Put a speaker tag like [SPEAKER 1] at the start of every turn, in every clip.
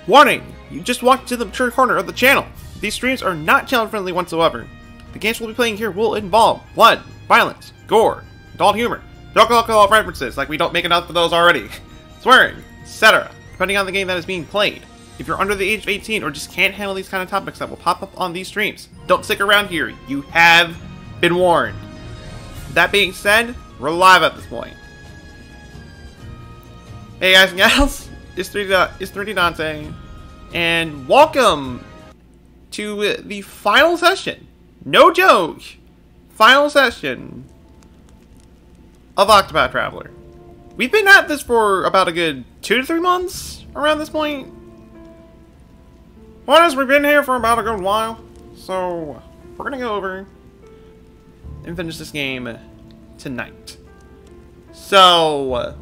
[SPEAKER 1] Warning! You just walked to the mature corner of the channel. These streams are not channel friendly whatsoever. The games we'll be playing here will involve blood, violence, gore, adult humor, drug alcohol references like we don't make enough of those already, swearing, etc. depending on the game that is being played. If you're under the age of 18 or just can't handle these kind of topics that will pop up on these streams, don't stick around here. You have been warned. That being said, we're live at this point. Hey guys and gals, it's 3D Dante, and welcome to the final session, no joke, final session of Octopath Traveler. We've been at this for about a good 2 to 3 months around this point. Well, as we've been here for about a good while, so we're gonna go over and finish this game tonight. So,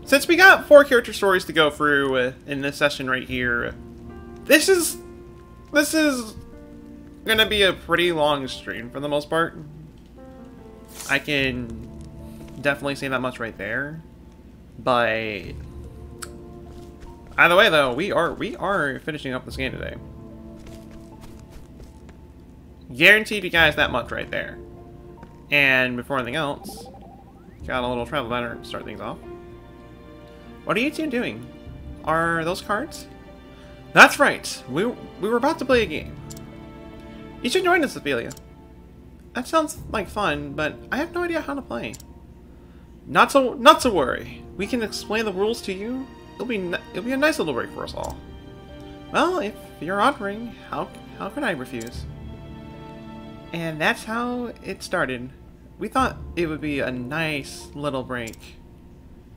[SPEAKER 1] since we got 4 character stories to go through in this session right here, this is gonna be a pretty long stream for the most part. I can definitely say that much right there. But either way, though, we are finishing up this game today. Guaranteed you guys that much right there. And before anything else, got a little travel banner to start things off. What are you two doing? Are those cards? That's right. We were about to play a game. You should join us, Ophelia. That sounds like fun, but I have no idea how to play. Not to worry. We can explain the rules to you. It'll be a nice little break for us all. Well, if you're offering, how could I refuse? And that's how it started. We thought it would be a nice little break.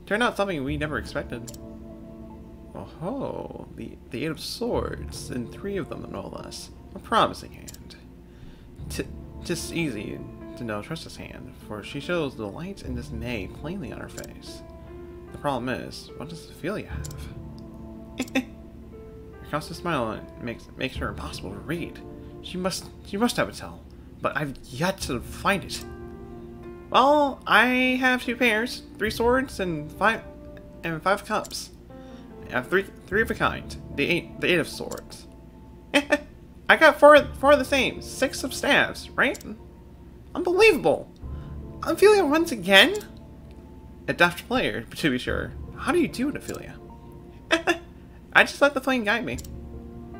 [SPEAKER 1] Turned out something we never expected. Oh, the 8 of Swords, and 3 of them, no less. A promising hand. Just easy to know trust this hand, for she shows delight and dismay plainly on her face. The problem is, what does Ophelia have? Her constant smile makes her impossible to read. She must have a tell, but I've yet to find it. Well, I have 2 pairs, 3 swords, and 5 cups. I have three of a kind. The eight of swords. I got 4 of the same. 6 of staves, right? Unbelievable! Ophelia once again? A deft player, to be sure. How do you do it, Ophelia? I just let the flame guide me.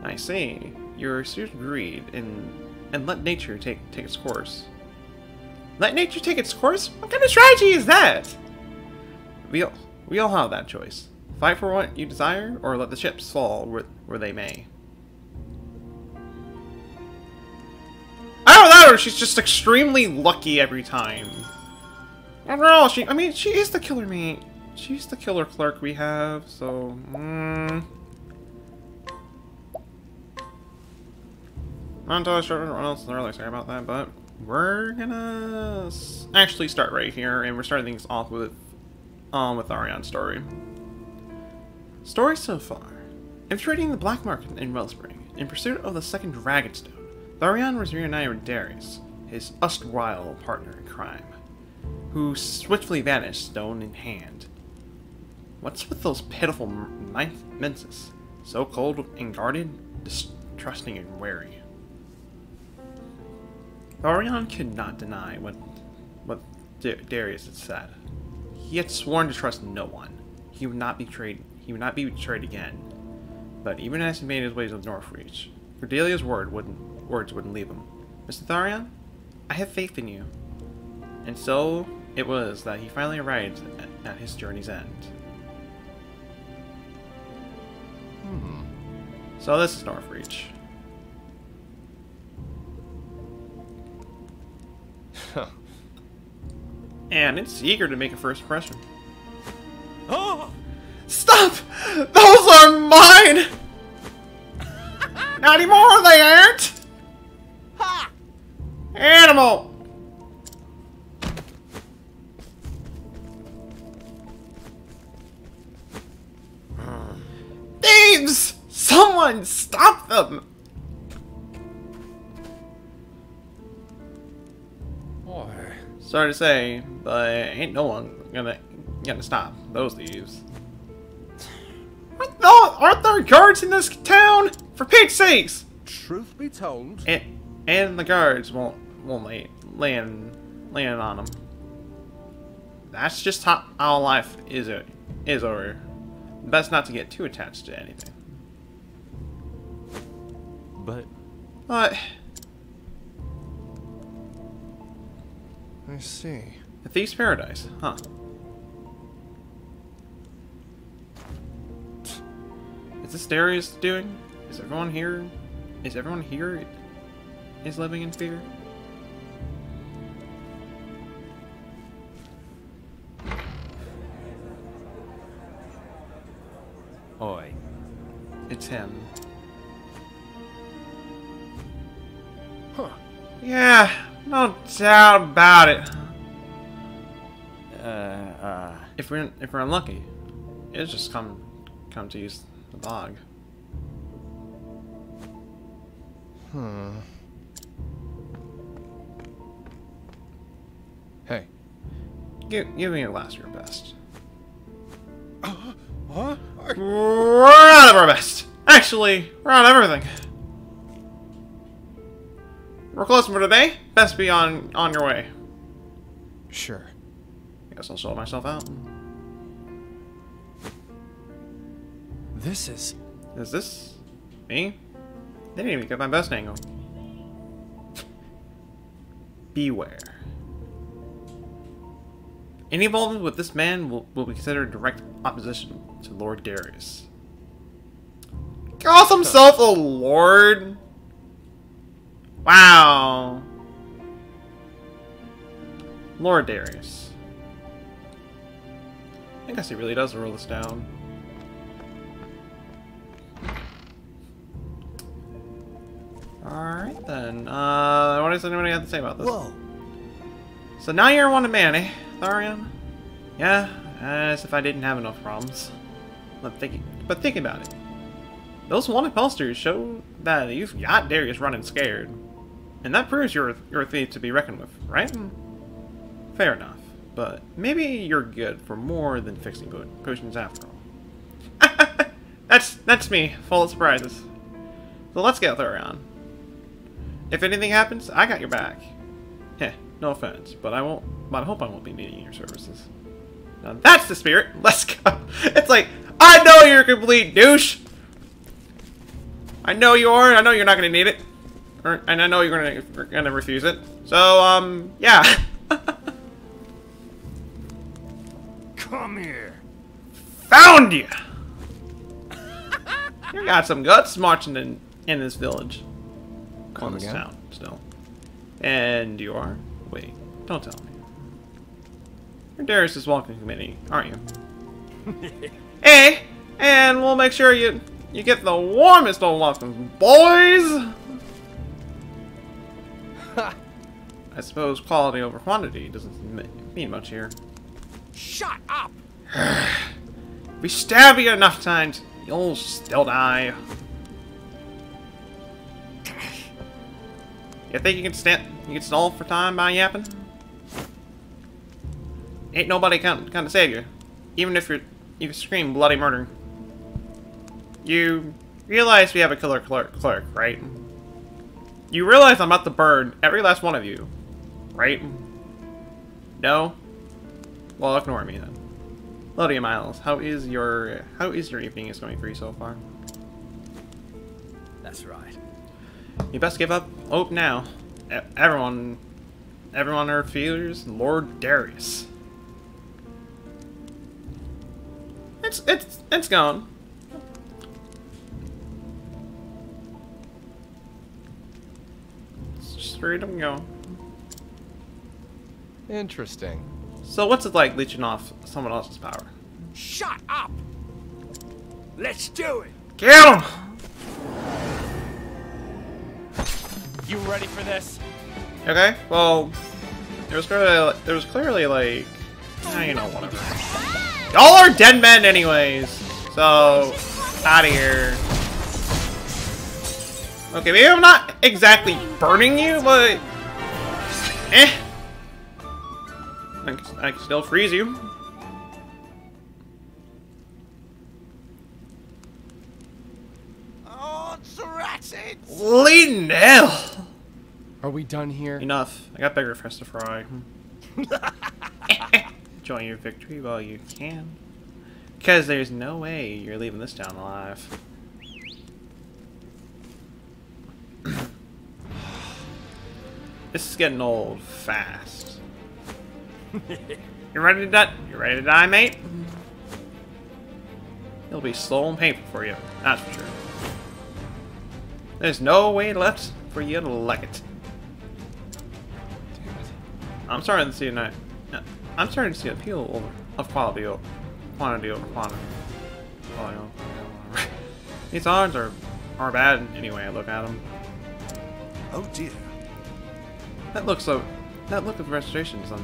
[SPEAKER 1] I see. You're serious greed and let nature take its course. Let nature take its course? What kind of strategy is that? We all have that choice. Fight for what you desire, or let the chips fall where they may. I don't know, she's just extremely lucky every time. After all, she is the killer mate. She's the killer clerk we have, so... Not entirely sure what else to really say about that, but we're gonna actually start right here, and we're starting things off with Ariane's story. Story so far. Infiltrating the black market in Wellspring, in pursuit of the second Dragonstone, Ariane was reunited with Darius, his erstwhile partner in crime, who swiftly vanished, stone in hand. What's with those pitiful menses? So cold and guarded, distrusting and wary. Ariane could not deny what Darius had said. He had sworn to trust no one. He would not be betrayed again. But even as he made his way to the Northreach, Cordelia's words wouldn't leave him. Mr. Tharion, I have faith in you. And so it was that he finally arrived at his journey's end. So this is Northreach. And it's eager to make a first impression. Oh! Stop! Those are mine! Not anymore, they aren't! Ha! Animal! Thieves! Someone stop them! Boy. Sorry to say, but ain't no one gonna stop those thieves. What the? Aren't there guards in this town? For Pete's sakes!
[SPEAKER 2] Truth be told,
[SPEAKER 1] and the guards won't land on them. That's just how life is over. Best not to get too attached to anything.
[SPEAKER 2] but
[SPEAKER 1] But
[SPEAKER 2] I see.
[SPEAKER 1] a thief's paradise, huh? Is this Darius doing? Is everyone here? Is everyone here is living in fear?
[SPEAKER 2] Oi.
[SPEAKER 1] It's him.
[SPEAKER 2] Huh.
[SPEAKER 1] Yeah, no doubt about it. If we're unlucky, it'll just come to use the bog.
[SPEAKER 2] Hey.
[SPEAKER 1] Give me your last, your best.
[SPEAKER 2] What?
[SPEAKER 1] We're out of our best. Actually, we're out of everything. We're closing for today. Best be on your way.
[SPEAKER 2] Sure.
[SPEAKER 1] Guess I'll show myself out.
[SPEAKER 2] This is...
[SPEAKER 1] Is this me? They didn't even get my best angle. Beware. Any involvement with this man will be considered direct opposition to Lord Darius. Calls himself a lord? Wow. Lord Darius. I guess he really does rule this down. Alright then. What does anybody have to say about this?
[SPEAKER 2] Whoa.
[SPEAKER 1] So now you're a wanted man, eh, Tharion? Yeah, as if I didn't have enough problems. But think about it. Those wanted posters show that you've got Darius running scared. And that proves you're a thief to be reckoned with, right? Fair enough. But maybe you're good for more than fixing potions after all. That's me, full of surprises. So let's get Tharion. If anything happens, I got your back. Heh, no offense, but I hope I won't be needing your services. Now that's the spirit. Let's go. It's like, I know you're a complete douche. I know you are. I know you're not gonna need it, and I know you're gonna refuse it. So yeah.
[SPEAKER 2] Come here.
[SPEAKER 1] Found you. You got some guts marching in this village.
[SPEAKER 2] Come
[SPEAKER 1] this
[SPEAKER 2] again?
[SPEAKER 1] town still. And you are? Wait, don't tell me. You're Darius' walking committee, aren't you? Hey, and we'll make sure you get the warmest of welcomes, boys! I suppose quality over quantity doesn't mean much here.
[SPEAKER 2] Shut up!
[SPEAKER 1] If we stab you enough times, you'll still die. You think you can stall for time by yapping? Ain't nobody can save you, even if you scream bloody murder. You realize we have a killer clerk, right? You realize I'm about to burn every last one of you, right? No? Well, ignore me then. Lodia Miles, how is your evening is going for you so far?
[SPEAKER 2] That's right.
[SPEAKER 1] You best give up hope now. Everyone are fears Lord Darius. It's gone. It's just freedom go.
[SPEAKER 2] Interesting.
[SPEAKER 1] So what's it like leeching off someone else's power?
[SPEAKER 2] Shut up! Let's do it!
[SPEAKER 1] Get him!
[SPEAKER 2] You ready for this?
[SPEAKER 1] Okay, well, there was clearly like, you know, whatever. Y'all are dead men anyways, so out of here. Okay, maybe I'm not exactly burning you, but I can still freeze you.
[SPEAKER 2] That's it!
[SPEAKER 1] Leading hell!
[SPEAKER 2] Are we done here?
[SPEAKER 1] Enough. I got bigger fish to fry. Enjoy your victory while you can. Because there's no way you're leaving this town alive. This is getting old fast. You ready to die? You ready to die, mate? It'll be slow and painful for you, that's for sure. There's no way left for you to like it.
[SPEAKER 2] Damn it.
[SPEAKER 1] I'm starting to see I'm starting to see appeal of quality over quantity over quantity. These odds are bad anyway. I look at them.
[SPEAKER 3] Oh dear.
[SPEAKER 1] That look of restoration is on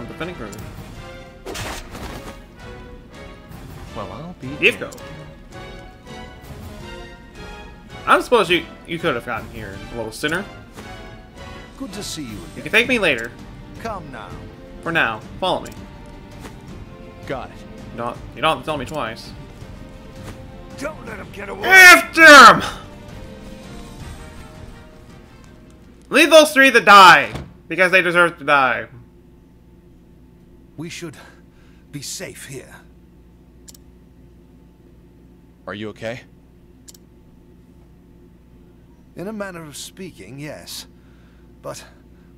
[SPEAKER 1] defending room.
[SPEAKER 2] Well, I'll be.
[SPEAKER 1] Dico. I suppose you could have gotten here a little sooner.
[SPEAKER 3] Good to see you
[SPEAKER 1] You
[SPEAKER 3] again.
[SPEAKER 1] can thank me later.
[SPEAKER 3] Come now.
[SPEAKER 1] For now, follow me.
[SPEAKER 2] Got it.
[SPEAKER 1] You don't have to tell me twice.
[SPEAKER 3] Don't let him get away.
[SPEAKER 1] After him! Leave those three to die, because they deserve to die.
[SPEAKER 3] We should be safe here.
[SPEAKER 2] Are you okay?
[SPEAKER 3] In a manner of speaking, yes. But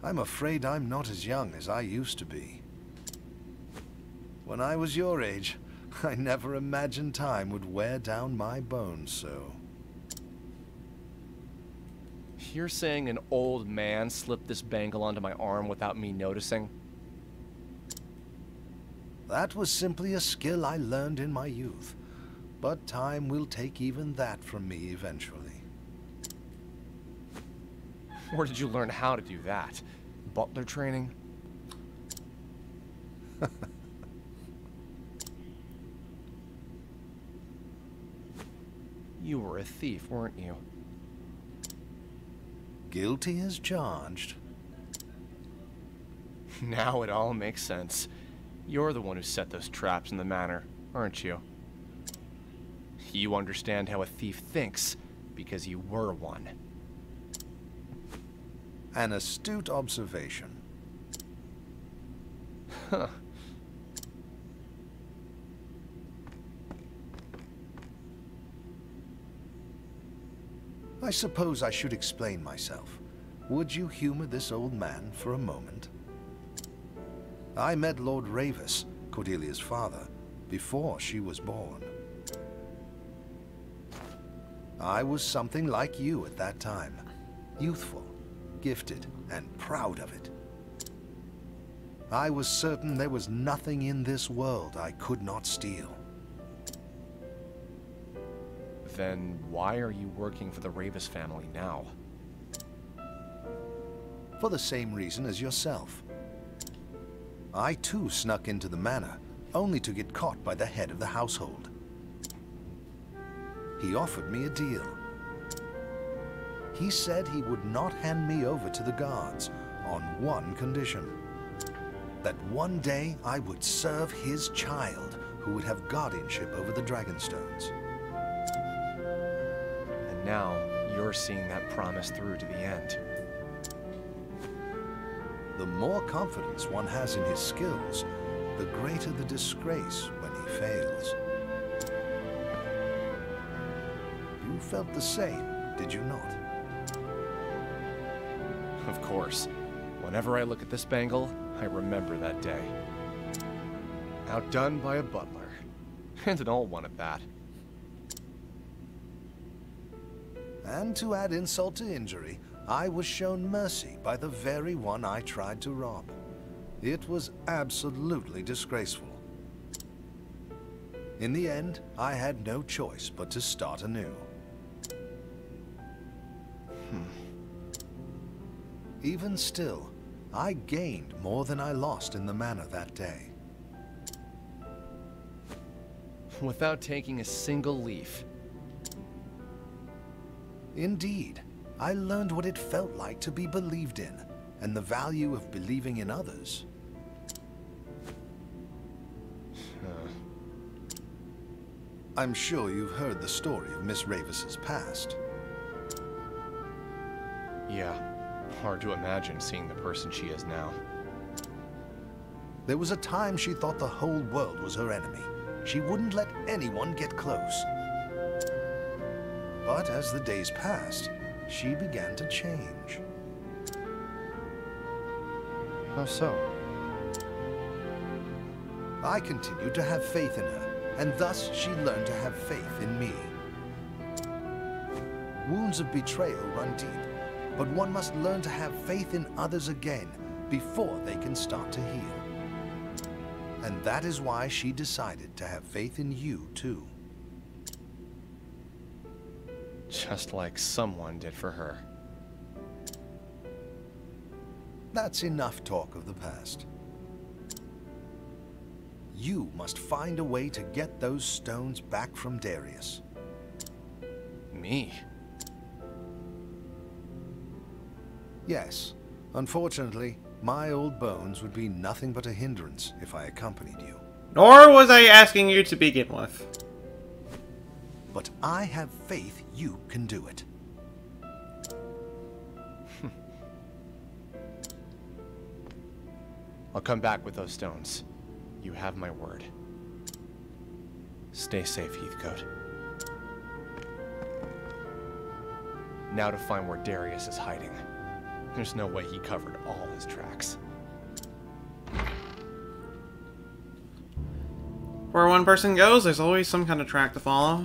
[SPEAKER 3] I'm afraid I'm not as young as I used to be. When I was your age, I never imagined time would wear down my bones so.
[SPEAKER 2] You're saying an old man slipped this bangle onto my arm without me noticing?
[SPEAKER 3] That was simply a skill I learned in my youth. But time will take even that from me eventually.
[SPEAKER 2] Where did you learn how to do that? Butler training? You were a thief, weren't you?
[SPEAKER 3] Guilty as charged.
[SPEAKER 2] Now it all makes sense. You're the one who set those traps in the manor, aren't you? You understand how a thief thinks, because you were one.
[SPEAKER 3] An astute observation.
[SPEAKER 2] Huh.
[SPEAKER 3] I suppose I should explain myself. Would you humor this old man for a moment? I met Lord Ravis, Cordelia's father, before she was born. I was something like you at that time. Youthful, gifted, and proud of it. I was certain there was nothing in this world I could not steal.
[SPEAKER 2] Then why are you working for the Ravis family now?
[SPEAKER 3] For the same reason as yourself. I too snuck into the manor, only to get caught by the head of the household. He offered me a deal. He said he would not hand me over to the guards on one condition. That one day I would serve his child, who would have guardianship over the Dragonstones.
[SPEAKER 2] And now you're seeing that promise through to the end.
[SPEAKER 3] The more confidence one has in his skills, the greater the disgrace when he fails. You felt the same, did you not?
[SPEAKER 2] Of course. Whenever I look at this bangle, I remember that day. Outdone by a butler. And an old one at that.
[SPEAKER 3] And to add insult to injury, I was shown mercy by the very one I tried to rob. It was absolutely disgraceful. In the end, I had no choice but to start anew. Even still, I gained more than I lost in the manor that day.
[SPEAKER 2] Without taking a single leaf.
[SPEAKER 3] Indeed, I learned what it felt like to be believed in, and the value of believing in others. I'm sure you've heard the story of Miss Ravis's past.
[SPEAKER 2] Yeah, hard to imagine seeing the person she is now.
[SPEAKER 3] There was a time she thought the whole world was her enemy. She wouldn't let anyone get close. But as the days passed, she began to change.
[SPEAKER 2] How so?
[SPEAKER 3] I continued to have faith in her, and thus she learned to have faith in me. Wounds of betrayal run deep, but one must learn to have faith in others again before they can start to heal. And that is why she decided to have faith in you, too.
[SPEAKER 2] Just like someone did for her.
[SPEAKER 3] That's enough talk of the past. You must find a way to get those stones back from Darius.
[SPEAKER 2] Me?
[SPEAKER 3] Yes. Unfortunately, my old bones would be nothing but a hindrance if I accompanied you.
[SPEAKER 1] Nor was I asking you to begin with.
[SPEAKER 3] But I have faith you can do it.
[SPEAKER 2] I'll come back with those stones. You have my word. Stay safe, Heathcote. Now to find where Darius is hiding. There's no way he covered all his tracks.
[SPEAKER 1] Where one person goes, there's always some kind of track to follow.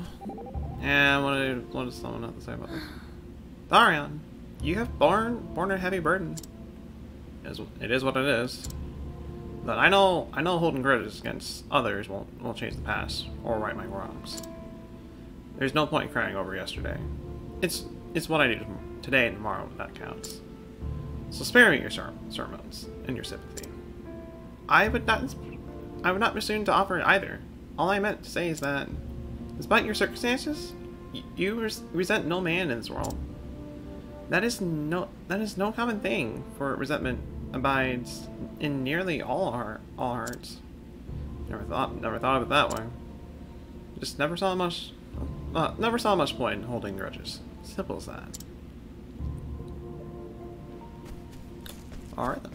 [SPEAKER 1] And what does someone have to say about this? Darian, you have borne a heavy burden. It is what it is. But I know holding grudges against others won't change the past or right my wrongs. There's no point crying over yesterday. It's what I do today and tomorrow that counts. So spare me your sermons and your sympathy. I would not be soon to offer it either. All I meant to say is that, despite your circumstances, you resent no man in this world. That is no common thing, for resentment abides in nearly all hearts. Never thought of it that way. Just never saw much point in holding grudges. Simple as that. Alright then.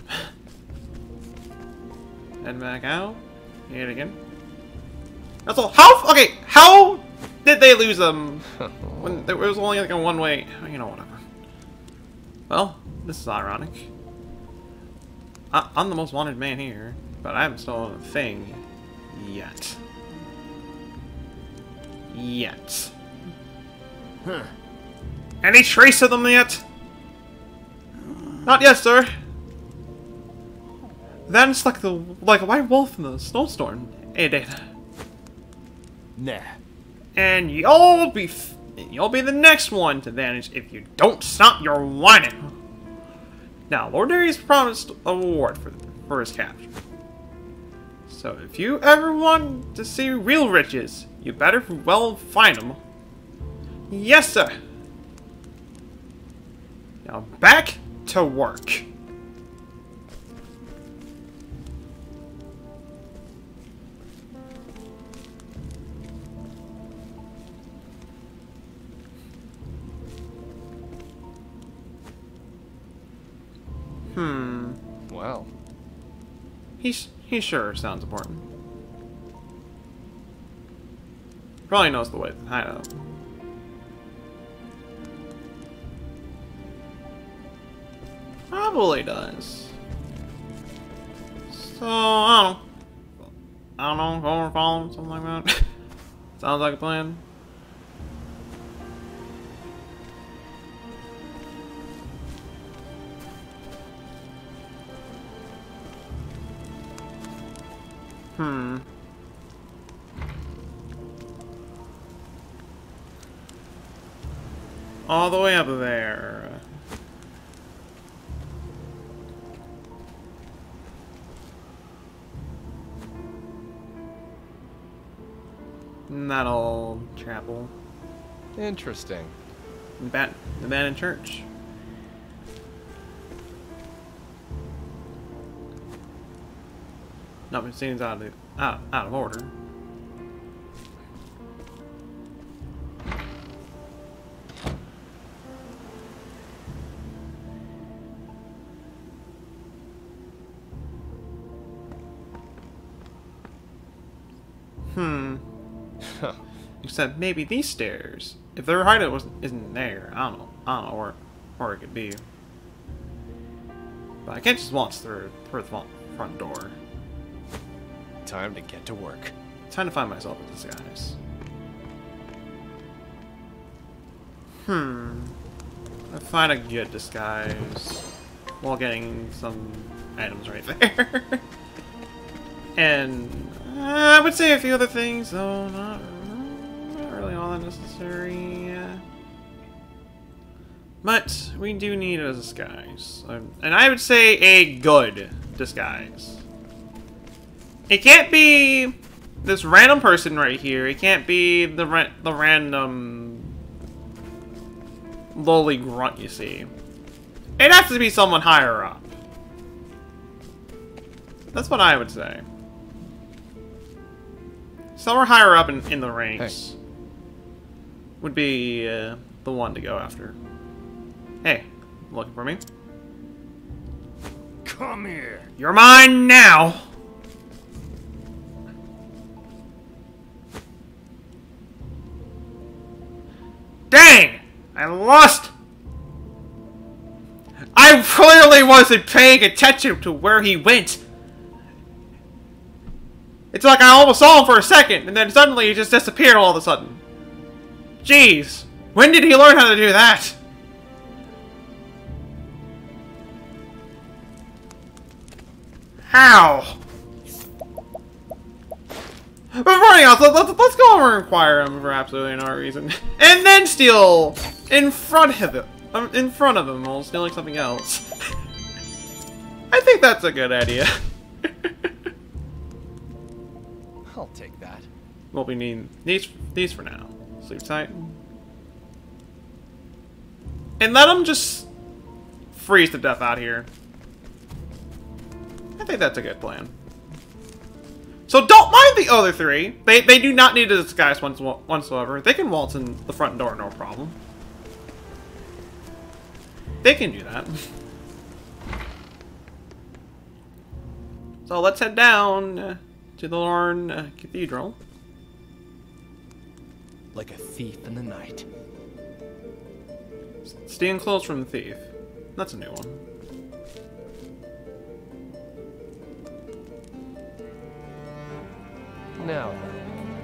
[SPEAKER 1] Head back out. Hit it again. That's all. How did they lose them when there was only like a one-way? You know, whatever. Well, this is ironic. I'm the most wanted man here, but I haven't stolen a thing yet. Huh. Any trace of them yet? Not yet, sir. Vanished like a white wolf in the snowstorm. Hey, Data.
[SPEAKER 2] Nah.
[SPEAKER 1] And you'll be the next one to vanish if you don't stop your whining. Now, Lord Darius promised a reward for his capture. So if you ever want to see real riches, you better well find them. Yes, sir. Now back to work.
[SPEAKER 2] Well.
[SPEAKER 1] He sure sounds important. Probably knows the way to the hideout. Probably does. So, I don't know, go or follow him, something like that. Sounds like a plan. All the way up there. And that old chapel.
[SPEAKER 2] Interesting.
[SPEAKER 1] The abandoned church. Nothing seems out of order. Hmm. Except maybe these stairs. If their hideout isn't there, I don't know where it could be. But I can't just waltz through the front door.
[SPEAKER 2] Time to get to work.
[SPEAKER 1] Time to find myself a disguise. I find a good disguise while getting some items right there. And I would say a few other things, though not really all that necessary. But we do need a disguise. And I would say a good disguise. It can't be this random person right here. It can't be the random lowly grunt you see. It has to be someone higher up. That's what I would say. Somewhere higher up in the ranks would be the one to go after. Hey, looking for me?
[SPEAKER 2] Come here.
[SPEAKER 1] You're mine now. Dang! I lost! I clearly wasn't paying attention to where he went. It's like I almost saw him for a second, and then suddenly he just disappeared all of a sudden. Jeez. When did he learn how to do that? How? But running off, let's go over and inquire him for absolutely no reason. And then steal in front of him. While stealing something else. I think that's a good idea.
[SPEAKER 2] I'll take that.
[SPEAKER 1] Well, we need these for now. Sleep tight. And let them just freeze to death out here. I think that's a good plan. So don't mind the other three. They do not need a disguise whatsoever. They can waltz in the front door, no problem. They can do that. So let's head down to the Lorne Cathedral.
[SPEAKER 2] Like a thief in the night.
[SPEAKER 1] Stealing clothes from the thief. That's a new one.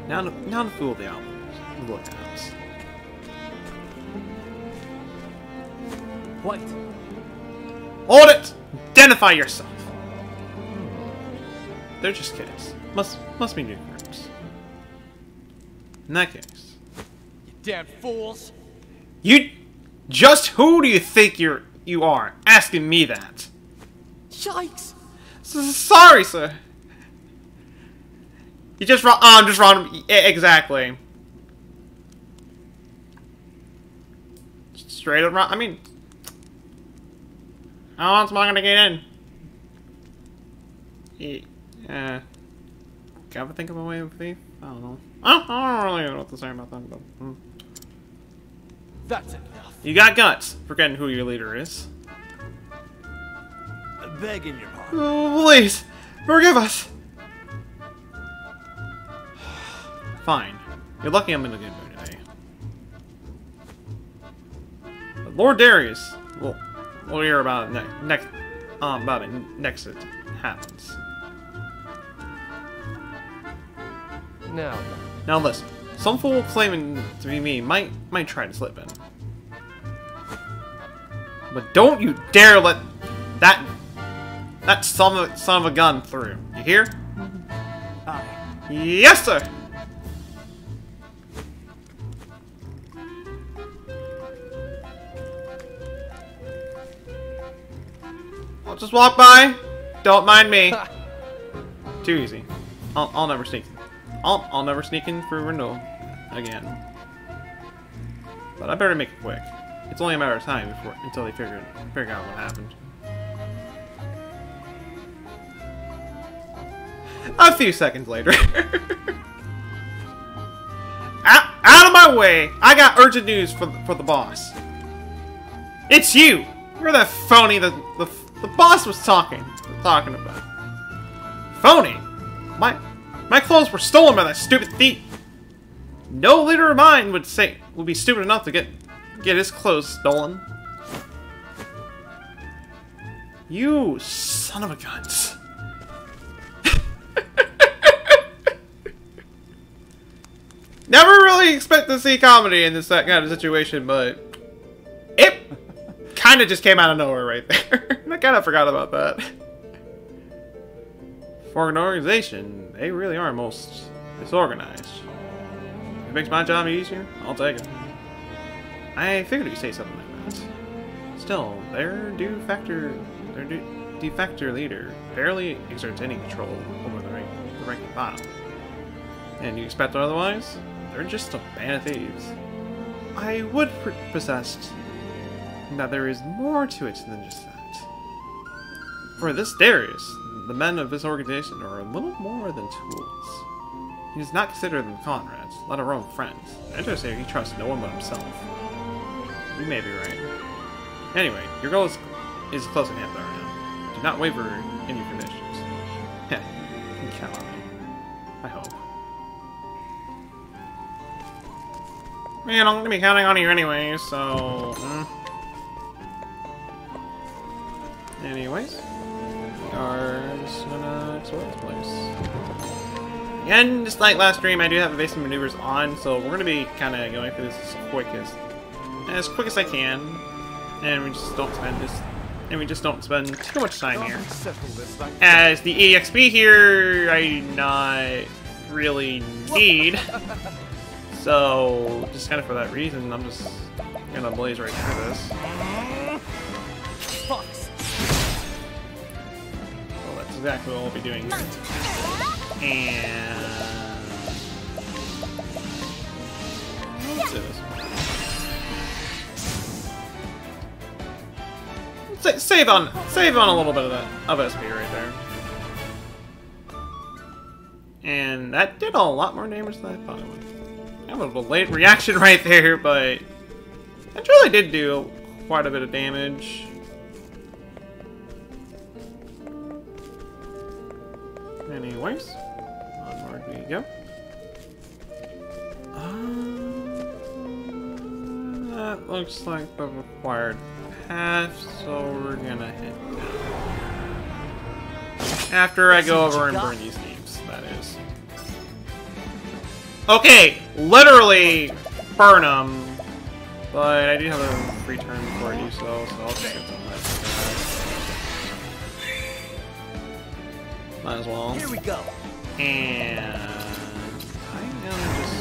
[SPEAKER 2] Now
[SPEAKER 1] to fool the lookouts.
[SPEAKER 2] what?
[SPEAKER 1] Hold it! Identify yourself. They're just kids. Must be new groups. In that case,
[SPEAKER 2] You damn fools!
[SPEAKER 1] Who do you think you are? Asking me that.
[SPEAKER 2] Yikes!
[SPEAKER 1] Sorry, sir. You just wrong. I'm just wrong. Exactly. Straight up wrong. I mean, how else am I gonna get in? Yeah. Gotta think of a way of thief. I don't know. I don't really know what to say about that. But,
[SPEAKER 2] That's enough.
[SPEAKER 1] You got guts. Forgetting who your leader is.
[SPEAKER 2] Begging your pardon.
[SPEAKER 1] Oh, please, forgive us. Fine. You're lucky I'm in a good mood today. But Lord Darius, we'll hear about it next it happens. Now listen, some fool claiming to be me might try to slip in. But don't you dare let that son of a gun through. You hear?
[SPEAKER 2] Aye.
[SPEAKER 1] Yes, sir. I'll just walk by. Don't mind me. Too easy. I'll never sneak. I'll never sneak in through a window again. But I better make it quick. It's only a matter of time until they figure out what happened. A few seconds later. Out of my way! I got urgent news for the boss. It's you! You're that phony the boss was talking about. Phony? My clothes were stolen by that stupid thief! No leader of mine would be stupid enough to get his clothes stolen. You son of a gun. Never really expect to see comedy in this kind of situation, but it kind of just came out of nowhere right there. I kind of forgot about that. For an organization, they really are most disorganized. If it makes my job easier, I'll take it. I figured you'd say something like that. Still, their de facto leader barely exerts any control over the rank and file. And you expect otherwise? They're just a band of thieves. I would possess that there is more to it than just that. For this Darius, the men of this organization are a little more than tools. He does not consider them comrades, let alone friends. Interesting, he trusts no one but himself. You may be right. Anyway, your goal is close at hand right now. Do not waver in your convictions. Heh, you can count on me. I hope. Man, I'm gonna be counting on you anyway, so... Anyways, we are just gonna explore this place. And just like last stream, I do have evasive maneuvers on, so we're gonna be kind of going through this as quick as I can, and we just don't spend too much time here. As the EXP here, I do not really need. So, just kind of for that reason, I'm just gonna blaze right through this. Well, that's exactly what we'll be doing here. And... let's do this. Save on a little bit of SP right there. And that did a lot more damage than I thought it would. I have a late reaction right there, but that really did do quite a bit of damage. Anyways, onward we go. That looks like the required path, so we're gonna head down. After I go over and burn these thieves, that is. Okay, literally burn them, but I do have a free turn before I do so I'll just get some of that. Might as well.
[SPEAKER 4] Here we go.
[SPEAKER 1] And I'm gonna just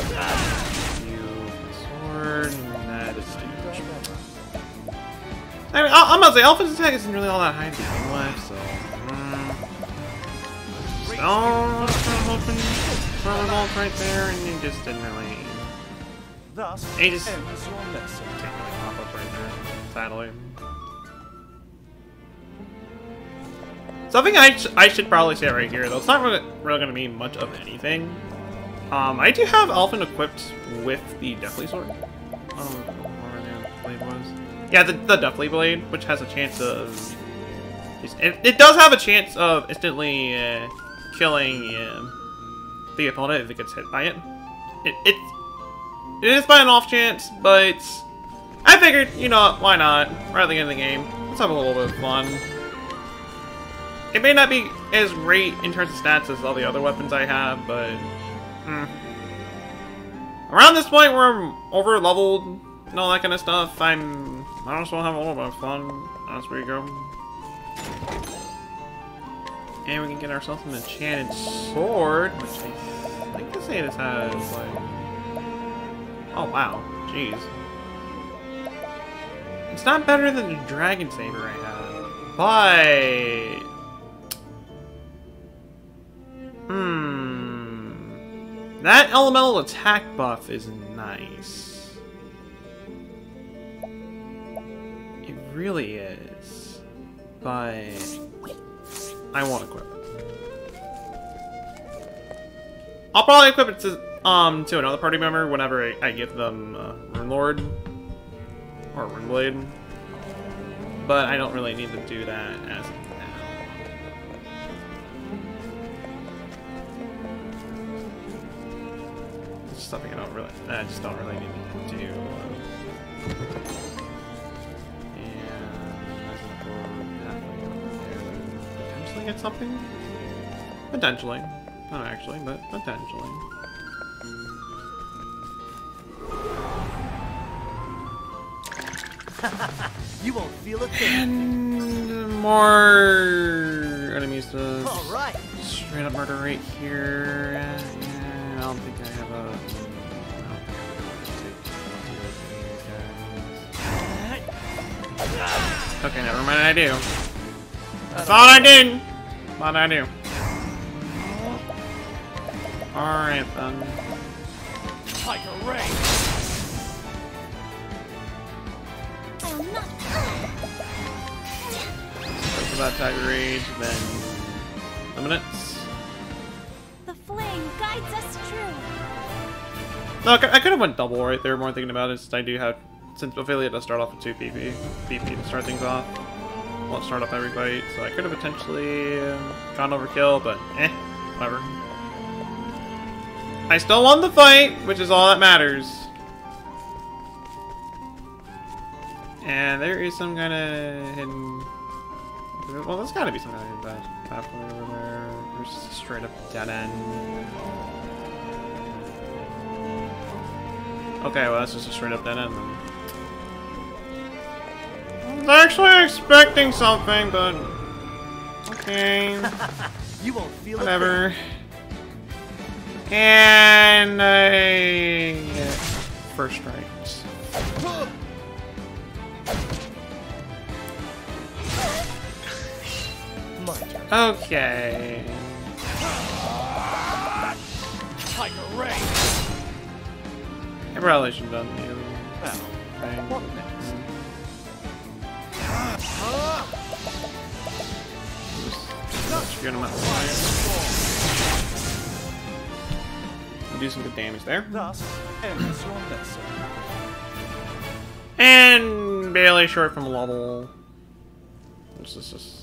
[SPEAKER 1] stab you with the sword, and that is huge. I mean, I'm gonna say Alpha's attack isn't really all that high to begin with, so. Oh, hoping for a revolt right there, and he just didn't really. He just didn't really pop up right there, sadly. Something I should probably say right here, though, it's not really going to be much of anything. I do have Alphen equipped with the Deathly Sword. Where the blade was. Yeah, the Deathly Blade, which has a chance of. It does have a chance of instantly killing the opponent if it gets hit by it. It is by an off chance, but I figured, you know what, why not? Right at the end of the game, let's have a little bit of fun. It may not be as great in terms of stats as all the other weapons I have, but around this point where I'm over leveled and all that kind of stuff, I just want to have a little bit of fun. That's where you go. And we can get ourselves an enchanted sword, which I think to say this has, like... oh, wow. Jeez. It's not better than the Dragon Saber I have, but... that elemental attack buff is nice. It really is. But... I won't equip it. I'll probably equip it to another party member whenever I give them Rune Lord or Rune Blade, but I don't really need to do that as of something I just don't really need to do. And potentially get something? Potentially. Not actually, but potentially.
[SPEAKER 4] You won't feel a thing.
[SPEAKER 1] And more enemies to
[SPEAKER 4] All right.
[SPEAKER 1] straight up murder right here. I don't think I have a. Okay, never mind. I do. Thought I did. Thought I do. All right then.
[SPEAKER 2] Tiger Ray.
[SPEAKER 1] Talk about Tiger Rage, then Eminence.
[SPEAKER 5] The flame guides us true.
[SPEAKER 1] No, I could have went double right there. More thinking about it, since I do have, since Ophelia does start off with 2 PP to start things off. Won't start off every fight, so I could have potentially gone overkill, but whatever. I still won the fight, which is all that matters. And there is some kind of hidden. Well, there's gotta be some kind of hidden pathway over there. There's just a straight up dead end. Okay, well, that's just a straight up dead end then. I was actually expecting something, but. Okay.
[SPEAKER 4] You won't feel
[SPEAKER 1] whatever. And I get first strikes. Okay.
[SPEAKER 2] Tiger Ray.
[SPEAKER 1] I probably should have done the other
[SPEAKER 2] What next?
[SPEAKER 1] Just get him out of the way. Do some good damage there.
[SPEAKER 4] Thus ends your lesson.
[SPEAKER 1] And barely short from level. This is just.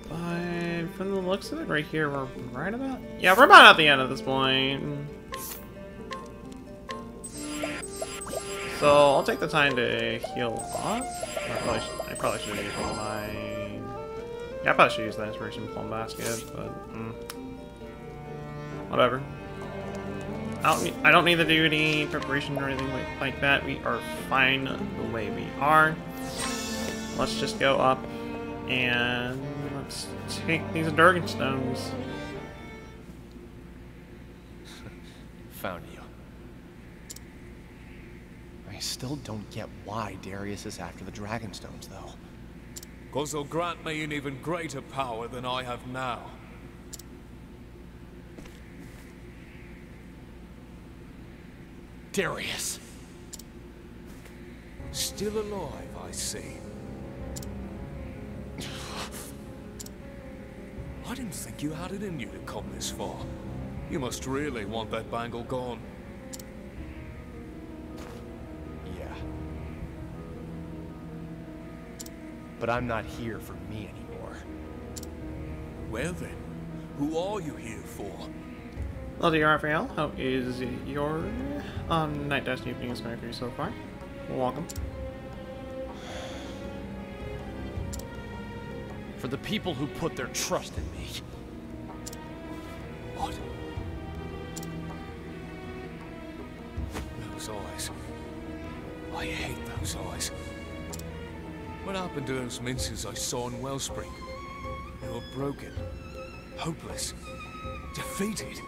[SPEAKER 1] But from the looks of it, right here, we're right about. Yeah, we're about at the end at this point. So I'll take the time to heal up. I probably should have used one of my. Yeah, I probably should use that inspiration plum basket, but whatever. I don't need to do any preparation or anything like that. We are fine the way we are. Let's just go up and let's take these Durgan stones.
[SPEAKER 2] Found you. I still don't get why Darius is after the Dragonstones, though.
[SPEAKER 6] 'Cause he'll grant me an even greater power than I have now.
[SPEAKER 2] Darius!
[SPEAKER 6] Still alive, I see. I didn't think you had it in you to come this far. You must really want that bangle gone.
[SPEAKER 2] Yeah. But I'm not here for me anymore.
[SPEAKER 6] Well then, who are you here for?
[SPEAKER 1] Hello, dear Raphael. How is your night dash evening is going for you so far? Welcome.
[SPEAKER 2] For the people who put their trust in me.
[SPEAKER 6] What? Those eyes. I hate those eyes. What happened to those minces I saw in Wellspring? They were broken, hopeless, defeated.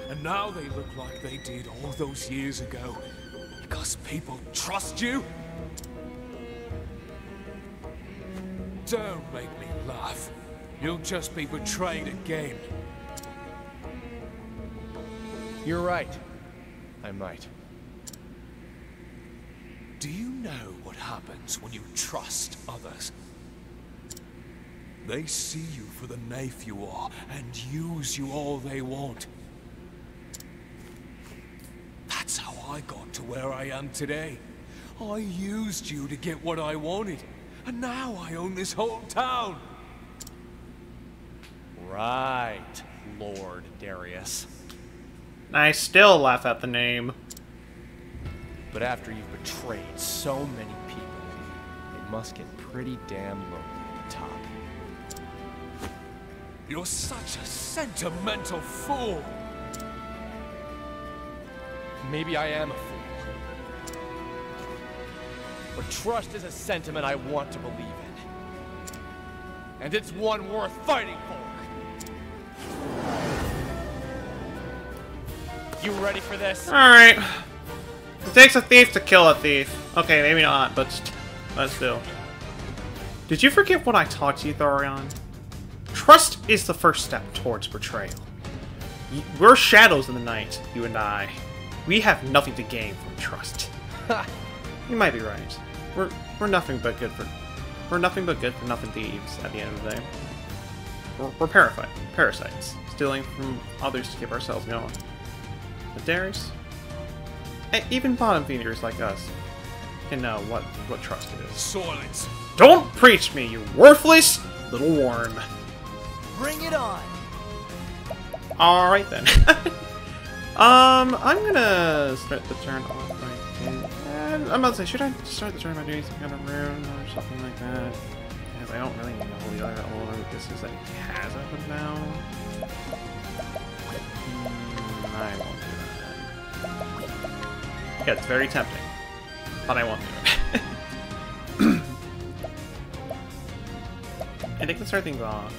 [SPEAKER 6] And now they look like they did all those years ago. Because people trust you? Don't make me laugh. You'll just be betrayed again.
[SPEAKER 2] You're right. I might.
[SPEAKER 6] Do you know what happens when you trust others? They see you for the naif you are and use you all they want. That's how I got to where I am today. I used you to get what I wanted, and now I own this whole town.
[SPEAKER 2] Right, Lord Darius.
[SPEAKER 1] I still laugh at the name.
[SPEAKER 2] But after you've betrayed so many people, it must get pretty damn lonely at the top.
[SPEAKER 6] You're such a sentimental fool.
[SPEAKER 2] Maybe I am a fool. But trust is a sentiment I want to believe in. And it's one worth fighting for. You ready for this?
[SPEAKER 1] Alright. It takes a thief to kill a thief. Okay, maybe not, but still. Did you forget what I taught you, Thorion? Trust is the first step towards betrayal. We're shadows in the night, you and I. We have nothing to gain from trust. You might be right. We're nothing but good for nothing thieves at the end of the day. We're parasites, stealing from others to keep ourselves going. But Darius, even bottom feeders like us can know what trust is.
[SPEAKER 6] Silence.
[SPEAKER 1] Don't preach me, you worthless little worm.
[SPEAKER 4] Bring it on.
[SPEAKER 1] All right then. I'm gonna start the turn off right here. And I'm about to say, should I start the turn by doing some kind of rune or something like that? Because I don't really know the other weaknesses that he has up and down. I won't do that. Yeah, it's very tempting, but I won't do it. I think let's start things off.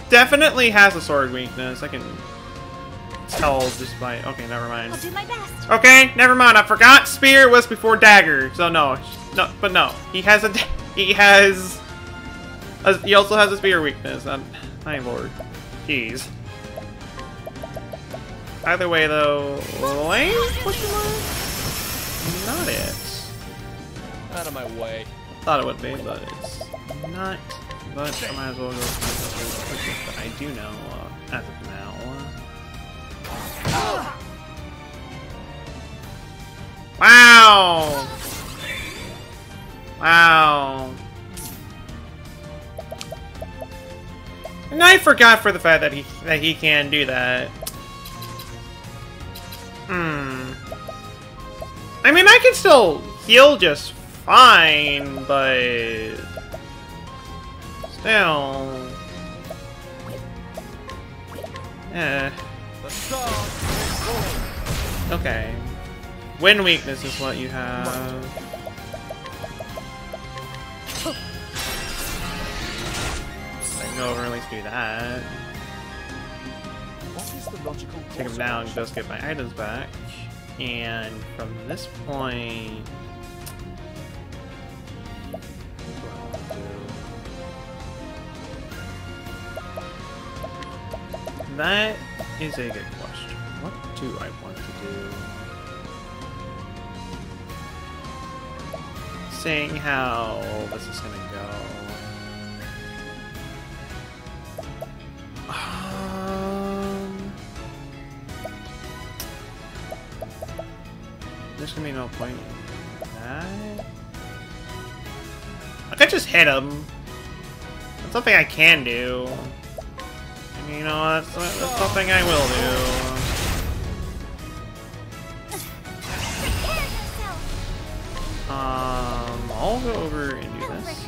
[SPEAKER 1] Definitely has a sword weakness. I can tell just by... Okay, never mind.
[SPEAKER 5] I'll do my best.
[SPEAKER 1] Okay, never mind. I forgot spear was before dagger. So no. But no. He has a... He also has a spear weakness. My lord. Jeez. Either way, though... Lane? Not it.
[SPEAKER 2] Out of my way.
[SPEAKER 1] Thought it would be, but it's not. But I might as well go for the that I do know as of now. Wow! Wow. And I forgot for the fact that he can do that. I mean, I can still heal just fine, but still. Okay. Wind weakness is what you have. I can go over and at least do that. Take him down, just get my items back. And from this point... That is a good question. What do I want to do? Seeing how this is gonna go. There's gonna be no point in that. I could just hit him. That's something I can do. And you know, that's something I will do. I'll go over and do this.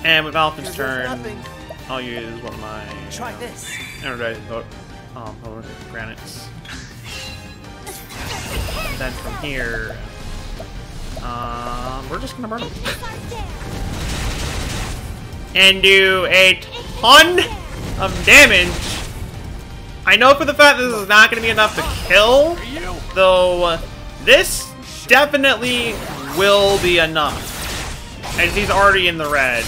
[SPEAKER 1] And with Alpin's turn, I'll use one of my energized granites. And then from here, we're just gonna burn them. And do a ton of damage. I know for the fact this is not gonna be enough to kill, though this definitely will be enough. As he's already in the red.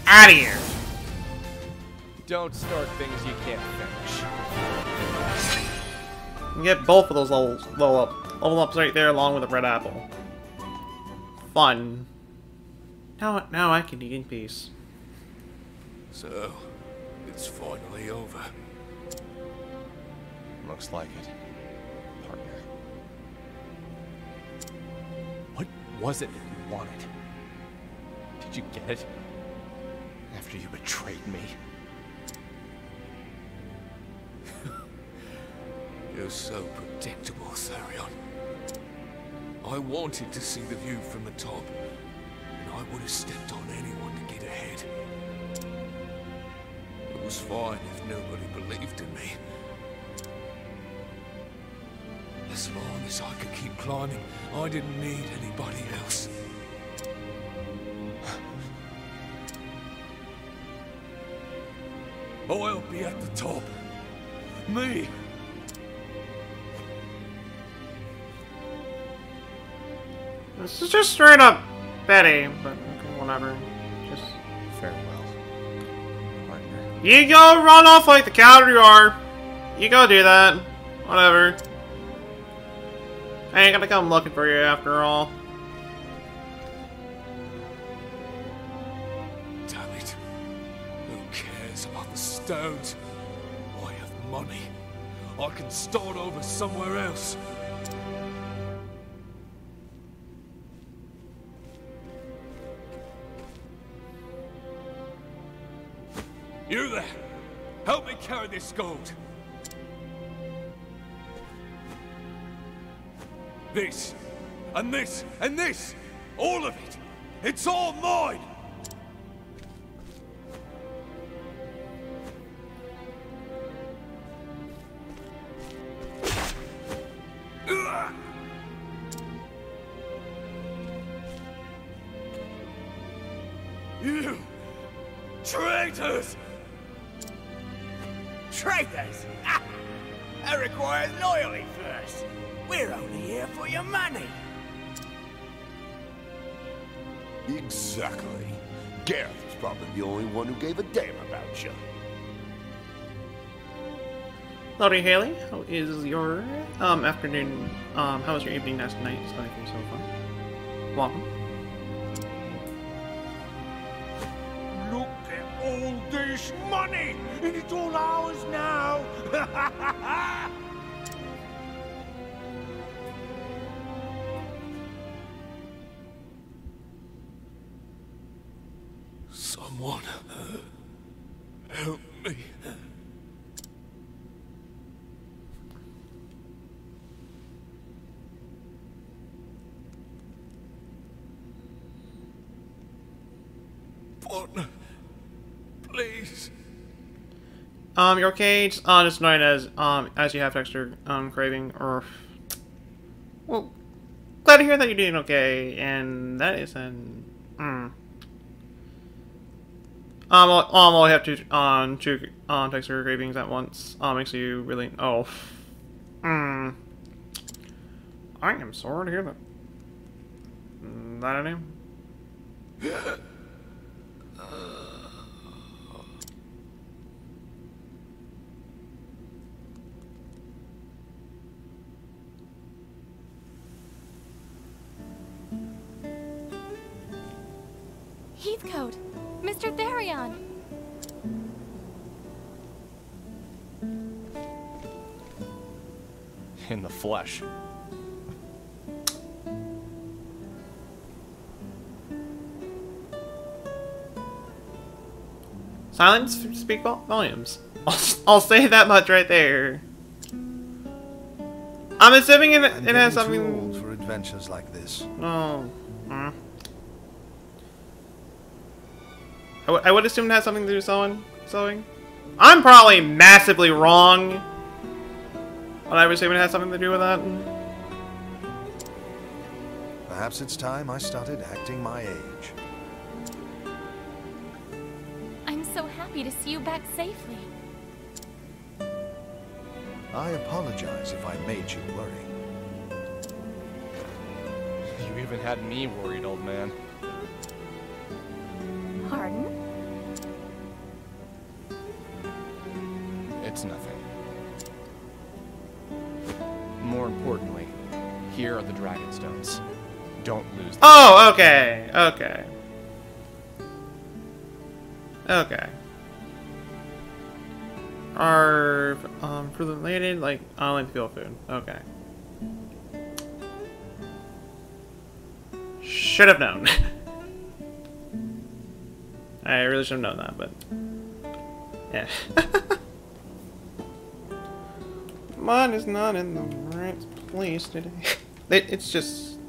[SPEAKER 1] Out of here.
[SPEAKER 2] Don't start things you can't finish.
[SPEAKER 1] You get both of those level ups right there along with a red apple. Fun. Now I can eat in peace.
[SPEAKER 6] So, it's finally over.
[SPEAKER 2] Looks like it, partner. What was it that you wanted? Did you get it? After you betrayed me?
[SPEAKER 6] You're so predictable, Therion. I wanted to see the view from the top, and I would have stepped on anyone to get ahead. It was fine if nobody believed in me. As long as I could keep climbing, I didn't need anybody else. I'll be at the top. Me.
[SPEAKER 1] This is just straight up Betty, but okay, whatever. Just
[SPEAKER 2] Farewell, partner.
[SPEAKER 1] you go run off like the coward you are. You go do that. Whatever. I ain't gonna come looking for you after all.
[SPEAKER 6] Damn it. Who cares about the stones? I have money. I can start over somewhere else. You there! Help me carry this gold! This, and this, and this! All of it! It's all mine! You! Traitors!
[SPEAKER 4] Traitors! That requires loyalty first. We're only here for your money.
[SPEAKER 7] Exactly. Gareth was probably the only one who gave a damn about you.
[SPEAKER 1] Lottie Haley, how is your afternoon? How was your evening last night? It's going so far. Welcome.
[SPEAKER 6] Look at all this money! And it's all ours now! Someone help me. Partner, please.
[SPEAKER 1] Your cage, is known as you have extra, craving, or... Well, glad to hear that you're doing okay, and that is an... all you have to, two, texture cravings at once, makes you really... Oh. I am sorry to hear that. That I do.
[SPEAKER 5] Heathcote! Mr. Therion!
[SPEAKER 2] In the flesh.
[SPEAKER 1] Silence speak volumes. I'll say that much right there. I'm assuming it has
[SPEAKER 3] I'm getting too
[SPEAKER 1] something...
[SPEAKER 3] old for adventures like this.
[SPEAKER 1] Oh. I would assume it has something to do with sewing. I'm probably massively wrong. But I would assume it has something to do with that.
[SPEAKER 3] Perhaps it's time I started acting my age.
[SPEAKER 5] I'm so happy to see you back safely.
[SPEAKER 3] I apologize if I made you worry.
[SPEAKER 2] You even had me worried, old man.
[SPEAKER 5] Pardon?
[SPEAKER 2] It's nothing. More importantly, here are the Dragonstones. Don't lose them.
[SPEAKER 1] Oh, okay. Okay. are related, like online field food. Okay. Should have known. I really should have known that, but yeah. Mine is not in the right place today. It's just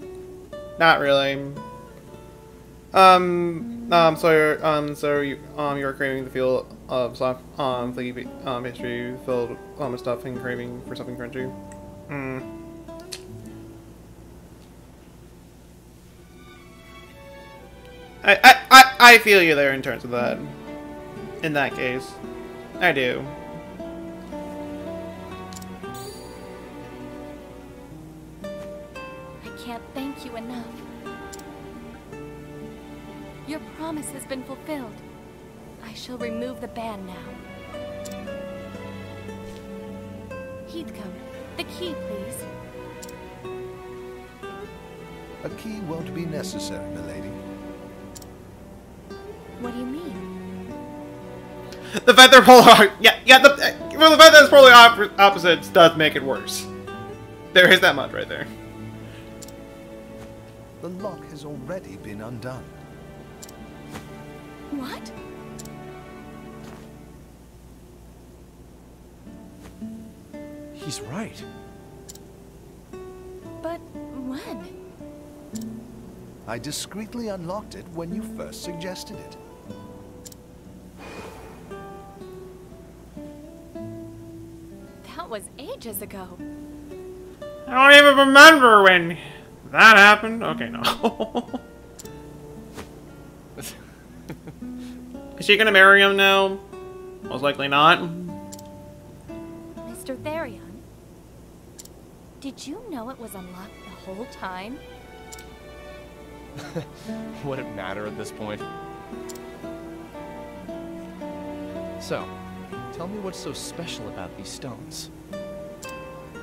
[SPEAKER 1] not really. You're craving the feel of soft, flaky, history filled with stuff and craving for something crunchy. I feel you there in terms of that. In that case, I do.
[SPEAKER 5] I can't thank you enough. Your promise has been fulfilled. I shall remove the ban now. Heathcote, the key, please.
[SPEAKER 3] A key won't be necessary, milady.
[SPEAKER 5] What do you mean?
[SPEAKER 1] The fact they're polar, the fact that it's polar opposites does make it worse. There is that much right there.
[SPEAKER 3] The lock has already been undone.
[SPEAKER 5] What?
[SPEAKER 2] He's right.
[SPEAKER 5] But when?
[SPEAKER 3] I discreetly unlocked it when you first suggested it.
[SPEAKER 5] That was ages ago.
[SPEAKER 1] I don't even remember when that happened. Okay, no. Is she gonna marry him now? Most likely not.
[SPEAKER 5] Mr. Therion, did you know it was unlocked the whole time?
[SPEAKER 2] Would it matter at this point? So, tell me what's so special about these stones.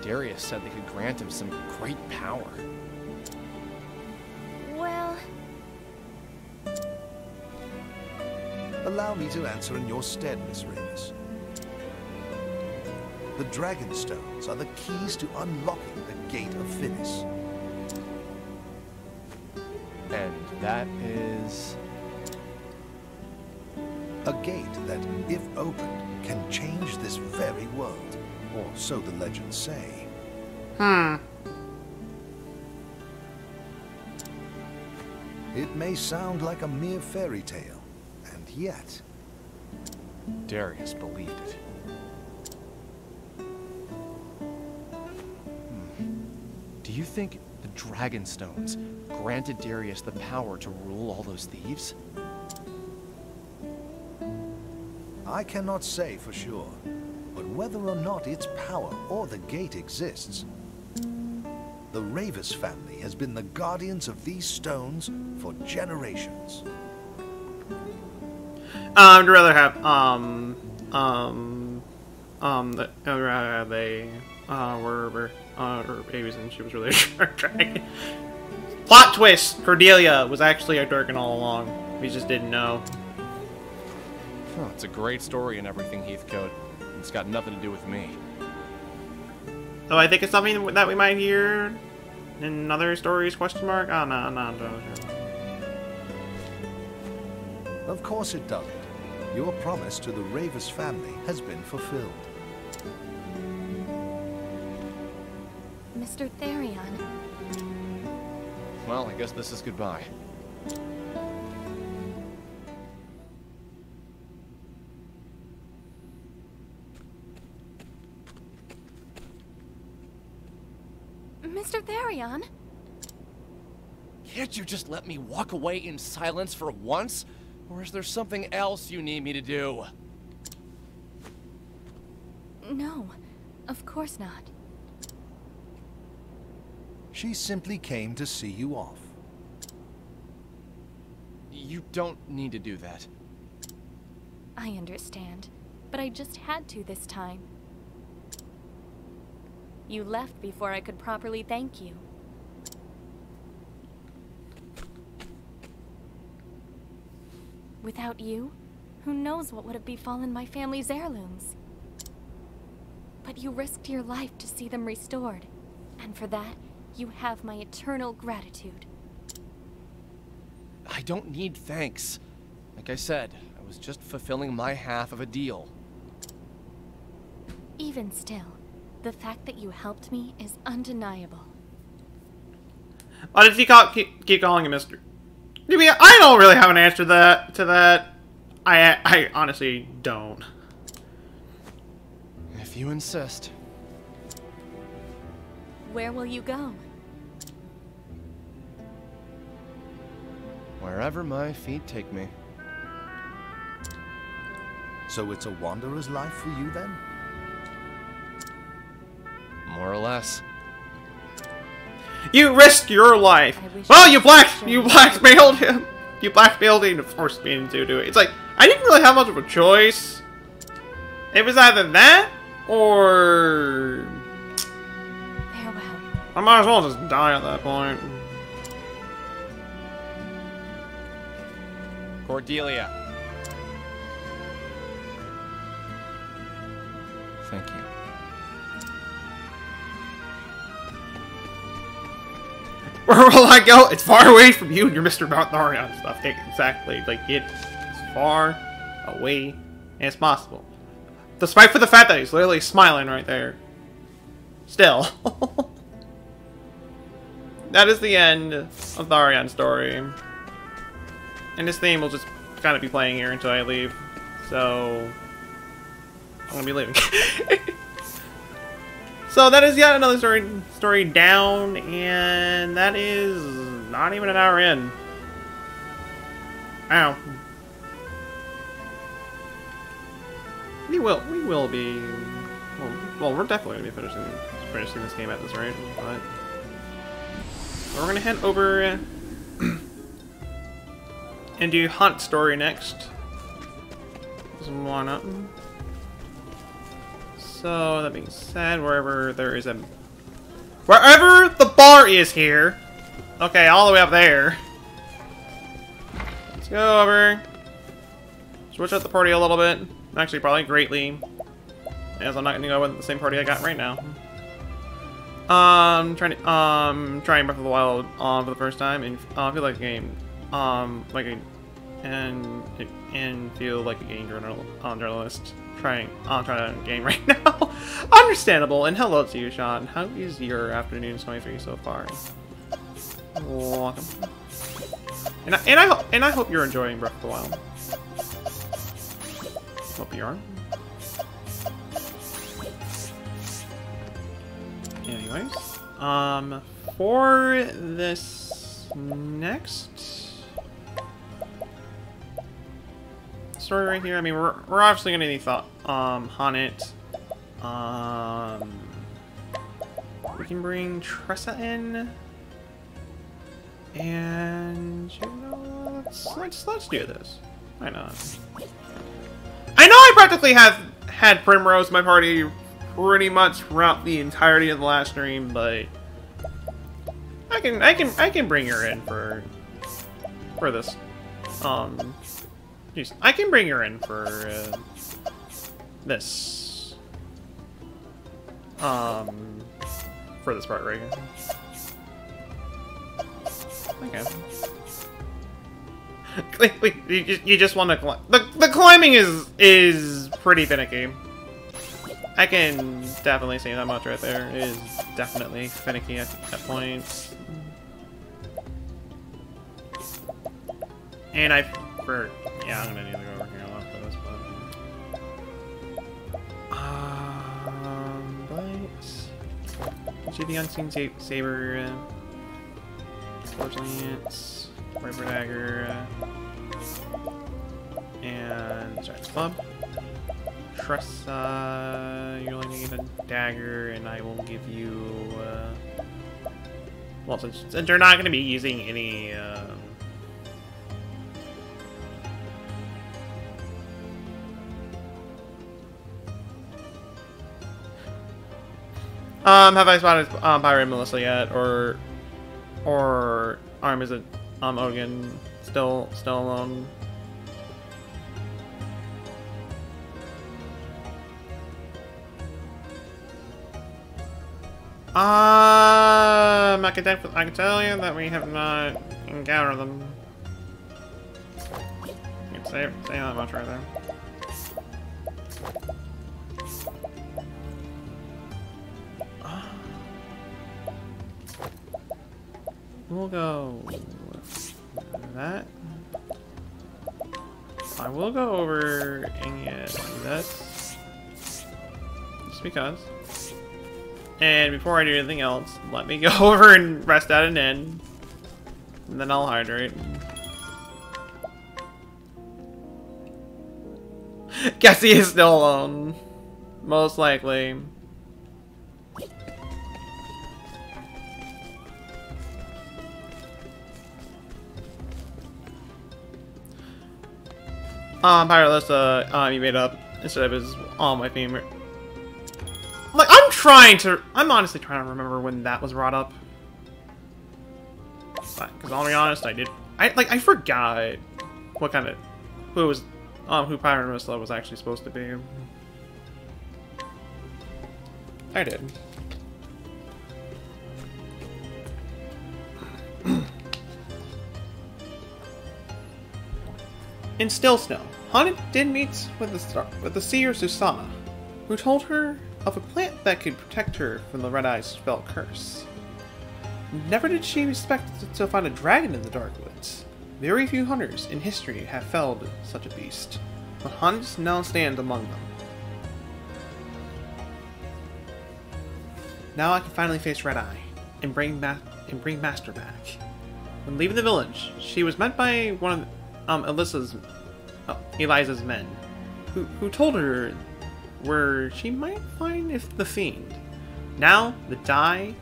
[SPEAKER 2] Darius said they could grant him some great power.
[SPEAKER 5] Well...
[SPEAKER 3] Allow me to answer in your stead, Miss Ravis. The Dragon Stones are the keys to unlocking the Gate of Finis.
[SPEAKER 2] And that is...
[SPEAKER 3] A gate that, if opened, can change this very world. Or so the legends say. It may sound like a mere fairy tale, and yet...
[SPEAKER 2] Darius believed it. Do you think the Dragon Stones granted Darius the power to rule all those thieves?
[SPEAKER 3] I cannot say for sure, but whether or not its power or the gate exists, the Ravis family has been the guardians of these stones for generations.
[SPEAKER 1] I'd rather have, they, were babies and she was really a dragon. Plot twist! Cordelia was actually a dragon all along. We just didn't know.
[SPEAKER 2] Oh, it's a great story and everything, Heathcote. It's got nothing to do with me.
[SPEAKER 1] Oh, I think it's something that we might hear in other stories, question mark? Oh, no, I'm not sure.
[SPEAKER 3] Of course it doesn't. Your promise to the Ravis family has been fulfilled.
[SPEAKER 5] Mr. Therion.
[SPEAKER 2] Well, I guess this is goodbye.
[SPEAKER 5] Mr. Therion?
[SPEAKER 2] Can't you just let me walk away in silence for once? Or is there something else you need me to do?
[SPEAKER 5] No, of course not.
[SPEAKER 3] She simply came to see you off.
[SPEAKER 2] You don't need to do that.
[SPEAKER 5] I understand, but I just had to this time. You left before I could properly thank you. Without you, who knows what would have befallen my family's heirlooms? But you risked your life to see them restored. And for that, you have my eternal gratitude.
[SPEAKER 2] I don't need thanks. Like I said, I was just fulfilling my half of a deal.
[SPEAKER 5] Even still, the fact that you helped me is undeniable.
[SPEAKER 1] Why did you keep calling him Mr.? I don't really have an answer to that. I honestly don't.
[SPEAKER 2] If you insist.
[SPEAKER 5] Where will you go?
[SPEAKER 2] Wherever my feet take me.
[SPEAKER 3] So it's a wanderer's life for you then?
[SPEAKER 2] More or less.
[SPEAKER 1] You risked your life. Well, you blackmailed him. You blackmailed him to force me to do it. It's like I didn't really have much of a choice. It was either that or
[SPEAKER 5] Farewell.
[SPEAKER 1] I might as well just die at that point.
[SPEAKER 2] Cordelia. Thank you.
[SPEAKER 1] Where will I go? It's far away from you and your Mr. Mountthorian stuff. Exactly. Like, it's far away as possible. Despite for the fact that he's literally smiling right there. Still. That is the end of Tharion's story. And this theme will just kind of be playing here until I leave. So I'm gonna be leaving. So that is yet another story down, and that is not even an hour in. Wow. We will be. Well, we're definitely gonna be finishing this game at this rate. But we're gonna head over and do Hunt story next. Why not? So, that being said, wherever the bar is here. Okay, all the way up there. Let's go over. Switch up the party a little bit. Actually, probably greatly. As I'm not gonna go with the same party I got right now. Trying Breath of the Wild for the first time and feel like a game. And feel like a game journalist. Trying a game right now. Understandable. And hello to you, Sean. How is your afternoon 23 so far? Welcome. And I hope you're enjoying Breath of the Wild. Hope you are. Anyways, for this next story right here, I mean, we're obviously gonna need on it. We can bring Tressa in, and you know, let's do this. Why not? I know I practically have had Primrose in my party pretty much throughout the entirety of the last stream, but I can bring her in for this. I can bring her in for this. For this part right here. Okay. You just want to climb. The climbing is pretty finicky. I can definitely say that much right there. It is definitely finicky at points. And yeah, I'm gonna need to go over here a lot for this, but see the unseen saber, Forge Lance, Viper Dagger, and Giant's Club. Tressa, you're only gonna get a dagger, and I will give you. Well, since you're not gonna be using any. Have I spotted Pyre Melissa yet, or is it Ogan still alone? I can tell you that we have not encountered them. You can say that much right there. We'll go with that. I will go over and get this. Just because. And before I do anything else, let me go over and rest at an inn. And then I'll hydrate. Guess he is still alone. Most likely. Pirate Lista, you made up instead of his my favorite. Like, I'm honestly trying to remember when that was brought up. Because I'll be honest, I forgot what kind of, who Pirate Lista was actually supposed to be. I did. In Still Snow, Haunted did meet with the seer Susanna, who told her of a plant that could protect her from the Red Eye's spell curse. Never did she expect to find a dragon in the dark woods. Very few hunters in history have felled such a beast, but Haunted now stand among them. Now I can finally face Red Eye and bring Master back. When leaving the village, she was met by one of Eliza's men, who told her where she might find the fiend. Now the die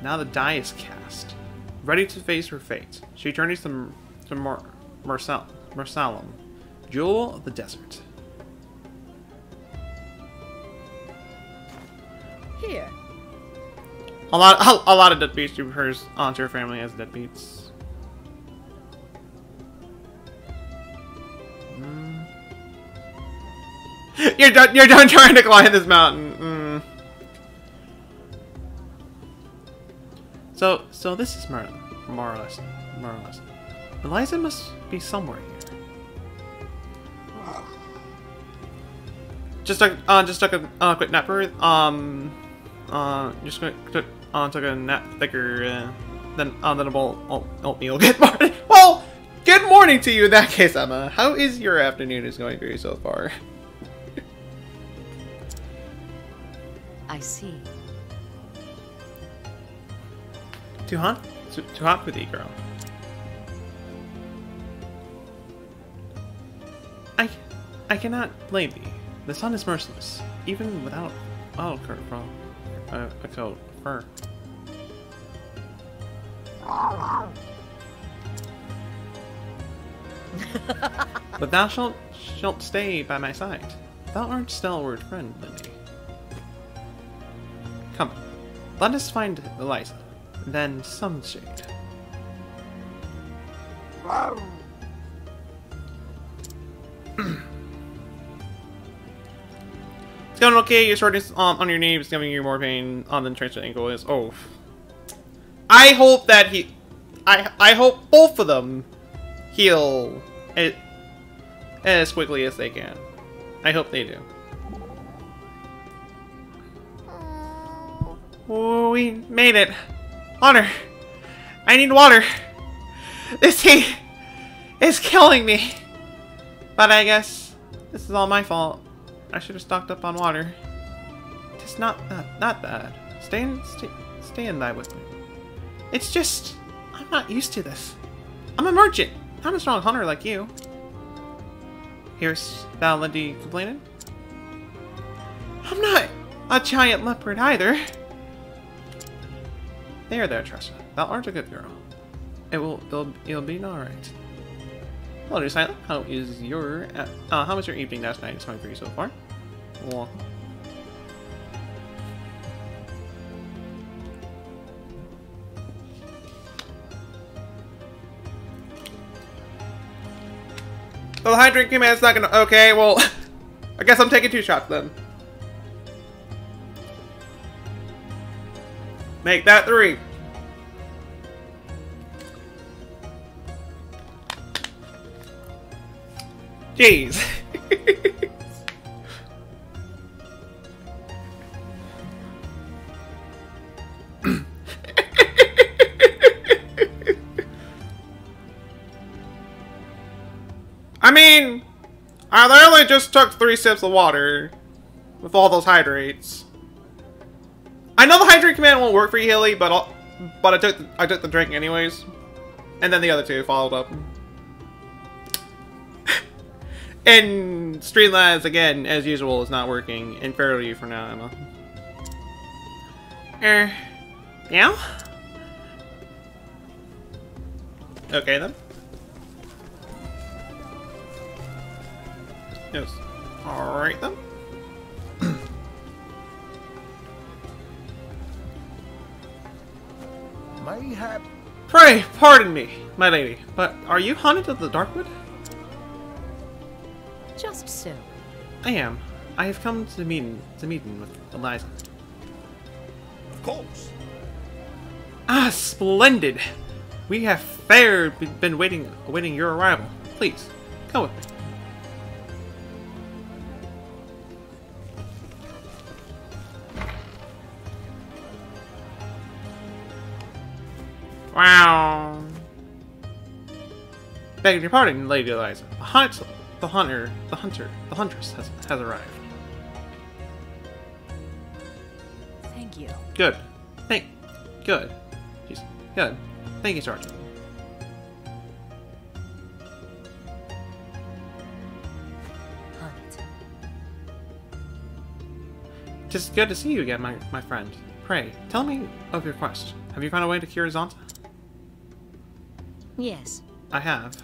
[SPEAKER 1] is cast, ready to face her fate. She journeys to Marsalem, Jewel of the Desert.
[SPEAKER 8] Here.
[SPEAKER 1] A lot of deadbeats refers onto her family as deadbeats. You're done trying to climb this mountain. So this is more or less. Eliza must be somewhere here. Just took a quick nap. Took a nap thicker than a bowl oatmeal. Good morning. Well, good morning to you in that case, Emma. How is your afternoon going for you so far?
[SPEAKER 8] I see.
[SPEAKER 1] Too hot for thee, girl. I cannot blame thee. The sun is merciless, even without a coat of fur. But thou shalt stay by my side. Thou art stalwart friend, Lindy. Come, let us find Eliza, then some shade. It's going okay. You're starting on your knee. It's giving you more pain than transfer ankle is. Oh, I hope that I hope both of them heal as quickly as they can. I hope they do. Oh, we made it. Water. I need water. This heat is killing me. But I guess this is all my fault. I should have stocked up on water. It's not bad. Stay in thy with me. It's just, I'm not used to this. I'm a merchant. I'm a strong hunter like you. Here's thou, Lindy, complaining? I'm not a giant leopard either. There, Tressa. Thou art a good girl. It'll be alright. Hello, dear Silent. How was your evening last night? It's going for you so far. Welcome. Oh, high drinking man's not gonna. Okay, well, I guess I'm taking 2 shots then. Make that 3. Jeez. I mean, I literally just took 3 sips of water with all those hydrates. I know the hydrate command won't work for you, Hilly, but I took the drink anyways, and then the other 2 followed up. And Streamlabs again, as usual, is not working. And fair to you for now, Emma. Yeah. Okay then. Yes. Alright then.
[SPEAKER 3] Mayhap.
[SPEAKER 1] Pray, pardon me, my lady, but are you haunted of the Darkwood?
[SPEAKER 8] Just so.
[SPEAKER 1] I am. I have come to meeting with Eliza.
[SPEAKER 7] Of course.
[SPEAKER 1] Ah, splendid! We have been awaiting your arrival. Please, come with me. Wow. Begging your pardon, Lady Eliza. The huntress has arrived.
[SPEAKER 8] Thank you.
[SPEAKER 1] Good. Good. Jeez. Good. Thank you, Sergeant.
[SPEAKER 8] Hunt.
[SPEAKER 1] Tis good to see you again, my friend. Pray, tell me of your quest. Have you found a way to cure Zonta?
[SPEAKER 8] Yes.
[SPEAKER 1] I have.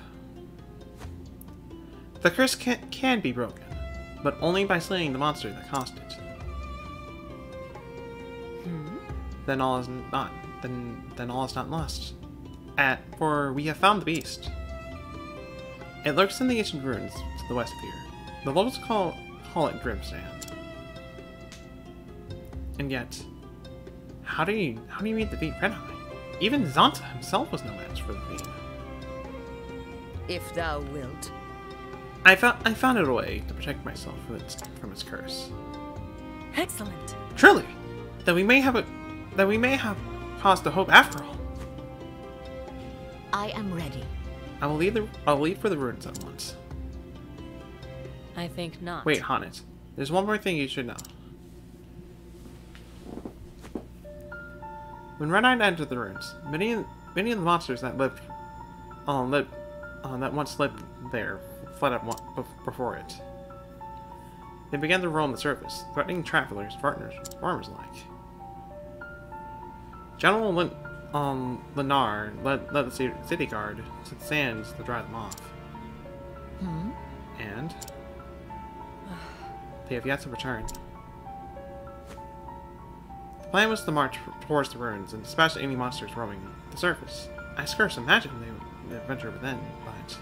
[SPEAKER 1] The curse can be broken, but only by slaying the monster that caused it. Then all is not. Then all is not lost. For we have found the beast. It lurks in the ancient ruins to the west of here. The locals call it Grimstand. And yet, how do you meet the fiend Red Eye? Even Zonta himself was no match for the fiend.
[SPEAKER 8] If thou wilt.
[SPEAKER 1] I found a way to protect myself from its curse.
[SPEAKER 8] Excellent.
[SPEAKER 1] Truly, that we may have cause to hope after all.
[SPEAKER 8] I am ready.
[SPEAKER 1] I'll leave for the ruins at once.
[SPEAKER 8] I think not.
[SPEAKER 1] Wait, Honnet. There's one more thing you should know. When Red Eye entered the ruins, many of the monsters that once lived there fled before it. They began to roam the surface, threatening travelers, farmers alike. General Lennar led the city guard to the sands to drive them off. And they have yet to return. The plan was to march towards the ruins and dispatch any monsters roaming the surface. I scarce imagine they would venture within, but...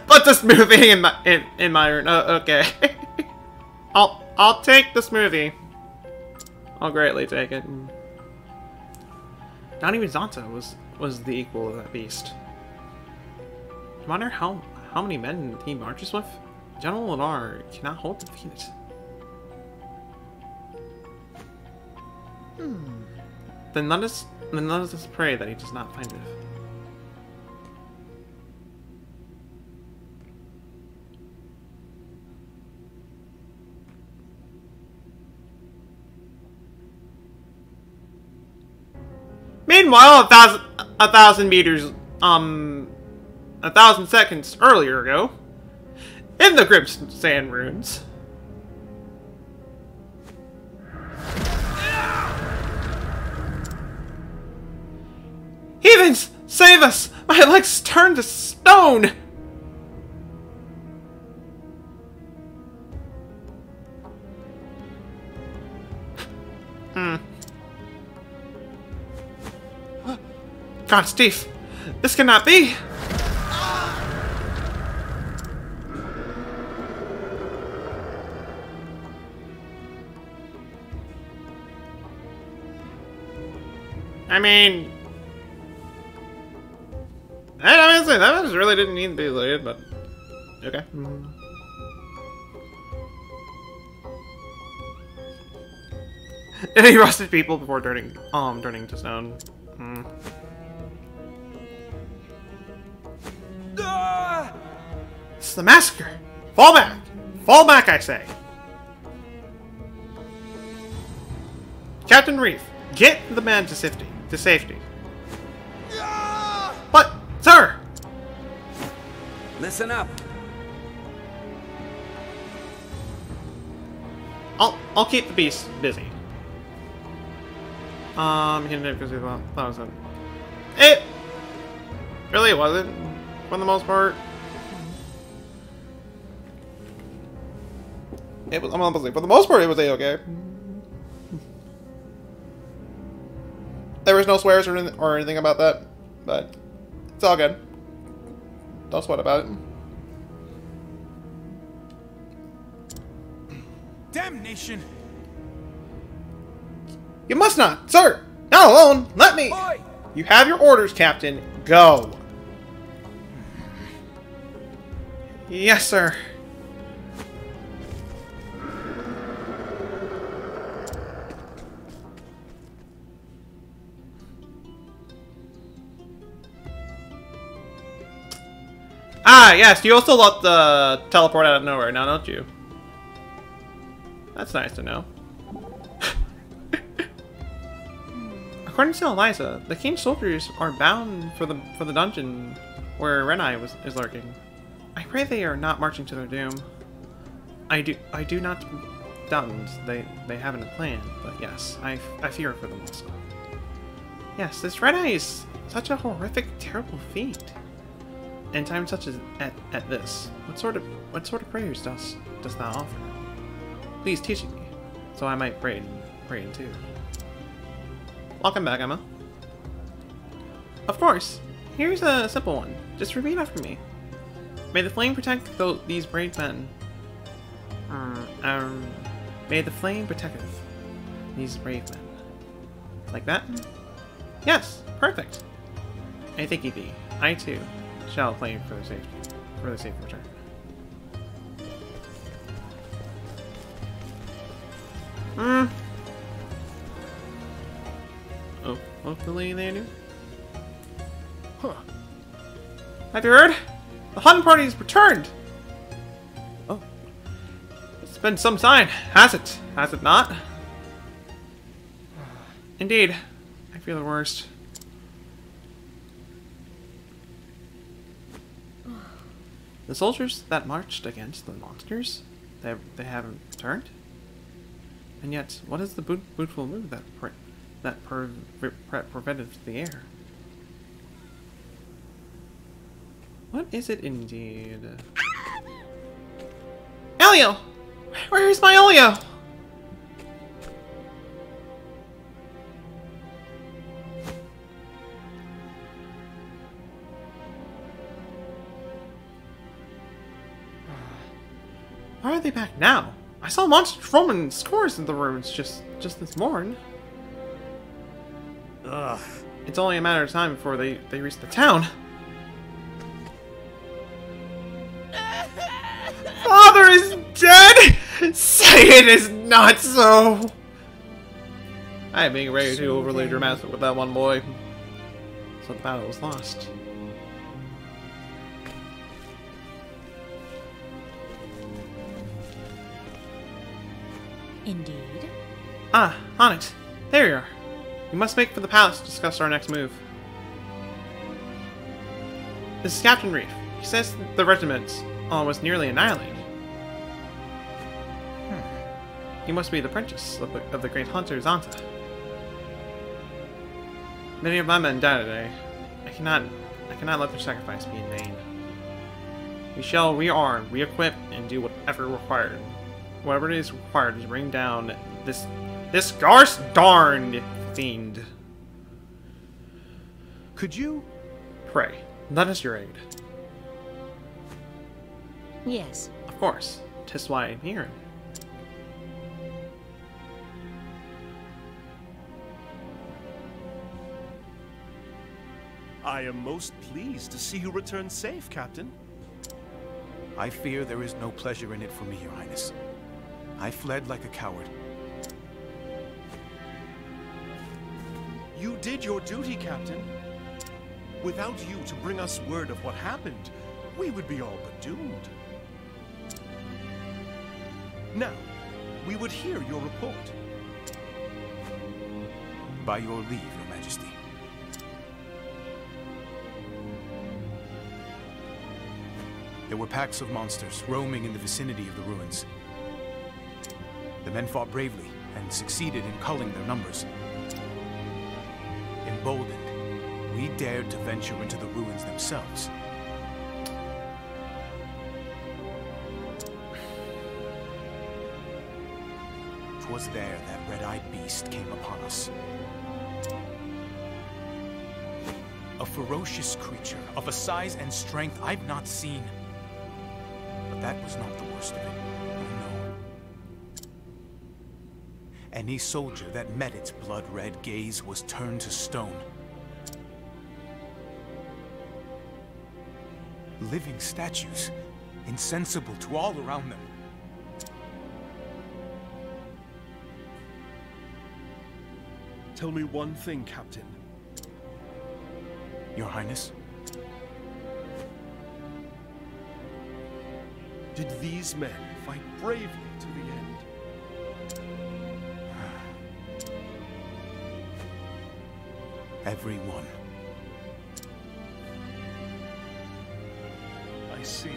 [SPEAKER 1] Put this movie in my room. Okay. I'll take this movie. I'll greatly take it. Not even Zonta was the equal of that beast. No matter how many men he marches with, General Lennar cannot hope to defeat it. Then let us pray that he does not find it. Meanwhile, a thousand meters, 1,000 seconds earlier ago, in the Grimstand ruins. Heathens, save us! My legs turned to stone! God, Steve, this cannot be! I mean... I mean, that just really didn't need to be deleted, but... Okay. He roasted people before turning to stone. It's the massacre! Fall back! Fall back, I say! Captain Reef, get the man to safety. What? Sir!
[SPEAKER 4] Listen up.
[SPEAKER 1] I'll keep the beast busy. He didn't because he thought it was it. It really wasn't, for the most part. It was. I'm honestly, for the most part, it was a-okay. There was no swears or anything about that, but it's all good. Don't sweat about it.
[SPEAKER 4] Damnation!
[SPEAKER 1] You must not, sir! Not alone! Let me!
[SPEAKER 4] Oi!
[SPEAKER 1] You have your orders, Captain. Go! Yes, sir. Ah, yes, you also let the teleport out of nowhere now, don't you? That's nice to know. According to Eliza, the king's soldiers are bound for the dungeon where Renai is lurking. I pray they are not marching to their doom. I do not doubt they haven't a plan, but yes, I fear for them also. Yes, this Renai is such a horrific, terrible feat. In times such as at this, what sort of prayers does thou offer? Please teach me, so I might pray too. Welcome back, Emma. Of course. Here's a simple one. Just repeat after me. May the flame protect these brave men. May the flame protecteth these brave men. Like that? Yes, perfect. I thank thee. I too shall claim for the safe return. Oh, hopefully they do. Huh. Have you heard? The hunting party has returned! Oh. It's been some time, has it? Has it not? Indeed. I feel the worst. The soldiers that marched against the monsters, they haven't returned? And yet, what is the beautiful mood that prevented the air? What is it indeed? Elio! Where is my Elio? Why are they back now? I saw monsters roaming scores in the ruins just this morning. Ugh. It's only a matter of time before they reach the town. Father is dead! Say it is not so! I am being way too overly dramatic with that one boy. So the battle was lost.
[SPEAKER 8] Indeed.
[SPEAKER 1] Ah, on it. There you are. We must make for the palace to discuss our next move. This is Captain Reef. He says the regiment was nearly annihilated. He must be the apprentice of the great hunter Zanta. Many of my men died today. I cannot let their sacrifice be in vain. We shall rearm, re-equip, and do whatever it is required to bring down this gosh darned fiend.
[SPEAKER 4] Could you?
[SPEAKER 1] Pray, lend us your aid.
[SPEAKER 8] Yes.
[SPEAKER 1] Of course. 'Tis why I'm here.
[SPEAKER 9] I am most pleased to see you return safe, Captain.
[SPEAKER 10] I fear there is no pleasure in it for me, Your Highness. I fled like a coward.
[SPEAKER 9] You did your duty, Captain. Without you to bring us word of what happened, we would be all but doomed. Now, we would hear your report.
[SPEAKER 10] By your leave, Your Majesty. There were packs of monsters roaming in the vicinity of the ruins. The men fought bravely and succeeded in culling their numbers. Emboldened, we dared to venture into the ruins themselves. Twas there that red-eyed beast came upon us. A ferocious creature of a size and strength I've not seen. But that was not the worst of it. No. Any soldier that met its blood-red gaze was turned to stone. Living statues, insensible to all around them.
[SPEAKER 9] Tell me one thing, Captain.
[SPEAKER 10] Your Highness?
[SPEAKER 9] Did these men fight bravely to the end?
[SPEAKER 10] Everyone.
[SPEAKER 9] I see.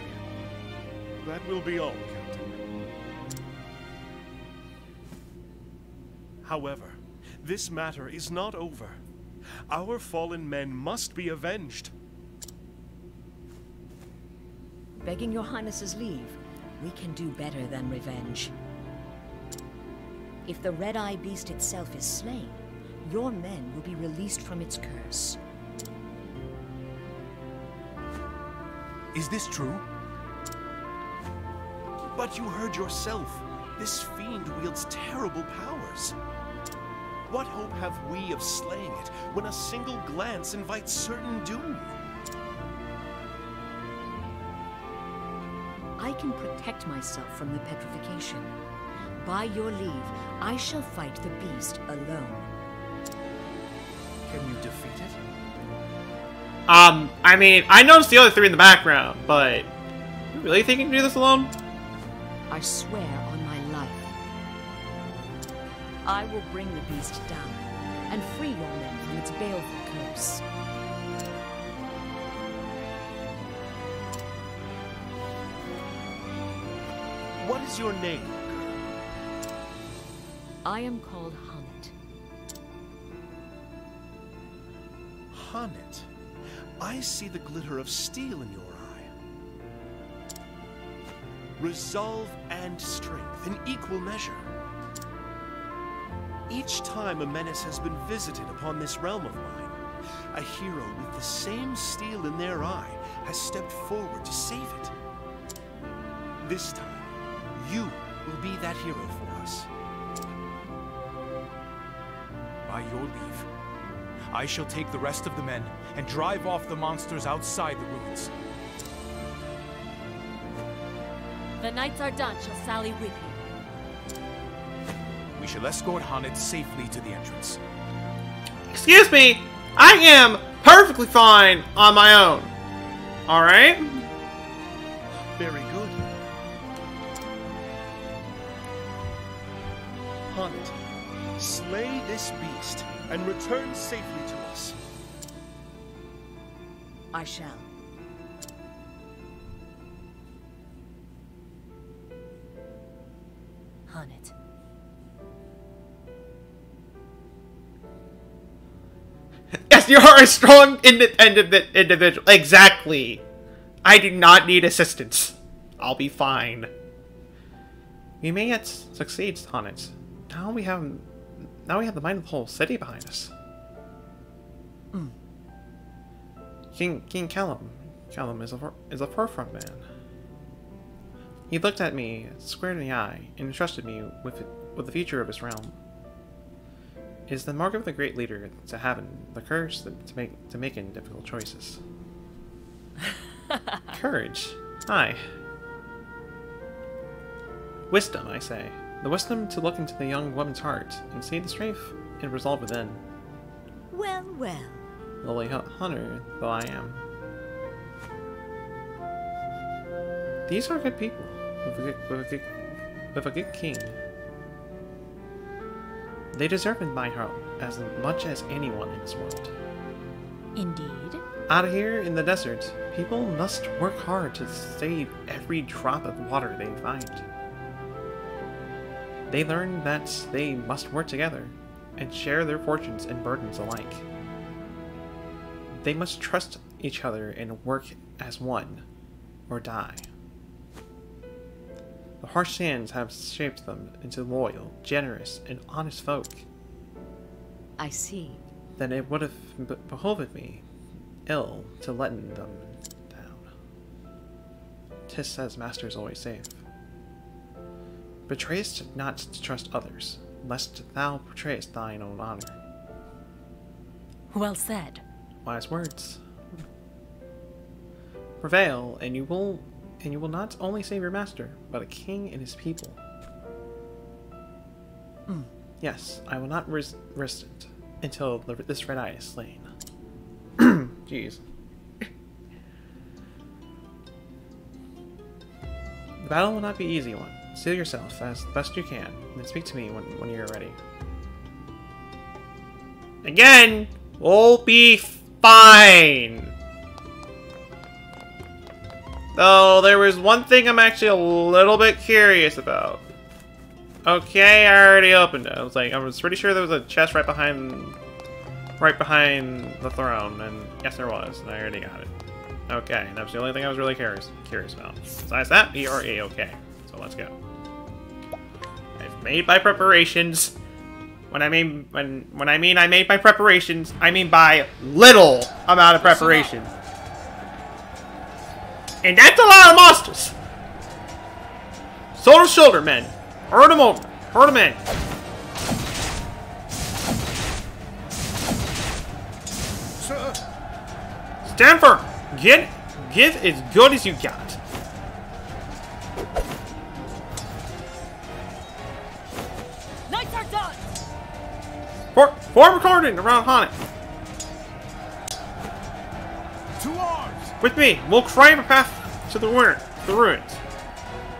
[SPEAKER 9] That will be all, Captain. However, this matter is not over. Our fallen men must be avenged.
[SPEAKER 8] Begging your Highness's leave, we can do better than revenge. If the red-eye beast itself is slain, your men will be released from its curse.
[SPEAKER 10] Is this true?
[SPEAKER 9] But you heard yourself. This fiend wields terrible powers. What hope have we of slaying it when a single glance invites certain doom?
[SPEAKER 8] I can protect myself from the petrification. By your leave, I shall fight the beast alone.
[SPEAKER 9] Can you defeat it?
[SPEAKER 1] I mean, I noticed the other three in the background, but you really think you can do this alone?
[SPEAKER 8] I swear on my life. I will bring the beast down and free your men from its baleful curse.
[SPEAKER 9] What is your name?
[SPEAKER 8] I am called Honnet.
[SPEAKER 9] Honnet. I see the glitter of steel in your eye. Resolve and strength in equal measure. Each time a menace has been visited upon this realm of mine, a hero with the same steel in their eye has stepped forward to save it. This time, you will be that hero for us.
[SPEAKER 10] By your leave, I shall take the rest of the men and drive off the monsters outside the ruins.
[SPEAKER 5] The Knights Ardent shall sally with you.
[SPEAKER 10] We shall escort Honnet safely to the entrance.
[SPEAKER 1] Excuse me! I am perfectly fine on my own. Alright?
[SPEAKER 9] Very good. Honnet, slay this beast and return safely to us.
[SPEAKER 8] I shall. Honnet.
[SPEAKER 1] Yes, you are a strong individual. Exactly. I do not need assistance. I'll be fine. We may yet succeed, Honnet. Now we have the might of the whole city behind us. King Callum is a forefront man. He looked at me square in the eye and entrusted me with the future of his realm. It is the mark of the great leader to have the courage to make difficult choices. Courage. Aye. Wisdom, I say. The wisdom to look into the young woman's heart and see the strength and resolve within.
[SPEAKER 8] Well, well.
[SPEAKER 1] Lowly hunter, though I am. These are good people, with a good king. They deserve my help as much as anyone in this world.
[SPEAKER 5] Indeed.
[SPEAKER 1] Out here in the desert, people must work hard to save every drop of water they find. They learn that they must work together and share their fortunes and burdens alike. They must trust each other and work as one, or die. The harsh sands have shaped them into loyal, generous, and honest folk.
[SPEAKER 8] I see.
[SPEAKER 1] Then it would have behoved me ill to letting them down. 'Tis says masters always safe. Betrayest not to trust others, lest thou betrayest thine own honor.
[SPEAKER 5] Well said.
[SPEAKER 1] Wise words. Prevail, and you will not only save your master, but a king and his people. Yes, I will not rest it until this red eye is slain. Jeez. The battle will not be an easy one. Steel yourself as best you can, and then speak to me when you're ready. Again, we'll be fine. Though there was one thing I'm actually a little bit curious about. Okay, I already opened it. I was pretty sure there was a chest right behind the throne, and yes, there was, and I already got it. Okay, that was the only thing I was really curious about. Besides that, we are a-okay. So let's go. I've made my preparations. When I mean I made my preparations, I mean by little amount of preparation. And that's a lot of monsters! Shoulder to shoulder, men. Herd them over. Herd them in.
[SPEAKER 3] Sir.
[SPEAKER 1] Stand firm. Give as good as you got.
[SPEAKER 5] Knights are done!
[SPEAKER 1] Form a cordon around Haunted.
[SPEAKER 3] To arms!
[SPEAKER 1] With me, we'll crave a path to the ruins.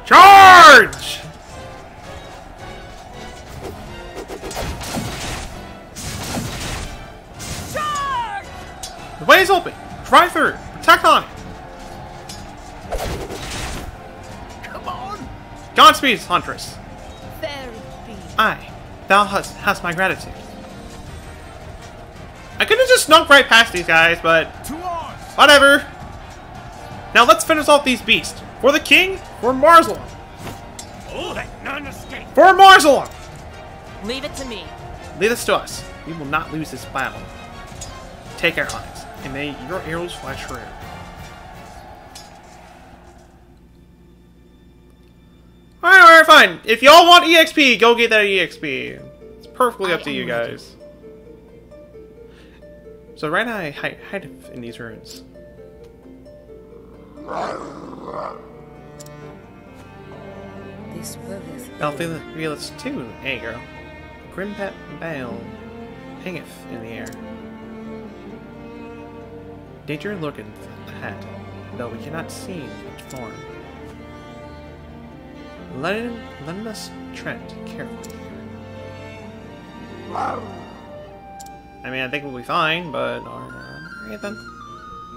[SPEAKER 1] Charge!
[SPEAKER 5] Charge!
[SPEAKER 1] The way is open. Drive through. Protect on it.
[SPEAKER 3] Come on!
[SPEAKER 1] Godspeed, Huntress.
[SPEAKER 5] Very be.
[SPEAKER 1] Aye, thou hast my gratitude. I could have just snuck right past these guys, but
[SPEAKER 3] To arms!
[SPEAKER 1] whatever. Now let's finish off these beasts. For the king, for Marzalan.
[SPEAKER 4] Oh, that none escape.
[SPEAKER 1] For Marzalan!
[SPEAKER 5] Leave it to me.
[SPEAKER 1] Lead this to us. We will not lose this battle. Take our eyes, and may your arrows fly true. Alright, fine. If y'all want EXP, go get that EXP. It's perfectly up to you guys. So right now I hide in these ruins.
[SPEAKER 8] This worth.
[SPEAKER 1] Thou feelest too, eh, girl? Grim pet bale hangeth in the air. Danger lurketh ahead, though we cannot see its form. Let us tread carefully here. I mean, I think we'll be fine, but alright then.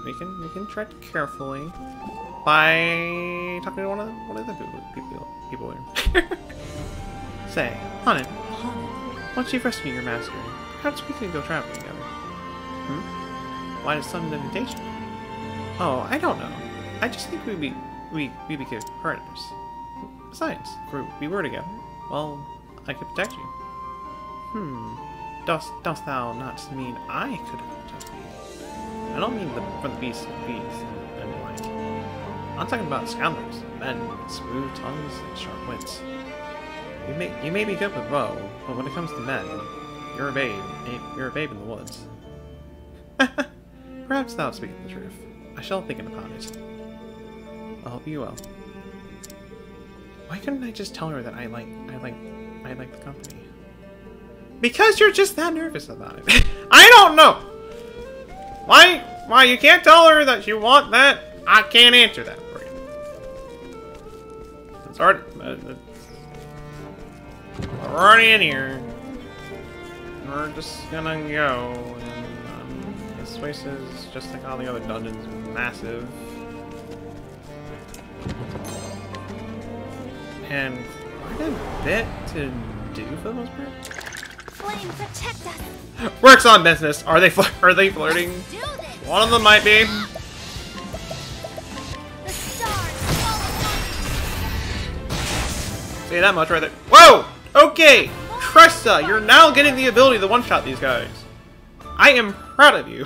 [SPEAKER 1] We can tread carefully by talking to one of the people here. Say, Haunted, once you've rescued your master, perhaps we could go traveling together. Why this sudden invitation? Oh, I don't know. I just think we'd be good partners. Besides, if we were together, well, I could protect you. Dost thou not mean I could have protected you? I don't mean from the beasts and the like. I'm talking about scoundrels, men with smooth tongues and sharp wits. You may be good with bow, but when it comes to men, You're a babe. You're a babe in the woods. Perhaps thou speakest the truth. I shall think upon it. I hope you will. Why couldn't I just tell her that I like the company? Because you're just that nervous about it. I don't know. Why you can't tell her that you want that? I can't answer that for you. It's hard. We're already in here. We're just gonna go, and this place is just like all the other dungeons, massive. And quite a bit to do for the most part.
[SPEAKER 5] Flame, protect us.
[SPEAKER 1] Works on business. Are they flirting? One of them might be.
[SPEAKER 5] The stars fall.
[SPEAKER 1] Say that much right there. Whoa! Okay, Cressa, you're now getting the ability to one-shot these guys. I am proud of you.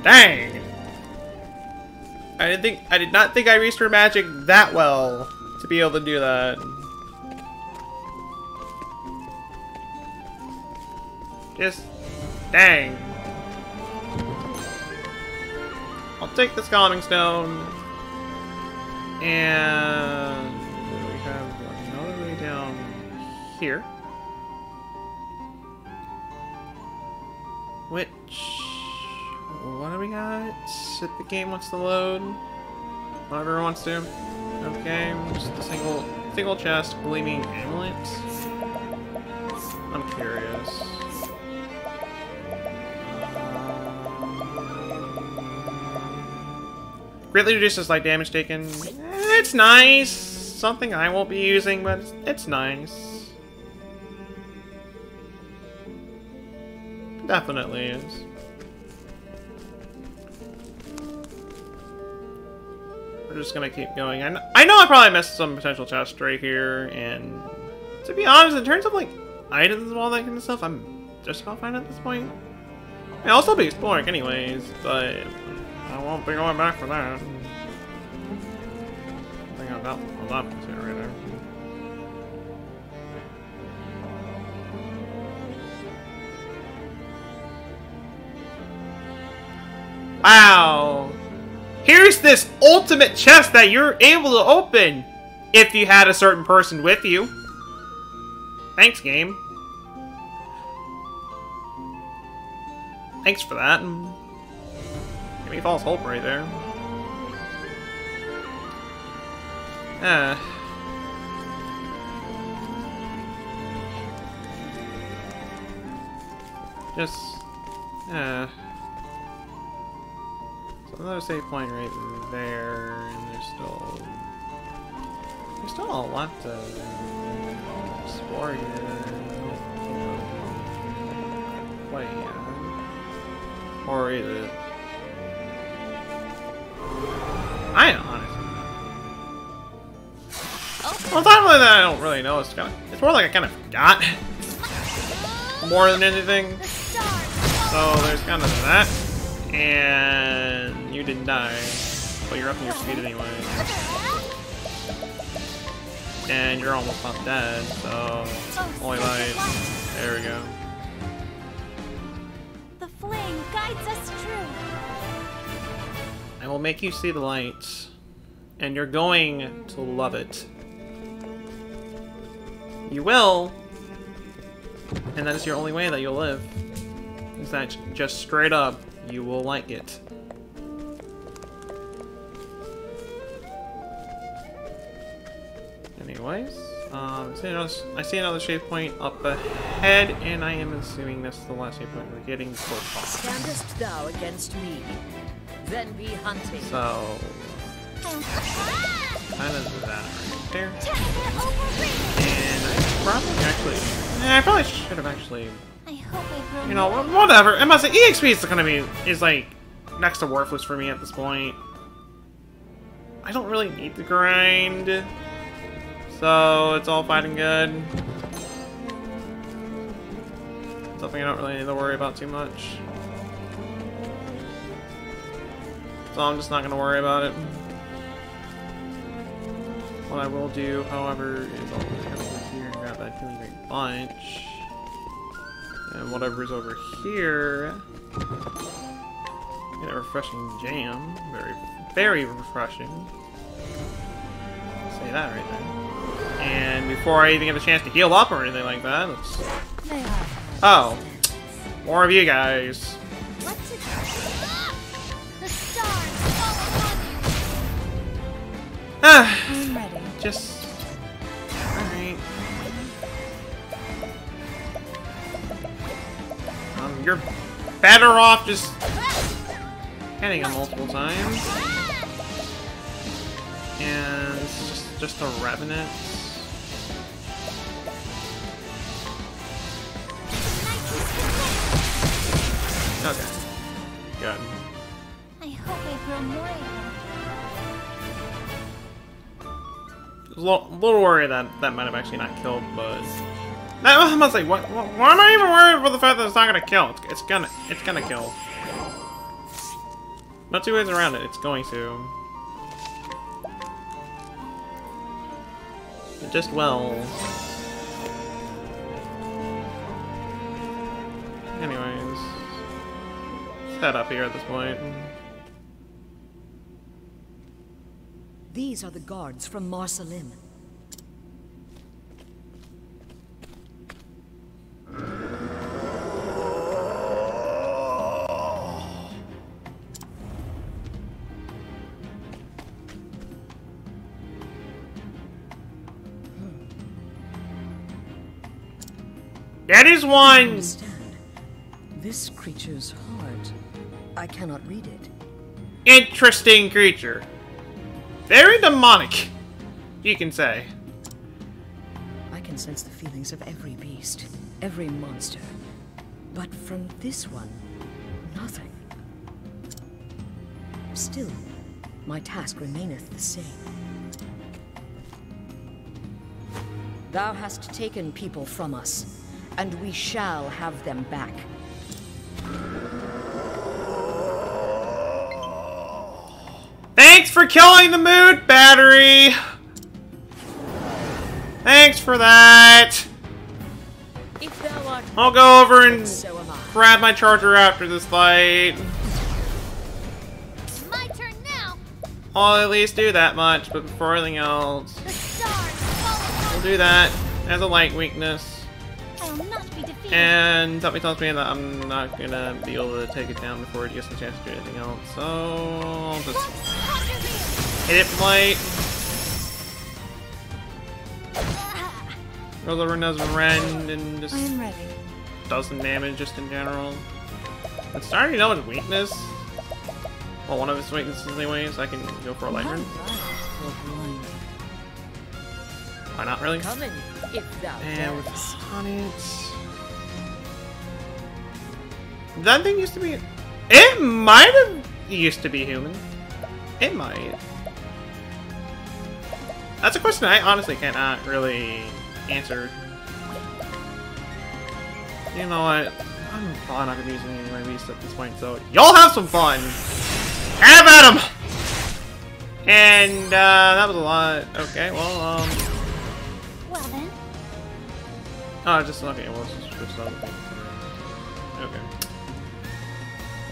[SPEAKER 1] Dang. I did not think I reached her magic that well to be able to do that. Just dang. I'll take this calming stone. And we have another way down here. Which, what do we got? If the game wants to load, whatever it wants to. Okay, just a single chest, gleaming amulet. I'm curious. Greatly reduces light damage taken. It's nice. Something I won't be using, but it's nice. Definitely is. We're just gonna keep going. I know I probably missed some potential chests right here, and to be honest, in terms of like items and all that kind of stuff, I'm just about fine at this point. I'll still be exploring anyways, but I won't be going back for that. I think I'm not right there. Wow! Here's this ultimate chest that you're able to open if you had a certain person with you. Thanks, game. Thanks for that. Give me false hope right there. Just, so another save point right there, and there's still a lot to explore here. Quite yet. Or is it? I honestly don't. Well, it's not really that I don't really know. It's more like I kind of forgot more than anything. So there's kind of that, and you didn't die, but you're up in your speed anyway, and you're almost not dead. So only light. There we go.
[SPEAKER 5] The flame guides us true.
[SPEAKER 1] I will make you see the light, and you're going to love it. You will, and that is your only way that you'll live. Is that just straight up, you will like it. Anyways, I see another shape point up ahead, and I am assuming that's the last shape point we're getting so far.
[SPEAKER 8] Standest thou against me? Then be hunting.
[SPEAKER 1] So, kind of that right there. And I probably should have actually.
[SPEAKER 5] I hope I grow.
[SPEAKER 1] You know, whatever. I must say, EXP is like next to worthless for me at this point. I don't really need to grind, so it's all fine and good. Something I don't really need to worry about too much. So I'm just not going to worry about it. What I will do, however, is I'll just go over here and grab that healing great bunch. And whatever's over here. Get a refreshing jam. Very, very refreshing. Say that right there. And before I even get a chance to heal up or anything like that, let's... Oh. More of you guys.
[SPEAKER 5] What's it? The stars fall upon you. I'm ready.
[SPEAKER 1] Just... Alright. You're better off just hitting him multiple times. And it's just a revenant. Okay. Good.
[SPEAKER 5] I hope I grow more of
[SPEAKER 1] I was a little worried that might have actually not killed, but I must say, why am I even worried about the fact that it's not gonna kill? It's gonna kill. No two ways around it. It's going to. It just will. Anyways, let's head up here at this point.
[SPEAKER 8] These are the guards from Marsalim.
[SPEAKER 1] That is one!
[SPEAKER 8] Understand. This creature's heart. I cannot read it.
[SPEAKER 1] Interesting creature. Very demonic, you can say.
[SPEAKER 8] I can sense the feelings of every beast, every monster. But from this one, nothing. Still, my task remaineth the same. Thou hast taken people from us, and we shall have them back.
[SPEAKER 1] Thanks for killing the mood battery! Thanks for that!
[SPEAKER 8] If thou art
[SPEAKER 1] I'll go over and
[SPEAKER 8] so am I.
[SPEAKER 1] grab my charger after this fight.
[SPEAKER 5] my turn now.
[SPEAKER 1] I'll at least do that much, but before anything else,
[SPEAKER 5] The stars fall
[SPEAKER 1] we'll do that as a light weakness.
[SPEAKER 5] I will not be defeated.
[SPEAKER 1] And something tells me that I'm not gonna be able to take it down before it gets a chance to do anything else. So I'll just hit it light. Goes over and does a rend and just
[SPEAKER 5] I am ready.
[SPEAKER 1] does some damage just in general. I'm starting to know his weakness. Well, one of his weaknesses anyway, so I can go for a light rend. Why not really?
[SPEAKER 8] Coming, if thou
[SPEAKER 1] And with
[SPEAKER 8] darest.
[SPEAKER 1] Sonnet. That thing used to be... It might have used to be human. It might. That's a question I honestly cannot really answer. You know what? I'm probably not gonna be using any of my beasts at this point, so y'all have some fun! Have at 'em! And, that was a lot. Okay, well,
[SPEAKER 5] Well then.
[SPEAKER 1] oh, just okay, well, let's just switch that. Okay.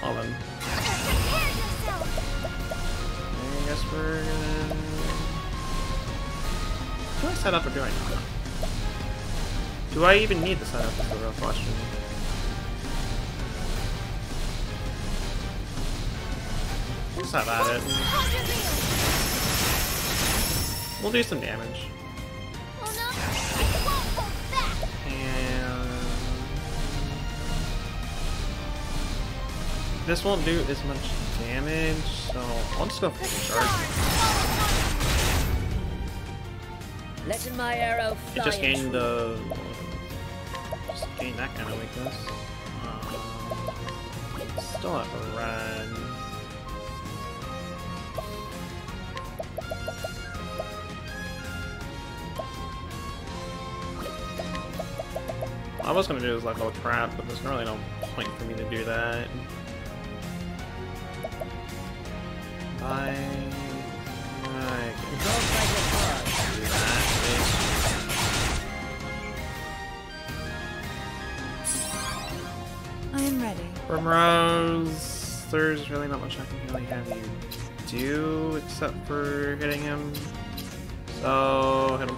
[SPEAKER 1] Well then.
[SPEAKER 5] Prepare yourself.
[SPEAKER 1] I guess we're gonna... Do I set up or do I not? Do I even need the setup is the real question. Let's have at it. We'll do some damage.
[SPEAKER 5] Oh no, I won't hold back.
[SPEAKER 1] And... This won't do as much damage, so I'll just go for the charge.
[SPEAKER 8] Letting my arrow fly.
[SPEAKER 1] It just gained the... Just gained that kind of weakness. Still have a red. I was gonna do this like a trap, but there's really no point for me to do that.
[SPEAKER 8] am ready.
[SPEAKER 1] From Rose, there's really not much I can really have you do except for hitting him. So, hit him.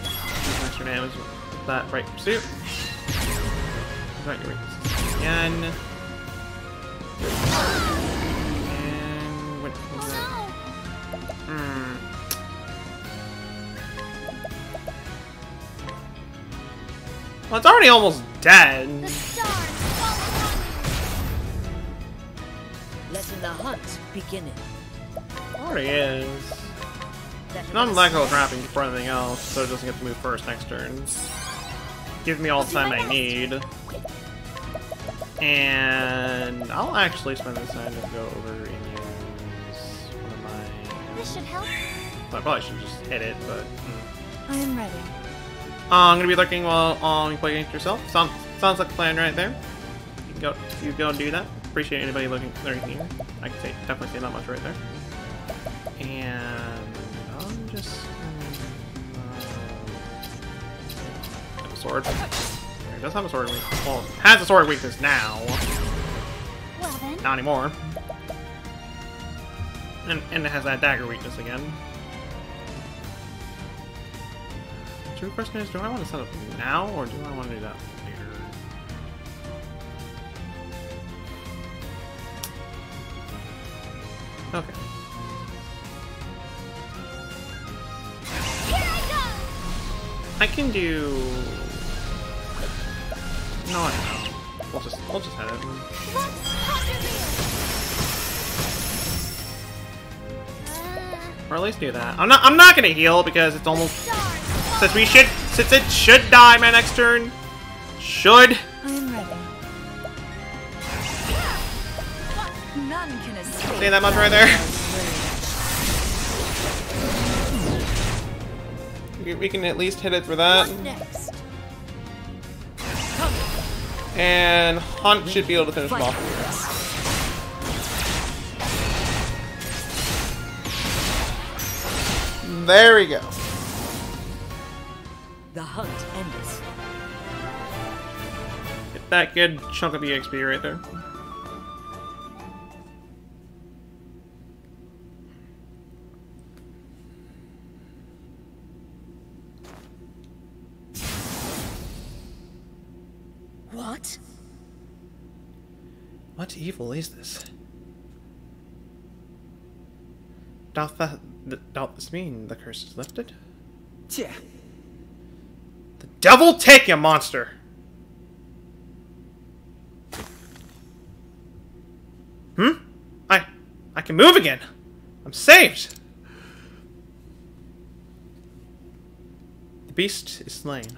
[SPEAKER 1] Use extra damage with that right pursuit. Not your weakness. Again. And went from there. Well, it's already almost dead.
[SPEAKER 8] Letting the hunt begin.
[SPEAKER 1] Already is. And I'm Lego trapping before anything else, so it doesn't get to move first next turn. Give me all the time I need. And I'll actually spend this time to go over and use one of my...
[SPEAKER 5] This should help.
[SPEAKER 1] Well, I probably should just hit it, but...
[SPEAKER 8] I am ready.
[SPEAKER 1] I'm gonna be lurking while you play against yourself. Sounds like a plan right there. You go and do that. Appreciate anybody lurking here. I can definitely say that much right there. And I'm just have a sword. It does have a sword weakness. Well, it has a sword weakness now.
[SPEAKER 5] Well then.
[SPEAKER 1] Not anymore. And it has that dagger weakness again. The true question is, do I want to set up now, or do I want to do that later? Okay.
[SPEAKER 5] Here I go!
[SPEAKER 1] I can do... No, I don't. We'll just head it. Or at least do that. I'm not gonna heal because it's almost... Since it should die my next turn. Should.
[SPEAKER 8] I am ready. None can escape.
[SPEAKER 1] See that much right there? We can at least hit it for that.
[SPEAKER 8] What next?
[SPEAKER 1] And Hunt should be able to finish him off. There we go.
[SPEAKER 8] The hunt ends.
[SPEAKER 1] Get that good chunk of EXP right there.
[SPEAKER 8] What?
[SPEAKER 1] What evil is this? Doth this mean the curse is lifted?
[SPEAKER 4] Yeah.
[SPEAKER 1] The devil take you, monster! I can move again! I'm saved! The beast is slain.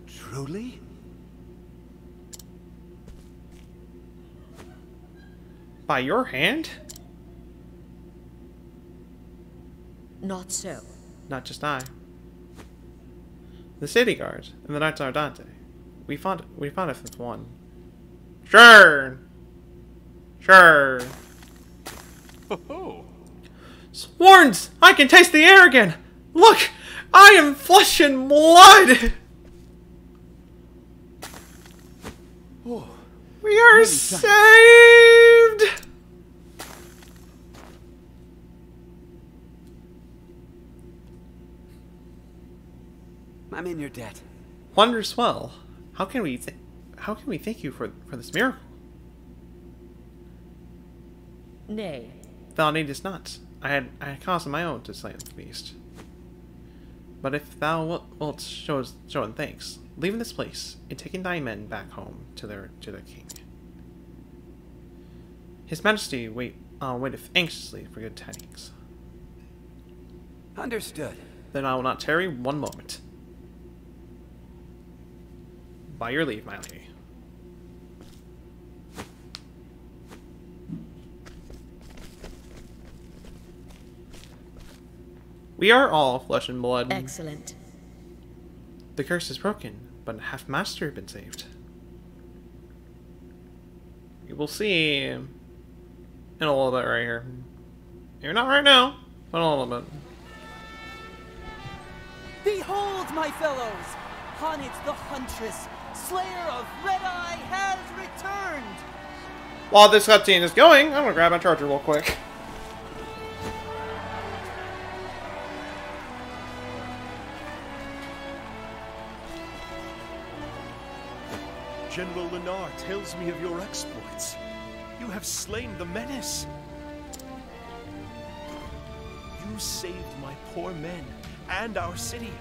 [SPEAKER 4] Truly?
[SPEAKER 1] By your hand?
[SPEAKER 8] Not so.
[SPEAKER 1] Not just I. The city guard and the Knights Ardente. We fought it with one. Sure! Sure!
[SPEAKER 2] Oh.
[SPEAKER 1] Sworns! I can taste the air again! Look! I am flesh and blood!
[SPEAKER 4] Oh,
[SPEAKER 1] We are
[SPEAKER 4] really
[SPEAKER 1] saved!
[SPEAKER 4] I'm in your debt.
[SPEAKER 1] Wondrous well. How can we thank you for this miracle?
[SPEAKER 8] Nay.
[SPEAKER 1] Thou needest not. I had cause of my own to slay the beast. But if thou wilt show in thanks, leaving this place and taking thy men back home to their king. His Majesty waiteth anxiously for good tidings.
[SPEAKER 4] Understood.
[SPEAKER 1] Then I will not tarry one moment. By your leave, my lady. We are all flesh and blood.
[SPEAKER 8] Excellent.
[SPEAKER 1] The curse is broken, but half master have been saved. You will see in a little bit right here. Maybe not right now, but in a little bit.
[SPEAKER 11] Behold, my fellows! Hanit the Huntress,
[SPEAKER 4] Slayer of Red Eye has returned!
[SPEAKER 1] While this cutscene is going, I'm gonna grab my charger real quick.
[SPEAKER 9] General Lenar tells me of your exploits. You have slain the menace. You saved my poor men and our city.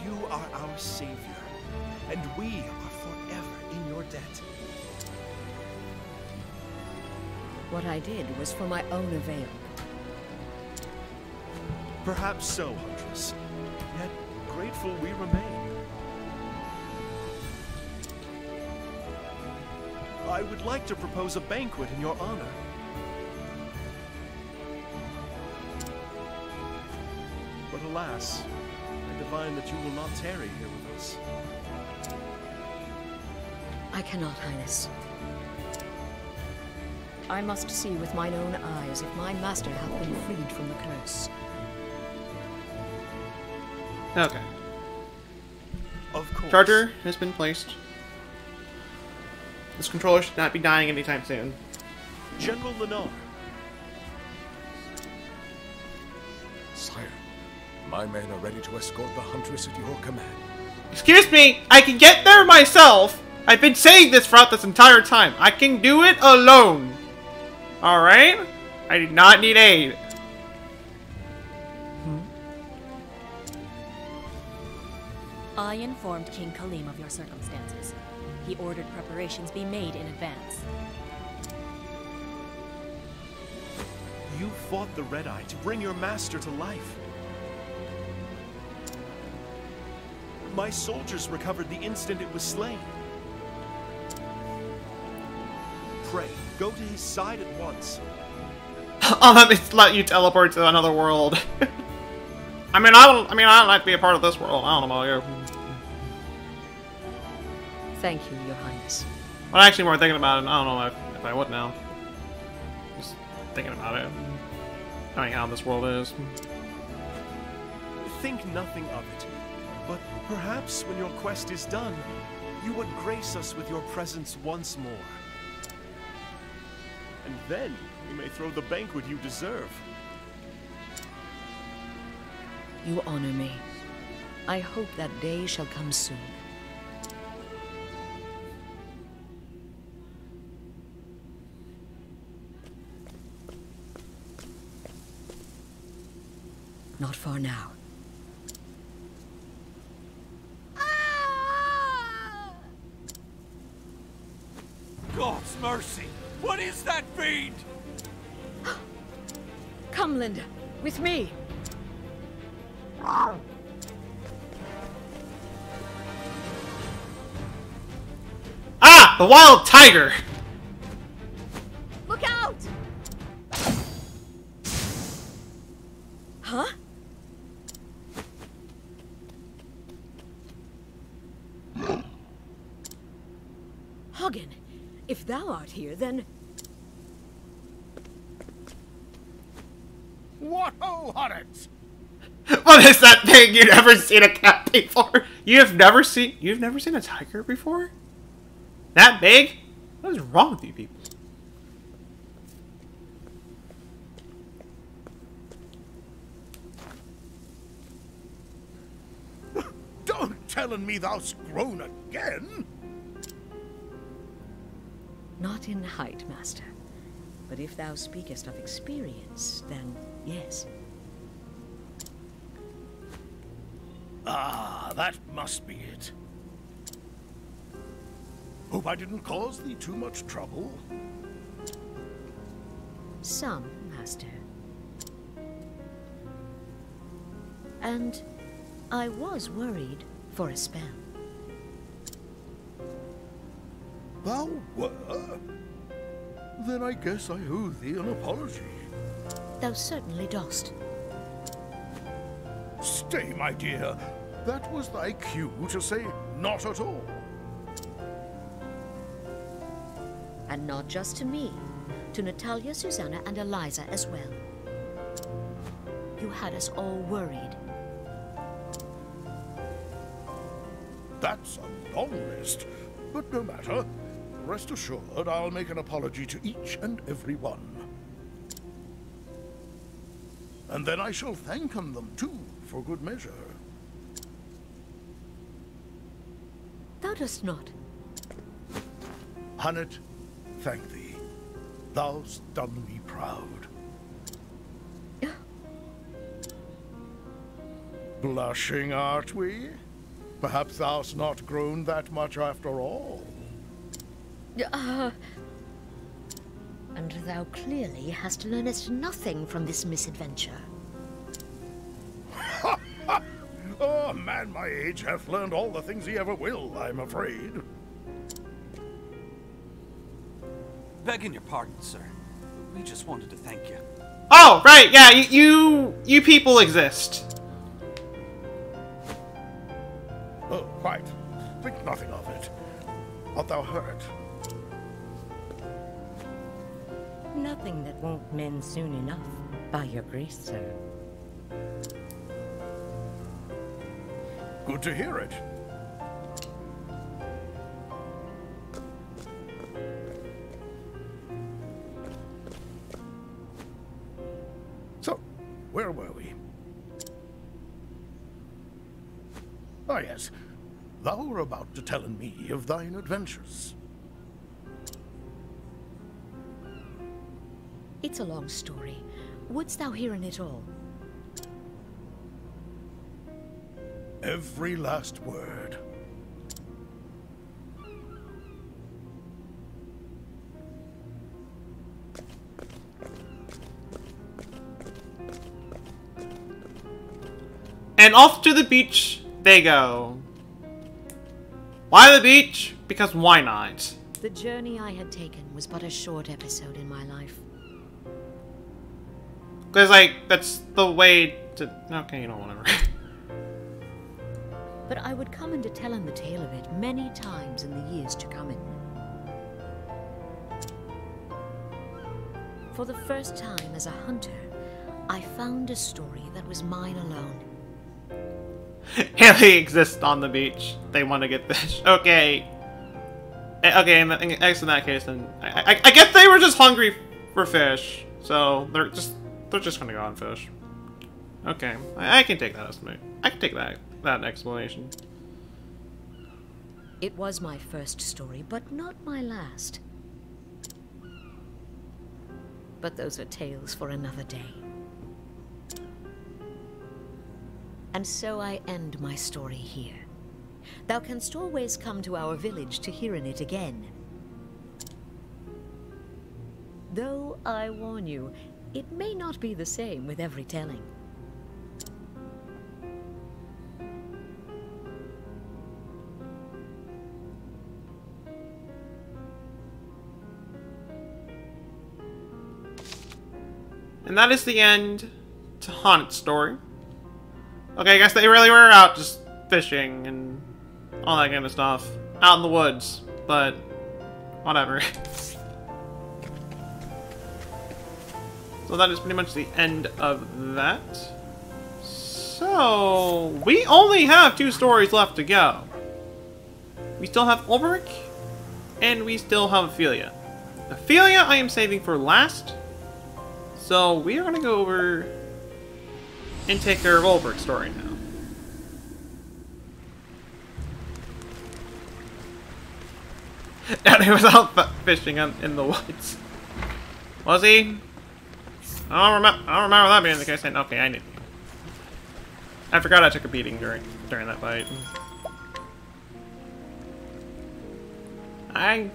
[SPEAKER 9] You are our savior, and we are forever in your debt.
[SPEAKER 8] What I did was for my own avail.
[SPEAKER 9] Perhaps so, Huntress. Yet grateful we remain. I would like to propose a banquet in your honor. But alas, I divine that you will not tarry here with us.
[SPEAKER 8] I cannot, Highness. I must see with mine own eyes if my master hath been freed from the curse.
[SPEAKER 1] Okay.
[SPEAKER 9] Of course.
[SPEAKER 1] Charger has been placed. This controller should not be dying anytime soon.
[SPEAKER 9] General Lenar.
[SPEAKER 6] Sire, my men are ready to escort the Huntress at your command.
[SPEAKER 1] Excuse me! I can get there myself! I've been saying this throughout this entire time. I can do it alone. Alright? I do not need aid.
[SPEAKER 11] I informed King Khalim of your circumstances. He ordered preparations be made in advance.
[SPEAKER 9] You fought the Red Eye to bring your master to life. My soldiers recovered the instant it was slain. Pray, go to his side at once.
[SPEAKER 1] I'll let you teleport to another world. I don't like to be a part of this world. I don't know about you.
[SPEAKER 8] Thank you, Your Highness.
[SPEAKER 1] But actually, more thinking about it, I don't know if I would now. Just thinking about it. Knowing how this world is.
[SPEAKER 9] Think nothing of it. But perhaps when your quest is done, you would grace us with your presence once more. And then we may throw the banquet you deserve.
[SPEAKER 8] You honor me. I hope that day shall come soon. Not far now.
[SPEAKER 6] God's mercy! What is that fiend?
[SPEAKER 8] Come, Linda, with me.
[SPEAKER 1] Ah! The wild tiger!
[SPEAKER 8] Look out! Huh? Hagen, if thou art here, then...
[SPEAKER 6] What ho, Horrocks!
[SPEAKER 1] What is that thing? You've never seen a cat before? You've never seen a tiger before? That big? What is wrong with you people?
[SPEAKER 6] Don't tellin' me thou'st grown again!
[SPEAKER 8] Not in height, master. But if thou speakest of experience, then yes.
[SPEAKER 6] Ah, that must be it. Hope I didn't cause thee too much trouble.
[SPEAKER 8] Some, master. And I was worried for a spell.
[SPEAKER 6] Thou were? Then I guess I owe thee an apology.
[SPEAKER 8] Thou certainly dost.
[SPEAKER 6] Stay, my dear. That was thy cue to say not at all.
[SPEAKER 8] And not just to me. To Natalia, Susanna, and Eliza as well. You had us all worried.
[SPEAKER 12] That's a long list, but no matter. Rest assured, I'll make an apology to each and every one. And then I shall thank them too, for good measure.
[SPEAKER 8] Thou dost not.
[SPEAKER 12] Hannet, thank thee. Thou'st done me proud. Blushing, art we? Perhaps thou'st not grown that much after all.
[SPEAKER 8] And thou clearly hast learned nothing from this misadventure.
[SPEAKER 12] Oh, a man my age hath learned all the things he ever will, I'm afraid.
[SPEAKER 13] Begging your pardon, sir. We just wanted to thank you.
[SPEAKER 1] Oh, right, yeah, you people exist.
[SPEAKER 12] Oh, quite. Think nothing of it. Art thou hurt?
[SPEAKER 11] Nothing that won't mend soon enough, by your grace, sir.
[SPEAKER 12] Good to hear it. So, where were we? Ah, yes. Thou were about to tell me of thine adventures.
[SPEAKER 8] It's a long story. Wouldst thou hear in it all?
[SPEAKER 12] Every last word.
[SPEAKER 1] And off to the beach they go. Why the beach? Because why not?
[SPEAKER 8] The journey I had taken was but a short episode in my life.
[SPEAKER 1] Because, like, that's the way to... Okay, you know, whatever.
[SPEAKER 8] But I would come into telling the tale of it many times in the years to come. For the first time as a hunter, I found a story that was mine alone.
[SPEAKER 1] Yeah, they exist on the beach. They want to get fish. Okay. Okay, in that case, then I guess they were just hungry for fish, so they're just gonna go on fish. Okay, I can take that estimate. I can take that explanation.
[SPEAKER 8] It was my first story, but not my last. But those are tales for another day. And so I end my story here. Thou canst always come to our village to hear in it again. Though I warn you, it may not be the same with every telling.
[SPEAKER 1] And that is the end to Haunt's story. Okay, I guess they really were out just fishing and all that kind of stuff. Out in the woods, but whatever. So that is pretty much the end of that. So, we only have 2 stories left to go. We still have Ulrich, and we still have Ophelia. Ophelia I am saving for last. So we are going to go over and take care of Ulrich's story now. And he was out fishing in the woods. Was he? I don't remember that being the case. Okay, I knew. I forgot I took a beating during that fight. I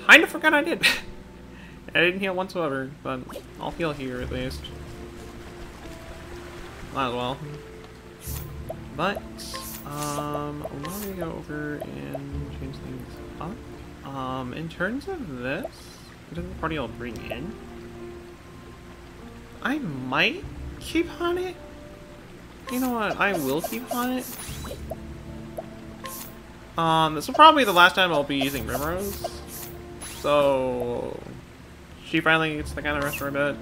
[SPEAKER 1] kind of forgot I did. I didn't heal whatsoever, but I'll heal here at least. Might as well. But, let me go over and change things up. In terms of this, in terms of the party I'll bring in, I might keep on it. You know what? I will keep on it. This will probably be the last time I'll be using Primrose. So she finally gets to kind of rest for a bit.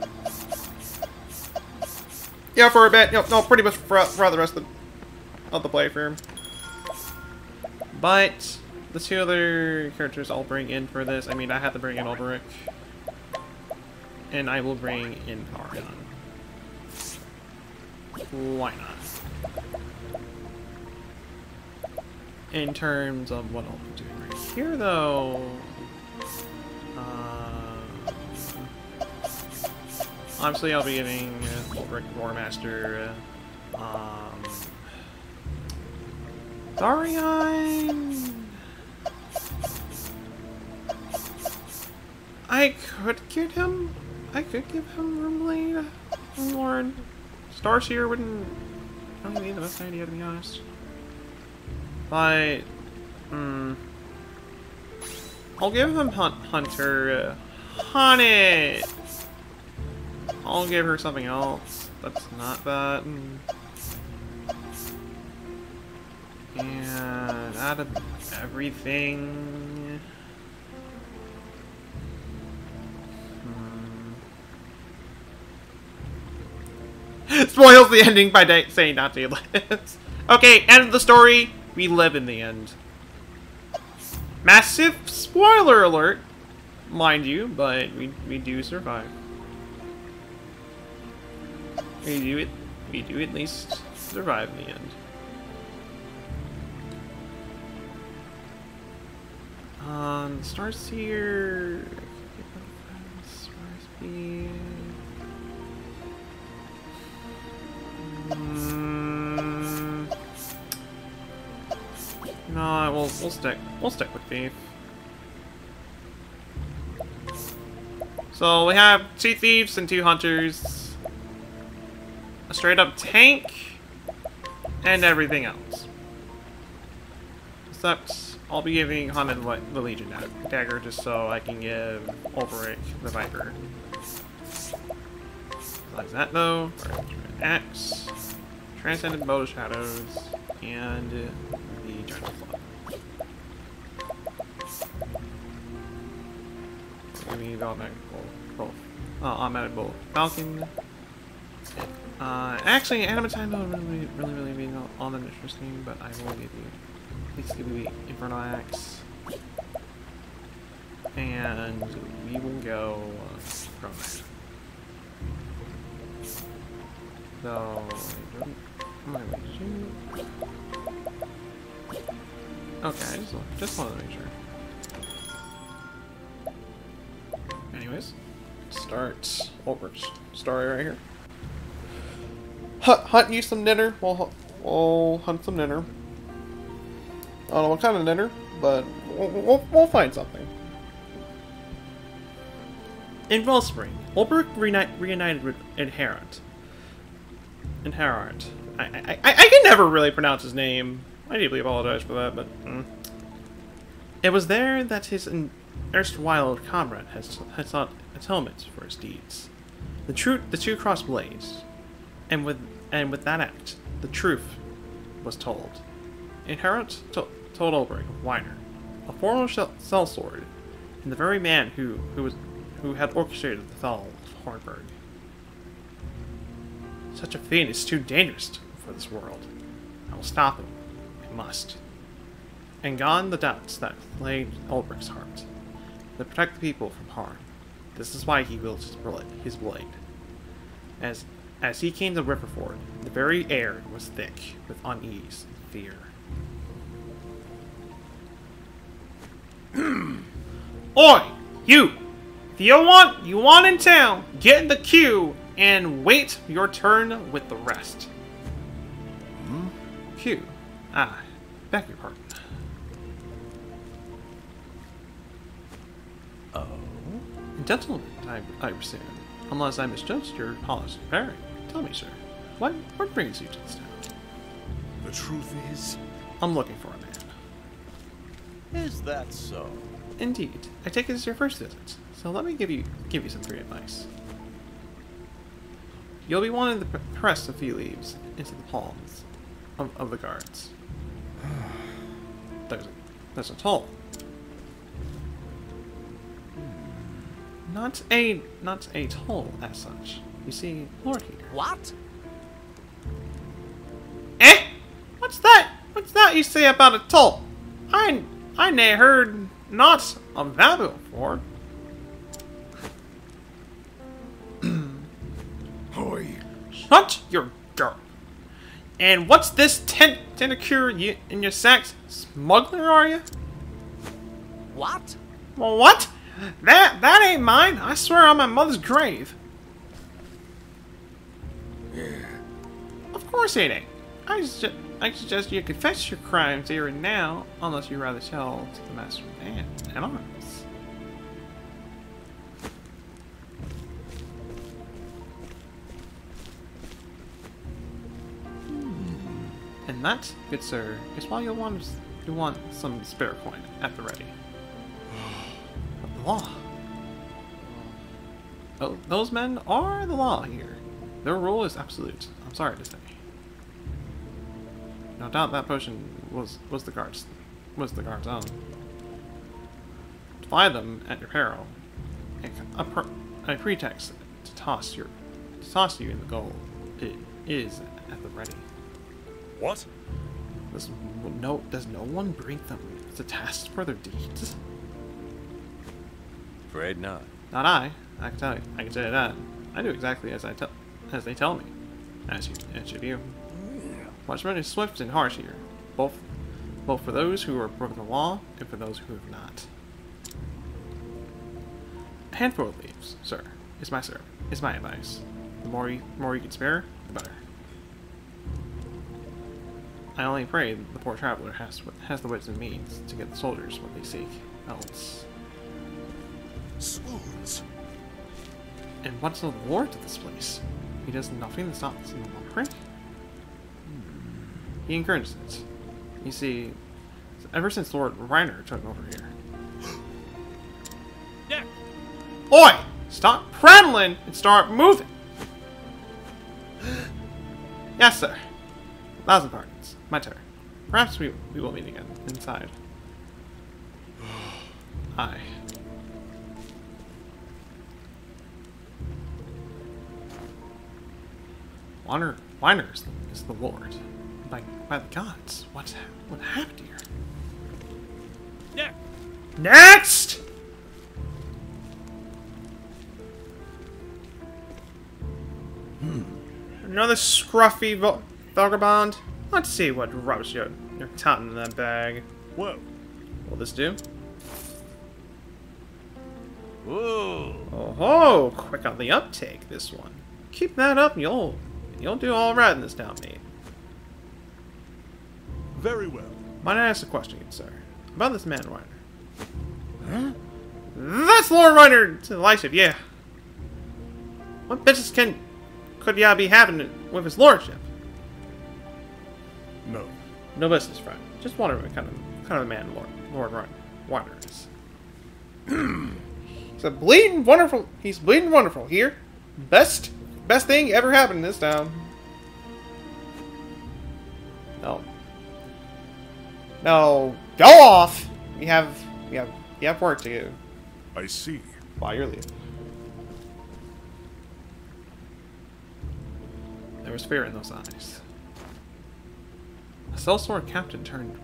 [SPEAKER 1] Yeah, for a bit. No, pretty much for the rest of the playthrough. But the two other characters I'll bring in for this, I mean, I have to bring in Ulrich. And I will bring in Arion. Why not? In terms of what I'll be doing right here, though, obviously I'll be giving Ulrich War Master, Arion. I could give him Roomblade, Lord. Starseer wouldn't really be the best idea, to be honest. But, I'll give him Hunter. Hunt it! I'll give her something else that's not that. And out of everything... Spoils the ending by saying not to live. Okay, end of the story. We live in the end. Massive spoiler alert, mind you, but we do survive. We do at least survive in the end. Starseer. No, we'll stick with Thief. So we have 2 Thieves and 2 Hunters, a straight up tank, and everything else. Except I'll be giving Hammond the Legion dagger just so I can give Ulrich the Viper. Besides that though, Axe, Transcendent Bow of Shadows, and the General Flood. Maybe automatic bolt Falcon. Actually, Adamantine would really be all that interesting, but I will give you at least give you Inferno Axe, and we will go from there. So, okay, I just wanted to make sure. Anyways, start Ulrich's story right here. Hunt you some dinner. We'll hunt some dinner. I don't know what kind of dinner, but we'll find something. In Wellspring, Ulrich reunited with Inherent. I can never really pronounce his name. I deeply apologize for that, but it was there that his erstwhile comrade had sought atonement for his deeds. The two crossed blades, and with that act, the truth was told. Inherent told Ulrich of Weiner, a former sellsword, and the very man who had orchestrated the fall of Hornburg. Such a fiend is too dangerous for this world. I will stop him. I must. And gone the doubts that plagued Ulrich's heart. To protect the people from harm. This is why he wields his blade. As he came to Riverford, the very air was thick with unease and fear. Oi! You! If you want in town, get in the queue and wait your turn with the rest. Queue. Beg your pardon. Oh? Gentlemen, I presume. Unless I misjudged your polished bearing. Tell me, sir, what brings you to this town?
[SPEAKER 12] The truth is,
[SPEAKER 1] I'm looking for a man.
[SPEAKER 7] Is that so?
[SPEAKER 1] Indeed. I take it as your first visit, so let me give you some free advice. You'll be wanting to press a few leaves into the palms of the guards. There's a toll. Not a toll as such. You see, Lord here.
[SPEAKER 7] What?
[SPEAKER 1] Eh? What's that? What's that you say about a toll? I never heard not of that before.
[SPEAKER 12] Hoy.
[SPEAKER 1] Shut your girl. And what's this tentacure you in your sack? Smuggler, are you?
[SPEAKER 2] What?
[SPEAKER 1] Well, what? That ain't mine. I swear on my mother's grave. Of course it ain't. I suggest you confess your crimes here and now, unless you'd rather tell to the master man at arms. And that, good sir, is why you want some spare coin at the ready. But the law. Oh, those men are the law here. Their rule is absolute. I'm sorry to say. No doubt that potion was the guard's own. Buy them at your peril. A pretext to toss you in the goal. It is at the ready.
[SPEAKER 12] What?
[SPEAKER 1] Does no one bring them to task for their deeds?
[SPEAKER 14] Afraid not.
[SPEAKER 1] Not I. I can tell you that. I do exactly as they tell me. As should you. Punishment is swift and harsh here, both for those who are broken the law and for those who have not. A handful of leaves, sir, is my advice. The more you can spare, the better. I only pray that the poor traveler has the wits and means to get the soldiers what they seek. Else.
[SPEAKER 12] Swoons.
[SPEAKER 1] And what's the lord to this place? He does nothing to stop this mockery? He encourages it. You see, ever since Lord Reiner took over here.
[SPEAKER 2] Yeah.
[SPEAKER 1] Oi! Stop prattling and start moving! Yes, sir. 1,000 pardons. My turn. Perhaps we will meet again inside. Aye. Weiner is the Lord. By the gods, what happened here?
[SPEAKER 2] Yeah.
[SPEAKER 1] Next! Another scruffy vagabond? Let's see what rubbish you're totting in that bag.
[SPEAKER 12] Whoa.
[SPEAKER 1] Will this do?
[SPEAKER 2] Ooh.
[SPEAKER 1] Oh ho! Quick on the uptake, this one. Keep that up and you'll do alright in this town, mate.
[SPEAKER 12] Very well.
[SPEAKER 1] Might I ask a question, sir? About this man Reiner. Huh? That's Lord Reiner to the Lysip, yeah. What business could ya be having with his lordship?
[SPEAKER 12] No.
[SPEAKER 1] No business, friend. Just wondering what kind of man Lord Reiner is. He's bleeding wonderful here. Best thing ever happened in this town. No, go off. You have work to do.
[SPEAKER 12] I see.
[SPEAKER 1] While you're leaving. There was fear in those eyes. A sellsword captain turned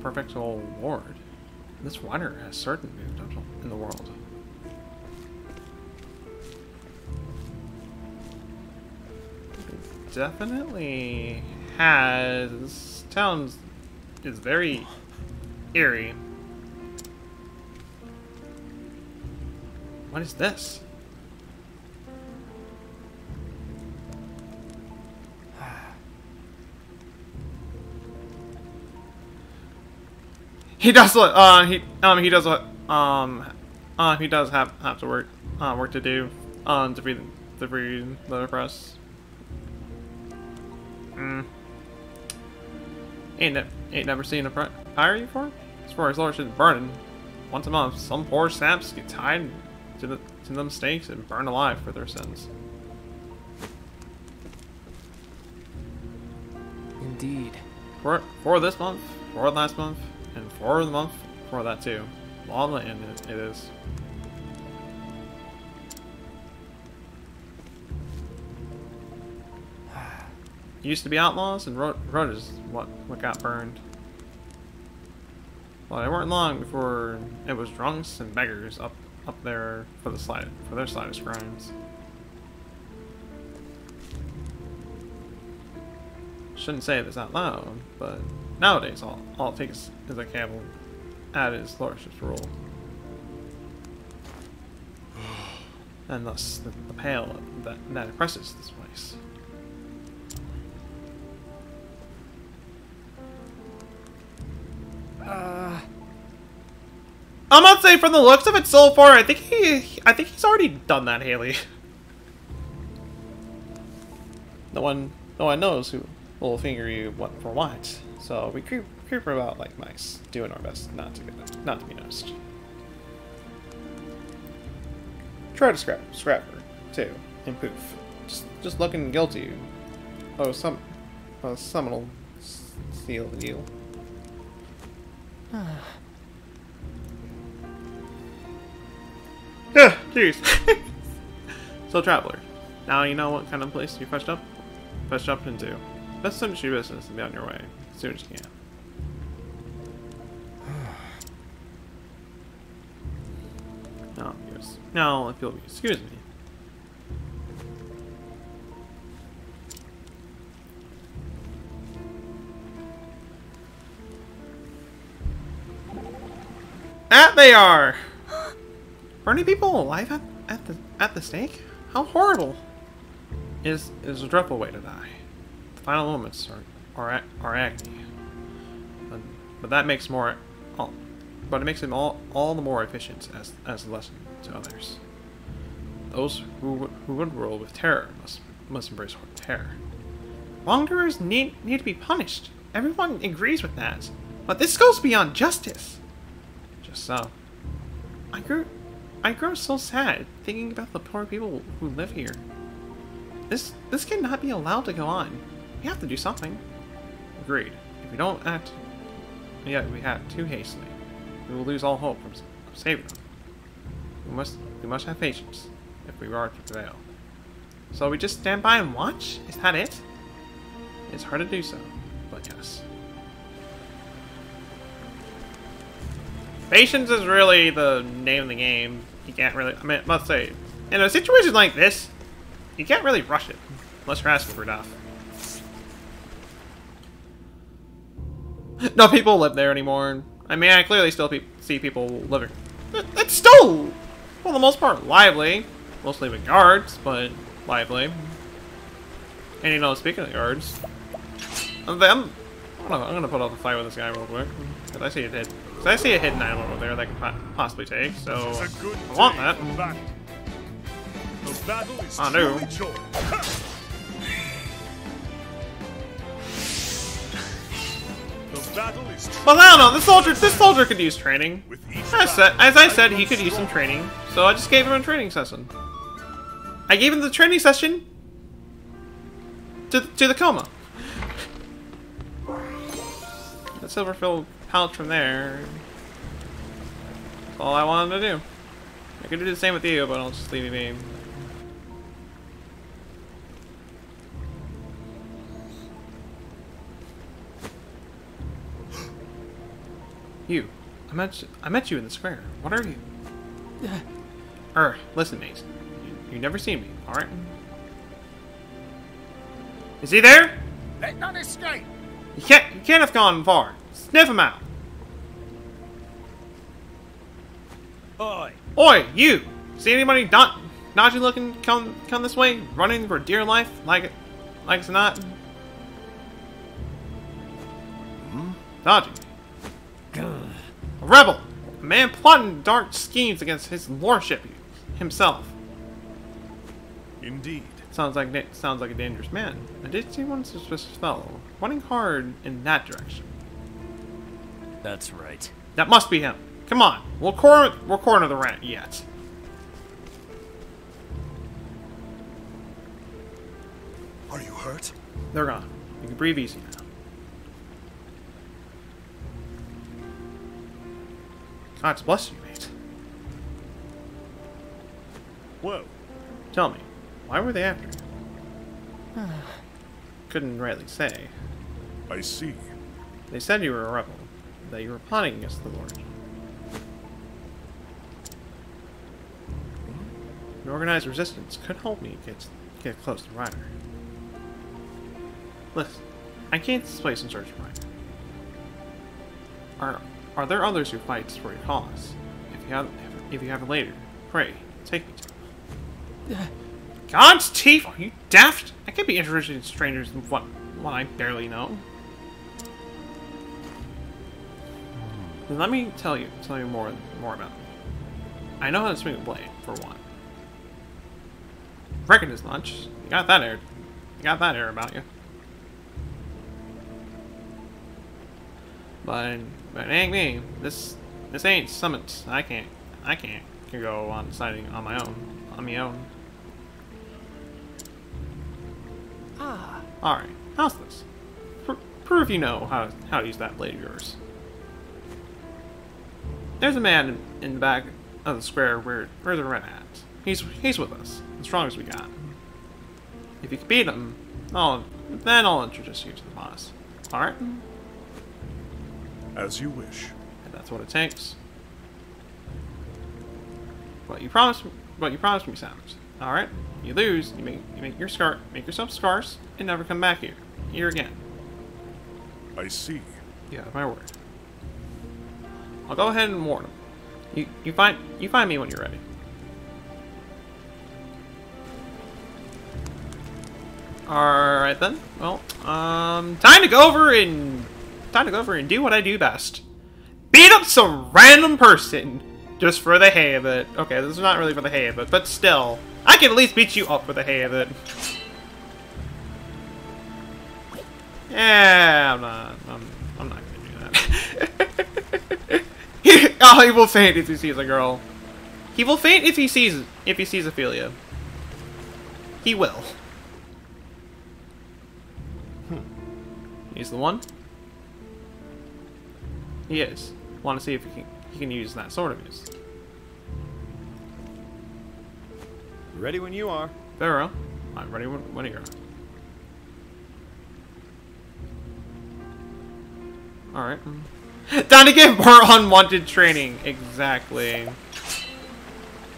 [SPEAKER 1] perfectual lord. This Reiner has certain potential in the world. It definitely has. Town is very eerie. What is this? He does have to work to do to free the press. Ain't never seen a fire before. As far as lordship is burning, once a month, some poor saps get tied to them stakes and burned alive for their sins.
[SPEAKER 2] Indeed.
[SPEAKER 1] For this month, for last month, and for the month before that too. Long and it is. used to be outlaws, and road is what got burned. Well, it weren't long before it was drunks and beggars up there for their slightest crimes. Shouldn't say this out loud, but nowadays all it takes is a camel at his lordship's rule. And thus the pale that oppresses this place. I'm not saying from the looks of it so far, I think he's already done that, Haley. No one knows who will finger you what for what. So we creep about like mice, doing our best not to be noticed. Try to scrap her too, and poof, just looking guilty. Oh, someone will seal the deal. Jeez. So, Traveler, now you know what kind of place you fetched up into. Best finish your business and be on your way as soon as you can. Oh, yes. Now, if you'll excuse me. That they are! Are any people alive at the stake? How horrible! It is a dreadful way to die. The final moments are agony. But that makes more but it makes him all the more efficient as a lesson to others. Those who would rule with terror must embrace terror. Wrongdoers need to be punished. Everyone agrees with that. But this goes beyond justice. Just so. I grow so sad thinking about the poor people who live here. This cannot be allowed to go on. We have to do something. Agreed. If we don't act we act too hastily, we will lose all hope of saving them. We must have patience if we are to prevail. So we just stand by and watch? Is that it? It's hard to do so, but yes. Patience is really the name of the game. You can't really, I mean, let's say, in a situation like this, you can't really rush it, unless you're asking for enough. No people live there anymore. I mean, I clearly still see people living. It's still, for the most part, lively. Mostly with guards, but lively. And you know, speaking of guards, I'm gonna put up a fight with this guy real quick. Cause I see a hidden item over there that I can possibly take, so I want that. I do. Well, I don't know. This soldier could use training. As I said, he could use some training, so I just gave him a training session. I gave him the training session to the coma. The silver-filled pouch from there. That's all I wanted to do. I could do the same with you, but I'll just leave you be. You. I met you in the square. What are you? Listen, mate. You never seen me, alright? Is he there?
[SPEAKER 12] Let none escape!
[SPEAKER 1] You can't have gone far. Sniff him out.
[SPEAKER 4] Oi!
[SPEAKER 1] Oi, you! See anybody dodgy looking come this way, running for dear life like it's not? Dodging. A rebel! A man plotting dark schemes against his lordship himself.
[SPEAKER 9] Indeed.
[SPEAKER 1] Sounds like a dangerous man. I did see one suspicious fellow running hard in that direction.
[SPEAKER 13] That's right.
[SPEAKER 1] That must be him. Come on, we'll corner the rat yet.
[SPEAKER 9] Are you hurt?
[SPEAKER 1] They're gone. You can breathe easy now. God bless you, mate.
[SPEAKER 9] Well,
[SPEAKER 1] tell me, why were they after you? couldn't rightly say.
[SPEAKER 12] I see.
[SPEAKER 1] They said you were a rebel, that you were plotting against the Lord. An organized resistance could help me get close to Ryder. Listen, I can't displace and search for Ryder. Are there others who fight for your cause? If you have a later, pray, take me to them. God's teeth! Are you daft? I can't be interested in strangers in what I barely know. Then let me tell you more about me. I know how to swing a blade, for one. Reckon as much. You got that air about you. But it ain't me. This ain't summit. I can't go on deciding on my own.
[SPEAKER 2] Ah.
[SPEAKER 1] Alright, how's this? Prove you know how to use that blade of yours. There's a man in the back of the square where the red hat. He's with us, as strong as we got. If you can beat him, then I'll introduce you to the boss. Alright?
[SPEAKER 12] As you wish.
[SPEAKER 1] And that's what it takes. But you promised me, Samus. Alright? You lose, you make yourself scarce, and never come back here again.
[SPEAKER 12] I see.
[SPEAKER 1] You have my word. I'll go ahead and warn him. You find me when you're ready. Alright then. Well, time to go over and do what I do best. Beat up some random person just for the hay of it. Okay, this is not really for the hay of it, but still. I can at least beat you up for the hay of it. Yeah, I'm not gonna do that. Oh, he will faint if he sees a girl. He will faint if he sees Ophelia. He will. He's the one. He is. Want to see if he can use that sword of his.
[SPEAKER 2] Ready when you are.
[SPEAKER 1] Very well. I'm ready when you're. Alright. Time to get more unwanted training. Exactly.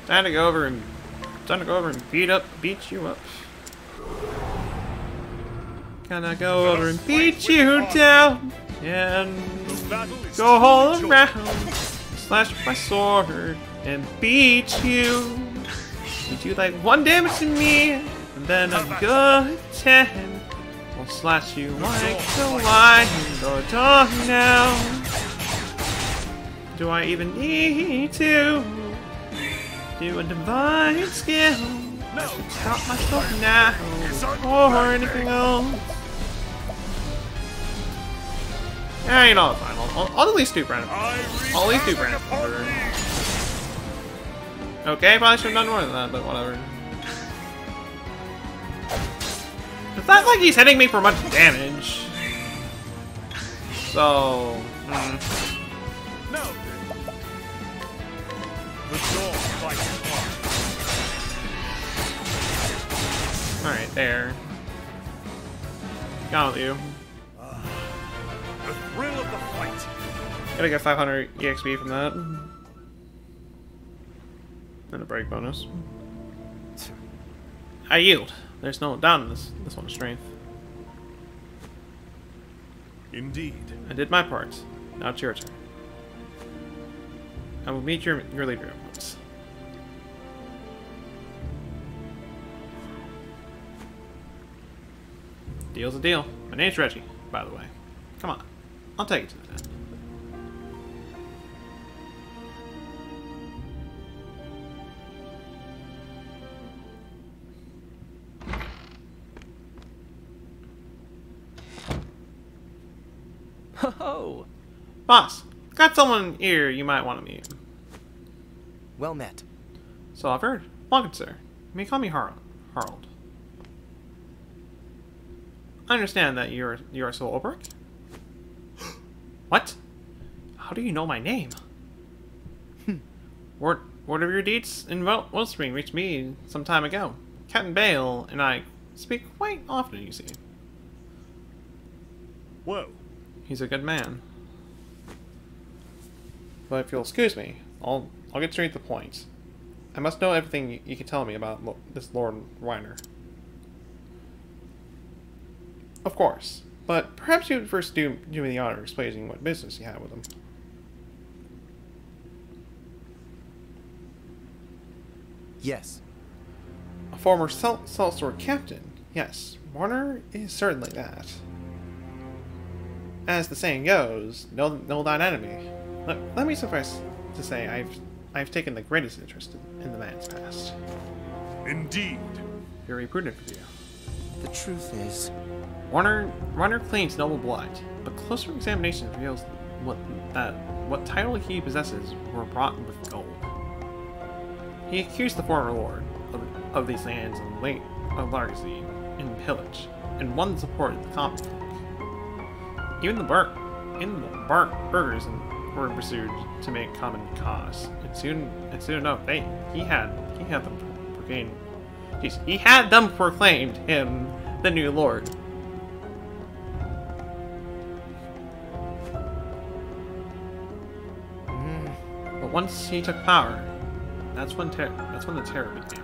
[SPEAKER 1] Time to go over and beat you up. Gonna go over and beat you down and go all around, slash with my sword and beat you. You do like 1 damage to me, and then a good 10. I'll slash you like the light or dog now. Do I even need to do a divine skill? I should stop myself now or anything else. Yeah, you know, fine. I'll at least do Brandon. I'll at least do Brandon. Okay, probably should have done more than that, but whatever. It's not like he's hitting me for much damage. So...
[SPEAKER 9] No.
[SPEAKER 1] Alright, there. Gone with you.
[SPEAKER 9] The thrill of the fight.
[SPEAKER 1] Gotta get 500 EXP from that. And a break bonus. I yield. There's no doubt in this one's strength.
[SPEAKER 12] Indeed.
[SPEAKER 1] I did my part. Now it's your turn. I will meet your leader at once. Deal's a deal. My name's Reggie, by the way. Come on. I'll take you to the end.
[SPEAKER 2] Oh!
[SPEAKER 1] Boss, got someone here you might want to meet.
[SPEAKER 2] Well met.
[SPEAKER 1] So I've heard. Welcome, sir. You may call me Harold. I understand that you're Soul Obrick? What? How do you know my name? Word of your deeds in Wellspring reached me some time ago. Captain Bale and I speak quite often, you see.
[SPEAKER 12] Well,
[SPEAKER 1] he's a good man. But if you'll excuse me, I'll get straight to the point. I must know everything you can tell me about this Lord Weiner. Of course, but perhaps you would first do me the honor of explaining what business you have with him.
[SPEAKER 14] Yes.
[SPEAKER 1] A former Saltsword captain. Yes, Warner is certainly that. As the saying goes, know thine enemy. Let me suffice to say I've taken the greatest interest in the man's past.
[SPEAKER 12] Indeed.
[SPEAKER 1] Very prudent of you.
[SPEAKER 14] The truth is,
[SPEAKER 1] Warner claims noble blood, but closer examination reveals what title he possesses were bought with gold. He accused the former lord of these lands of late largely in pillage, and won the support of the common folk. Even the burghers were pursued to make common cause, and soon enough he had them proclaimed him the new lord. But once he took power, that's when the terror began.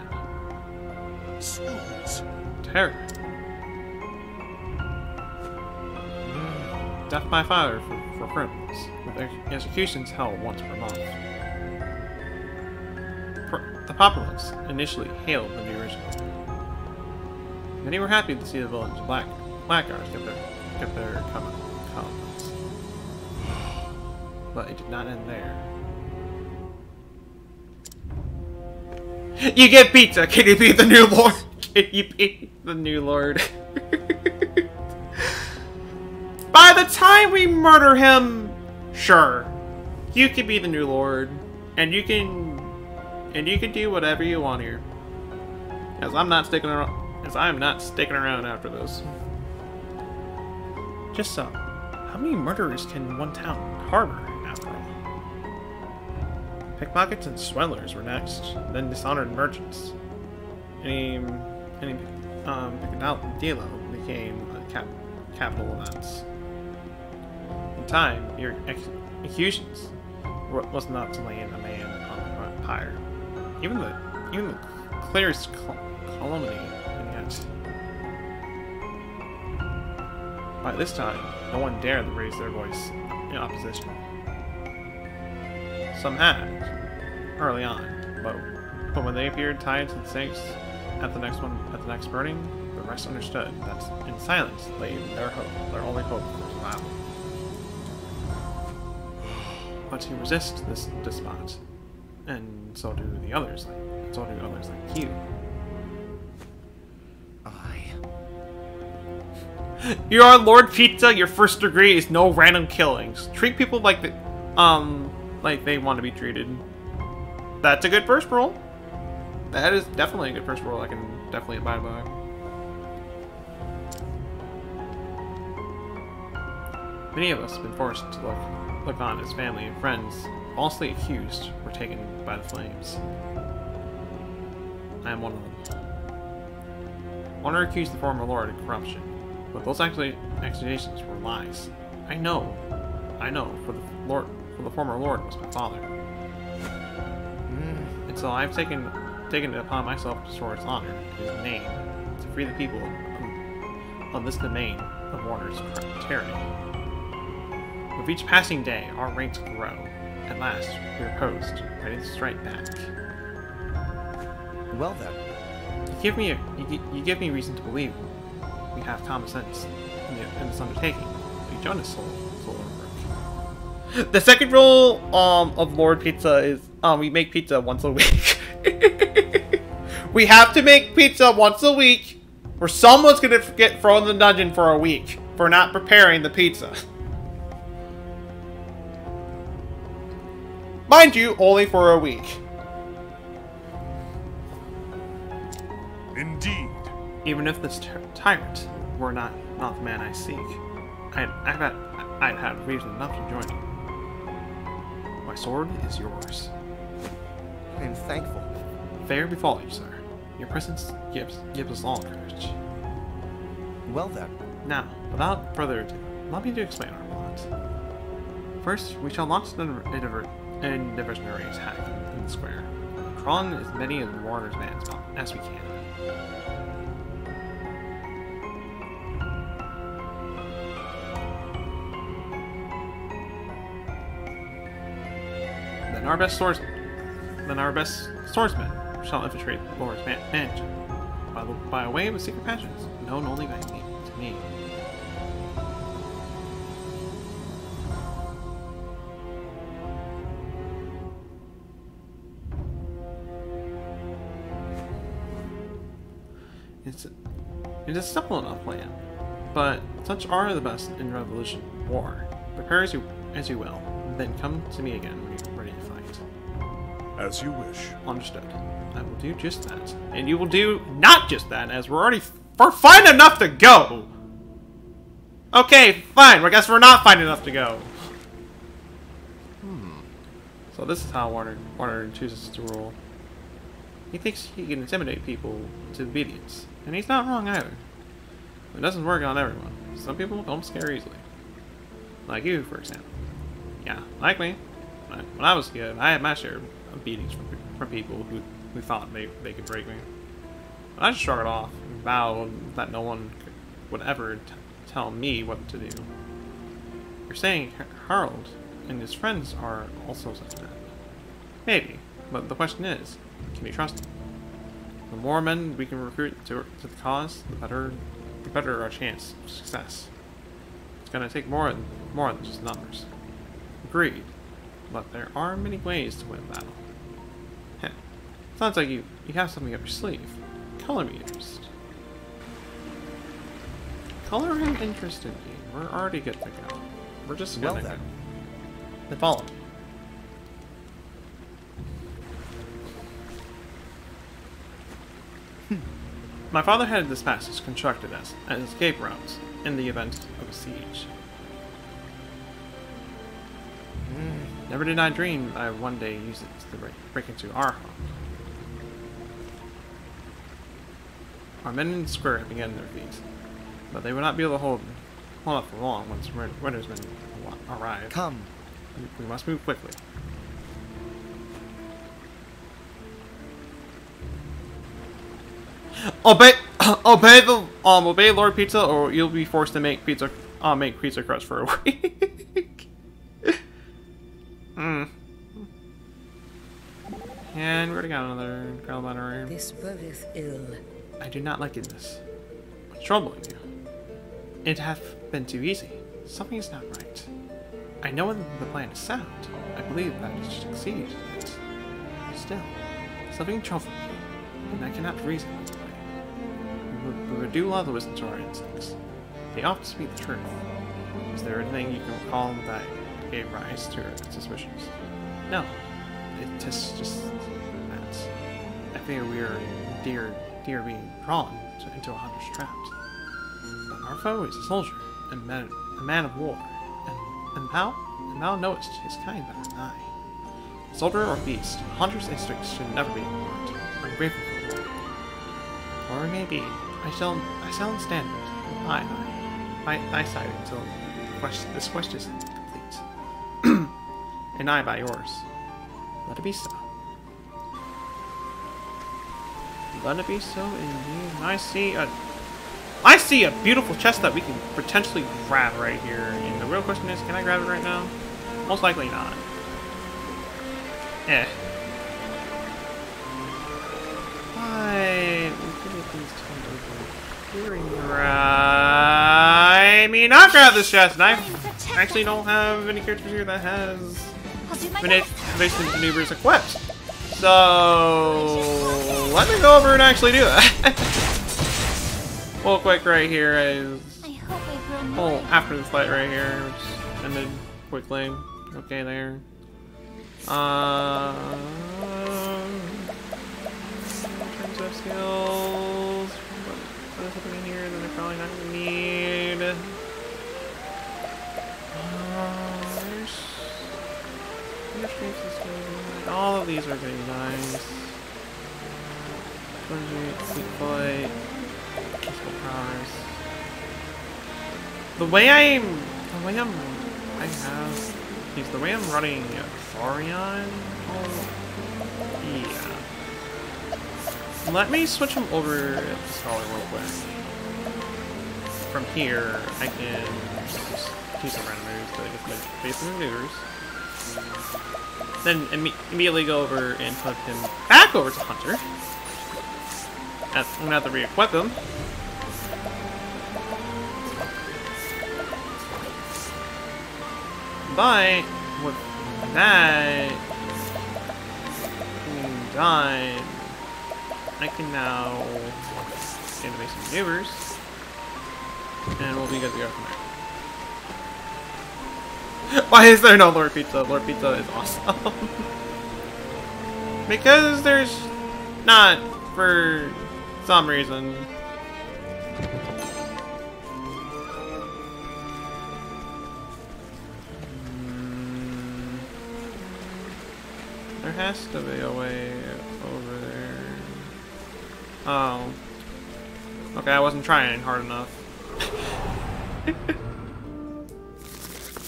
[SPEAKER 12] Swords.
[SPEAKER 1] Terror. Death by fire for criminals, with executions held once per month. The populace initially hailed the new regime. Many were happy to see the village blackguards get their comeuppance. But it did not end there. You get pizza! Can you be the new lord? Can you be the new lord? By the time we murder him, sure, you can be the new lord, and you can do whatever you want here. As I'm not sticking around after this. Just so, how many murderers can one town harbor after all? Pickpockets and swindlers were next, then dishonored merchants. Any Picadillo became capital events. In time, your executions was not to lay in a man on the pyre. Even the clearest calumny, and yet by this time, no one dared to raise their voice in opposition. Some had early on, but when they appeared tied to the stakes at the next burning, the rest understood that in silence lay their only hope for survival. But to resist this despot, and so do others like you. You are Lord Pizza. Your first degree is no random killings. Treat people like they want to be treated. That's a good first rule. That is definitely a good first rule. I can definitely abide by. Many of us have been forced to look on as family and friends, falsely accused, were taken by the flames. I am one of them. Warner accused the former lord of corruption, but those accusations were lies. I know, for the former lord was my father. And so I've taken it upon myself to restore his honor, his name, to free the people of this domain of Warner's tyranny. With each passing day, our ranks grow. At last, we are posed, ready to strike back.
[SPEAKER 14] Well then,
[SPEAKER 1] you give me reason to believe we have common sense in this undertaking. Will you join us, solar work? The second rule of Lord Pizza is we make pizza once a week. We have to make pizza once a week, or someone's gonna get thrown in the dungeon for a week for not preparing the pizza. Mind you, only for a week.
[SPEAKER 12] Indeed.
[SPEAKER 1] Even if this tyrant were not the man I seek, I'd have reason enough to join you. My sword is yours.
[SPEAKER 14] I am thankful.
[SPEAKER 1] Fair befall you, sir. Your presence gives us all courage.
[SPEAKER 14] Well then.
[SPEAKER 1] Now, without further ado, Allow me to explain our plot. First, we shall launch a diversionary attack in the square, crawling as many of the warriors' men as we can. Then our best swordsmen shall infiltrate Lord's mansion by way of a secret passage known only by to me. It is a simple enough plan, but such are the best in Revolution War. Prepare as you will, then come to me again when you're ready to fight.
[SPEAKER 12] As you wish.
[SPEAKER 1] Understood. I will do just that. And you will do not just that, as we're fine enough to go! Okay, fine, I guess we're not fine enough to go. So this is how Warner chooses to rule. He thinks he can intimidate people to obedience. And he's not wrong either. It doesn't work on everyone. Some people don't scare easily. Like you, for example. Yeah, like me. When I was a kid, I had my share of beatings from people who thought they could break me. But I just shrugged it off and vowed that no one would ever tell me what to do. You're saying Harold and his friends are also such men. Maybe, but the question is, can you trust them? The more men we can recruit to the cause, the better our chance of success. It's gonna take more than just numbers. Agreed. But there are many ways to win a battle. Heh. Sounds like you have something up your sleeve. Color me interest. Color him interest in you. We're already good to go. We're just gonna go. Then follow me. My father had this passage constructed as an escape route in the event of a siege. Never did I dream I would one day use it to break into our home. Our men in the square have begun their feet, but they will not be able to hold up for long once winter's men arrive.
[SPEAKER 14] Come.
[SPEAKER 1] We must move quickly. Obey Lord Pizza, or you'll be forced to make pizza crust for a week. And we already got another crowd letter.
[SPEAKER 8] This bodeth ill.
[SPEAKER 1] I do not like this. What's troubling you? It hath been too easy. Something is not right. I know the plan is sound. I believe that it should succeed. Still, something troubles me, and I cannot reason with it. We do love to listen to our instincts. They often speak the truth. Is there anything you can recall that gave rise to your suspicions? No. It's just that. I fear we are dear being drawn into a hunter's traps. But our foe is a soldier, and a man of war, and thou knowest his kind better than I. Soldier or beast, a hunter's instincts should never be ignored. I'm grateful for the war. Or it may be. I shall stand by thy side until this quest is complete. And I by yours. Let it be so. Let it be so indeed. I see a beautiful chest that we can potentially grab right here. And the real question is, can I grab it right now? Most likely not. I mean, I'll grab this chest, and I actually don't have any characters here that has evasive maneuvers equipped. So let me go over and actually do that. Real quick right here is after the fight right here, which ended quickly. Okay, there. In terms of skills, there's something in here that they're probably not gonna need. All of these are gonna be nice. Sweet foot, physical powers. The way I'm The way the way I'm running Thorion. Oh, yeah. Let me switch him over to Scholar real quick. From here, I can just do some random moves that I just make basic maneuvers. Then immediately go over and put him back over to Hunter. I'm gonna have to re-equip him. But with that being done, I can now get into basic maneuvers, and we'll be good to go from there. Why is there no Lord Pizza? Lord Pizza is awesome. Because there's not, for some reason. There has to be a way over there. Oh. Okay, I wasn't trying hard enough.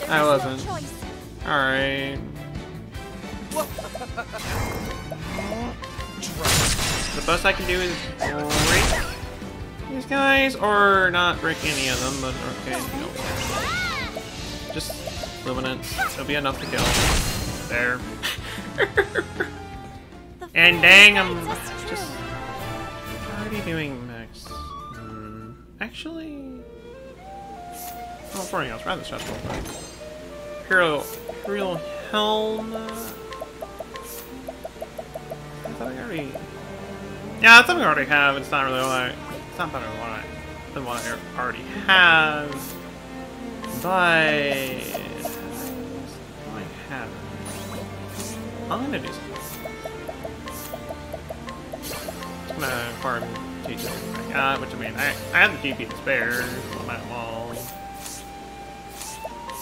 [SPEAKER 1] I wasn't. Alright. The best I can do is break these guys, or not break any of them, but okay, no. Just luminance. It'll be enough to kill. There. And dang, I'm just already doing max. Actually, oh, for anything else, rather stressful. But Hero Helm. I thought I already. Yeah, that's something I already have. It's not really what it's not better than what I already have. But what I have. I'm gonna do something. I'm gonna farm teach everything I got, which I mean, I have the GP to spare on that wall.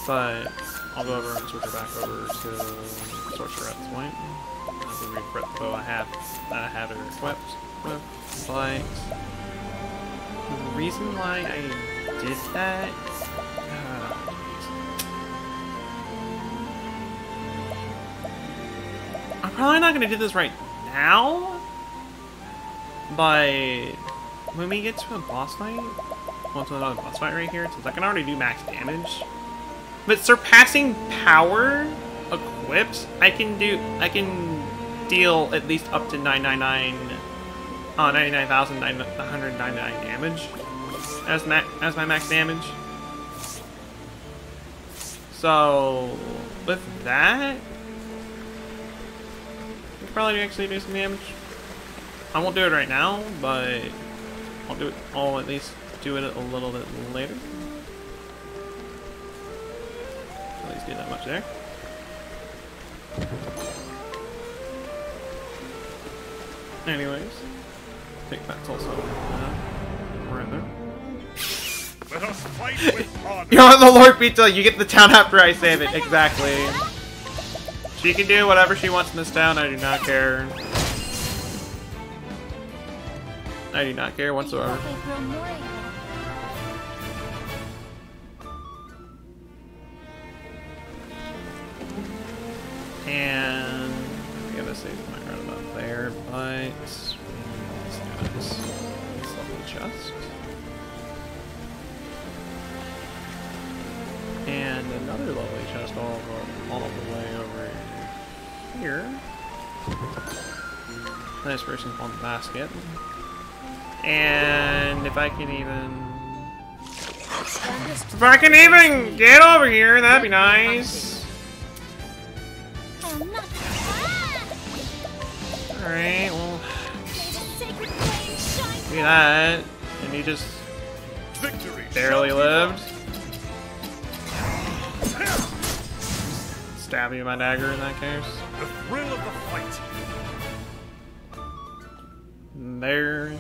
[SPEAKER 1] But I'll go over and switch her back over to Sorcerer at this point. I'll re-equip the bow I had her equipped with. But the reason why I did that. I'm probably not gonna do this right now. But when we get to a boss fight, well, to another boss fight right here, since I can already do max damage. But surpassing power equipped, I can deal at least up to 99,999 damage as my max damage. So with that, I could probably actually do some damage. I won't do it right now, but I'll at least do it a little bit later. At least do that much there. Anyways, I think that's also right there.
[SPEAKER 12] Let us fight with honor.
[SPEAKER 1] You're on the Lord Pizza, you get the town after I save it, exactly. She can do whatever she wants in this town, I do not care. I do not care whatsoever. And I gotta save my right about there, but let's do this lovely chest. And another lovely chest all the way over here. Nice person on the basket. And if I can even get over here, that'd be nice. Alright, well, do that, and he just barely lived. Stab you with my dagger in that case.
[SPEAKER 12] The thrill of the fight.
[SPEAKER 1] There.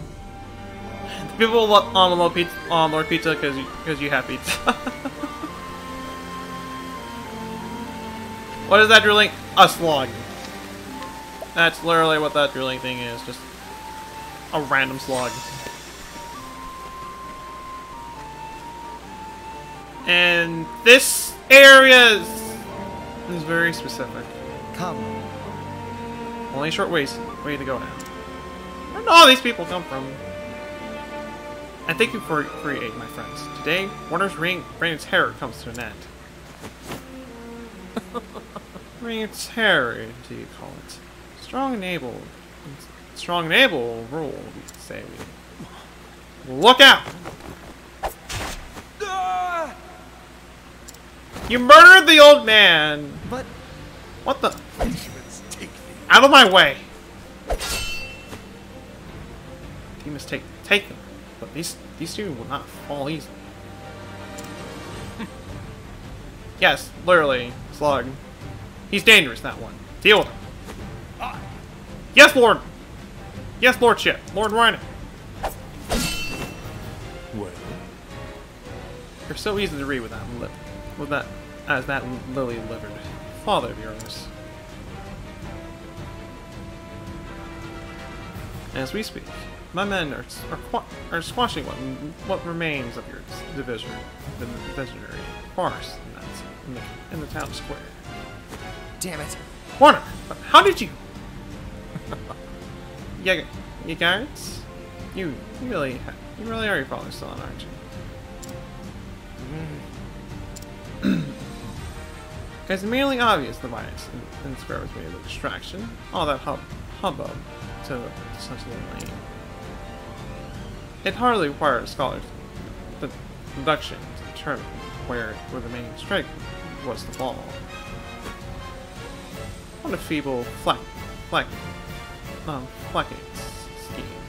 [SPEAKER 1] People on Lord Pizza because you have pizza. What is that drilling? A slug. That's literally what that drilling thing is. Just a random slug. And this area is very specific.
[SPEAKER 14] Come.
[SPEAKER 1] Only a short way to go now. Where did all these people come from? I thank you for your aid, my friends. Today, Warner's reign of terror comes to an end. Reign of terror, do you call it? Strong and able rule, say we. Look out! You murdered the old man!
[SPEAKER 14] But...
[SPEAKER 1] What the? Out of my way! Demons take them. But these two will not fall easily. Yes, literally, Slug. He's dangerous, that one. Deal with him. Yes, Lord! Yes, Lordship. Lord Reiner.
[SPEAKER 6] Well,
[SPEAKER 1] you're so easy to read with that as that lily-livered father of yours. As we speak, my men are squashing what remains of your divisionary farce in the town square.
[SPEAKER 14] Damn it,
[SPEAKER 1] Warner! How did you? You guards? You really are your father's son, aren't you? It's merely obvious the violence in the square was merely a distraction. All that hubbub to such a lane. It hardly required a scholar's deduction to determine where the main strike was to fall. What a feeble flagging scheme.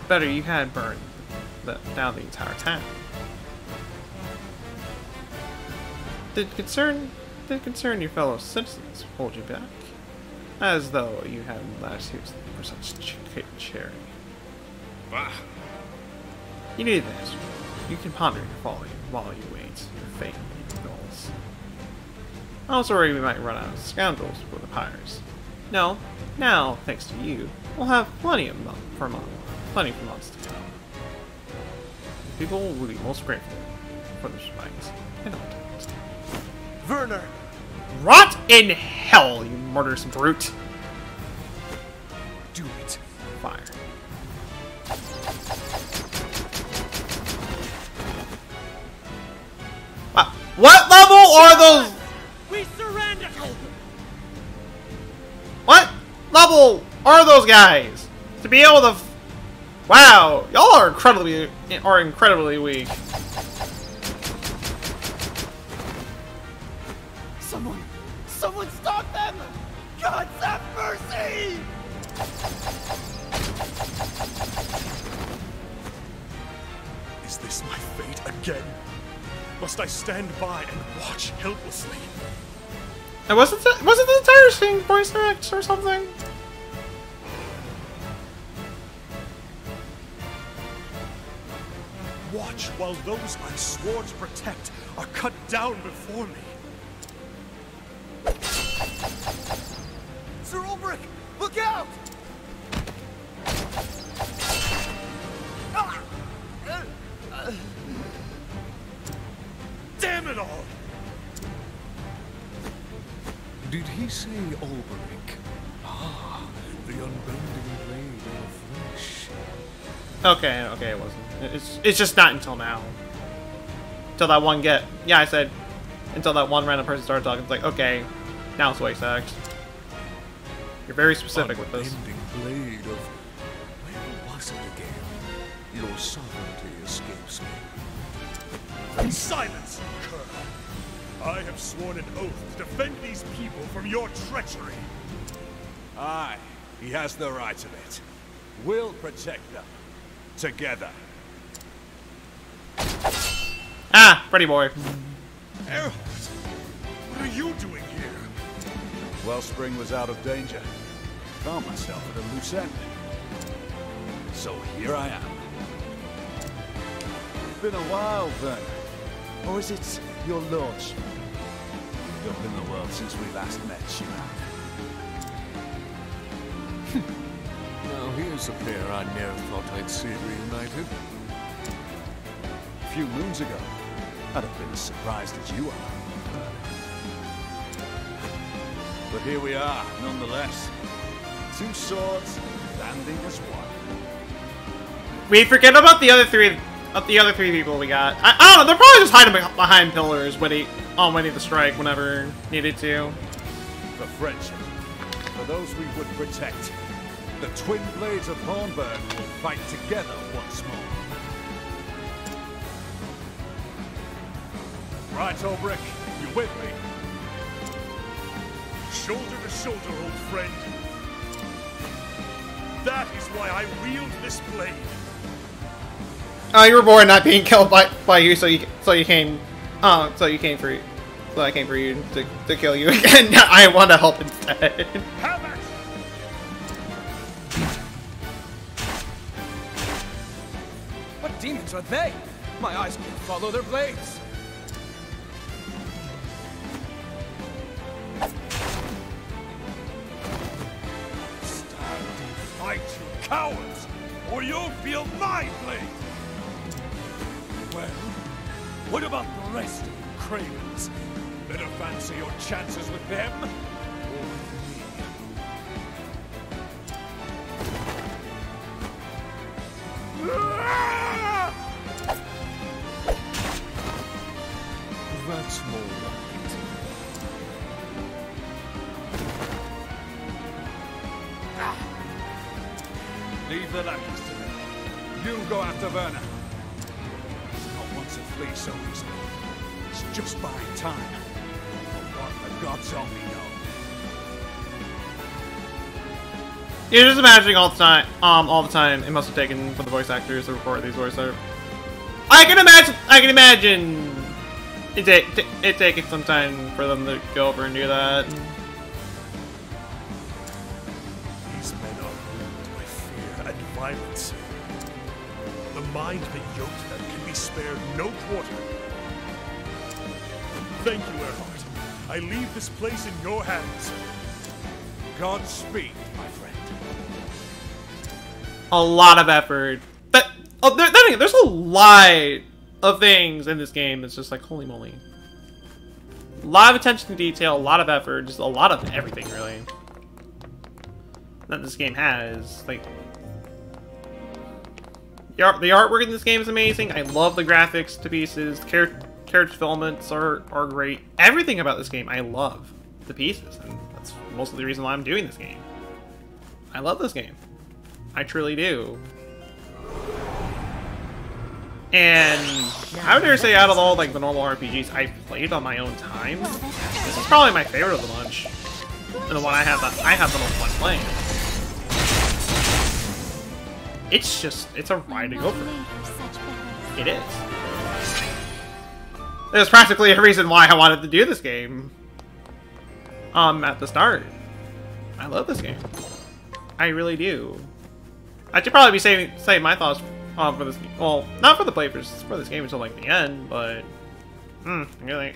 [SPEAKER 1] Better you had burned down the entire town. Did concern your fellow citizens hold you back? As though you had latitude for such charity.
[SPEAKER 12] Bah.
[SPEAKER 1] You need this. You can ponder your folly while you wait your fate and your goals. I was worried we might run out of scoundrels for the pyres. No, now, thanks to you, we'll have plenty for months to come. People will be most grateful for this fight. And all that.
[SPEAKER 14] Werner!
[SPEAKER 1] Rot in hell, you murderous brute!
[SPEAKER 6] Do it.
[SPEAKER 1] Fire. Wow. What level are those?
[SPEAKER 4] We surrender!
[SPEAKER 1] What level are those guys? To be able to... Wow, y'all are incredibly weak.
[SPEAKER 4] Someone stop them! God have mercy!
[SPEAKER 12] Is this my fate again? Must I stand by and watch helplessly?
[SPEAKER 1] And wasn't the entire thing voice acts or something?
[SPEAKER 12] Watch while those I swore to protect are cut down before me.
[SPEAKER 4] Sir Ulbrich, look out!
[SPEAKER 12] Damn it all!
[SPEAKER 6] Did he say Ulbrich? Ah, the unbending blade of flesh.
[SPEAKER 1] Okay, it wasn't. It's just not until now. Until that one I said, until that one random person started talking, it's like, okay, now it's voice act. You're very specific with this.
[SPEAKER 6] Blade of... Where was it again? Your sovereignty escapes me.
[SPEAKER 12] Silence, cur! I have sworn an oath to defend these people from your treachery.
[SPEAKER 15] Aye, he has the right of it. We'll protect them. Together.
[SPEAKER 1] Ah, pretty boy.
[SPEAKER 12] Errol, what are you doing here?
[SPEAKER 15] Wellspring was out of danger. Found myself at a loose end. So here I am. Been a while, Werner. Or is it your lordship? You've been in the world since we last met, you have.
[SPEAKER 6] Now here's a pair I never thought I'd see reunited.
[SPEAKER 15] A few moons ago, I'd have been as surprised as you are. But here we are, nonetheless. 2 swords, standing as one.
[SPEAKER 1] We forget about the other three people we got. I don't know, they're probably just hiding behind pillars, waiting to strike whenever needed to.
[SPEAKER 15] For friendship. For those we would protect. The twin blades of Hornburg will fight together once more. Right, Ulbrich, you with me?
[SPEAKER 12] Shoulder to shoulder, old friend. That is why I wield this blade.
[SPEAKER 1] Oh, you were born not being killed by you, so I came for you to kill you again. I want to help instead.
[SPEAKER 12] Have it!
[SPEAKER 6] What demons are they? My eyes can't follow their blades.
[SPEAKER 12] Stand and fight, you cowards, or you'll feel my blade! Well, what about the rest of you cravens? Better fancy your chances with them, or with me?
[SPEAKER 6] That's more like it.
[SPEAKER 15] Leave the lackeys to me. You go after Werner. He's not one to flee so easily. It's just buying time. For what the gods only know.
[SPEAKER 1] You're just imagining all the time it must have taken for the voice actors to record these voices. I can imagine it taking some time for them to go over and do that.
[SPEAKER 12] These men are ruled by fear and violence. The mind that yoked them can be spared no quarter. Thank you, Earhart. I leave this place in your hands. Godspeed, my friend.
[SPEAKER 1] A lot of effort. There's a lot of things in this game that's just like, holy moly. A lot of attention to detail, a lot of effort, just a lot of everything, really. That this game has. Like, the artwork in this game is amazing. I love the graphics to pieces. The character developments are great. Everything about this game I love to pieces, and that's mostly the reason why I'm doing this game. I love this game. I truly do. And I would dare say, out of all like the normal RPGs I've played on my own time, this is probably my favorite of the bunch, and the one I have the most fun playing. It's a ride to go for. It is. There's practically a reason why I wanted to do this game. At the start, I love this game. I really do. I should probably be saying my thoughts for this. Well, not for the playthroughs, for this game until like the end, but I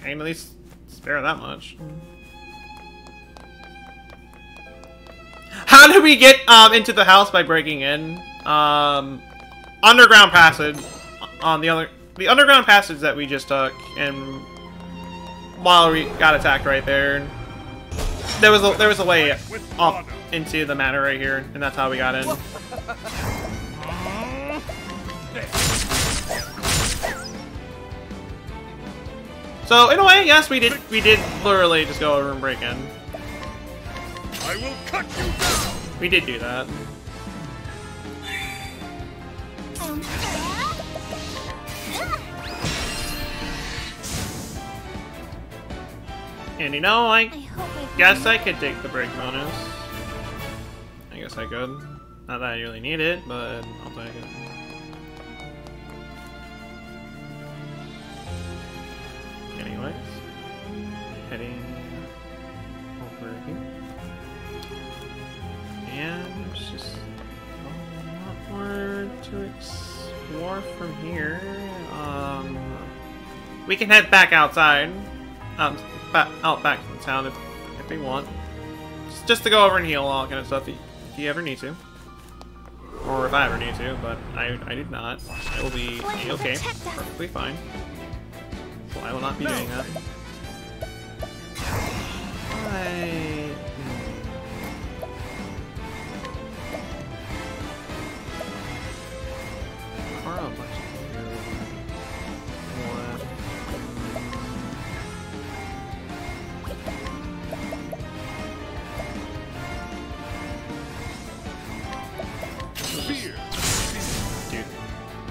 [SPEAKER 1] can at least spare that much. How did we get into the house by breaking in? Underground passage on the underground passage that we just took, and while we got attacked right there, there was a way up into the manor right here, and that's how we got in. So in a way, yes, we did literally just go over and break in.
[SPEAKER 12] I will cut you down.
[SPEAKER 1] We did do that. And you know, I guess I could take the break bonus. I guess I could. Not that I really need it, but I'll take it. Anyways, heading over here. And there's just a lot more to explore from here. We can head back outside. Out back to the town if we want. Just to go over and heal all kind of stuff if you ever need to. Or if I ever need to, but I did not. It will be okay. Perfectly fine. I will not be doing that.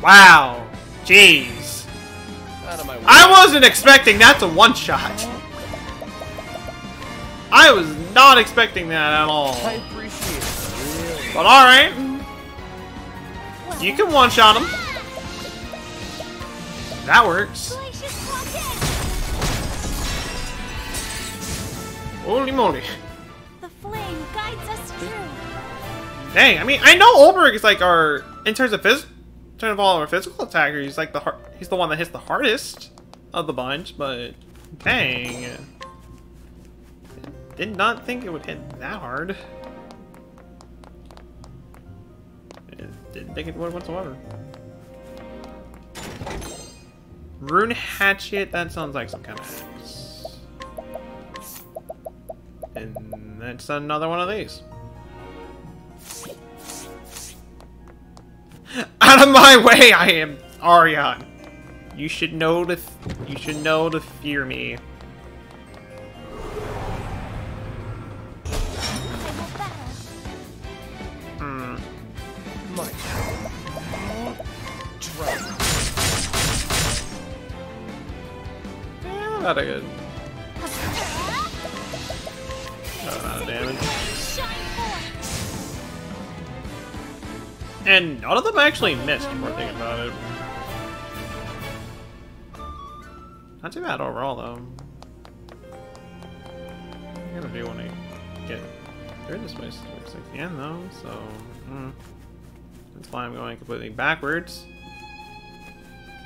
[SPEAKER 1] Wow! Jeez!
[SPEAKER 2] Out of my way.
[SPEAKER 1] I wasn't expecting that to one-shot! I was not expecting that at all.
[SPEAKER 2] I appreciate it. Really.
[SPEAKER 1] But alright. You can one-shot him. That works. Holy moly.
[SPEAKER 5] The flame guides us through.
[SPEAKER 1] Dang, I mean, I know Olberg is like our, in terms of all our physical attacker, he's like he's the one that hits the hardest of the bunch, but dang. Did not think it would hit that hard. Didn't think it would whatsoever. Rune Hatchet, that sounds like some kind of axe. And that's another one of these. Out of my way! I am Arion. You should know to fear me. Not a good. Not a lot of damage. And none of them actually missed, if we're thinking about it. Not too bad overall, though. I'm gonna do when I get through this way. Looks like the end, though, so... That's why I'm going completely backwards.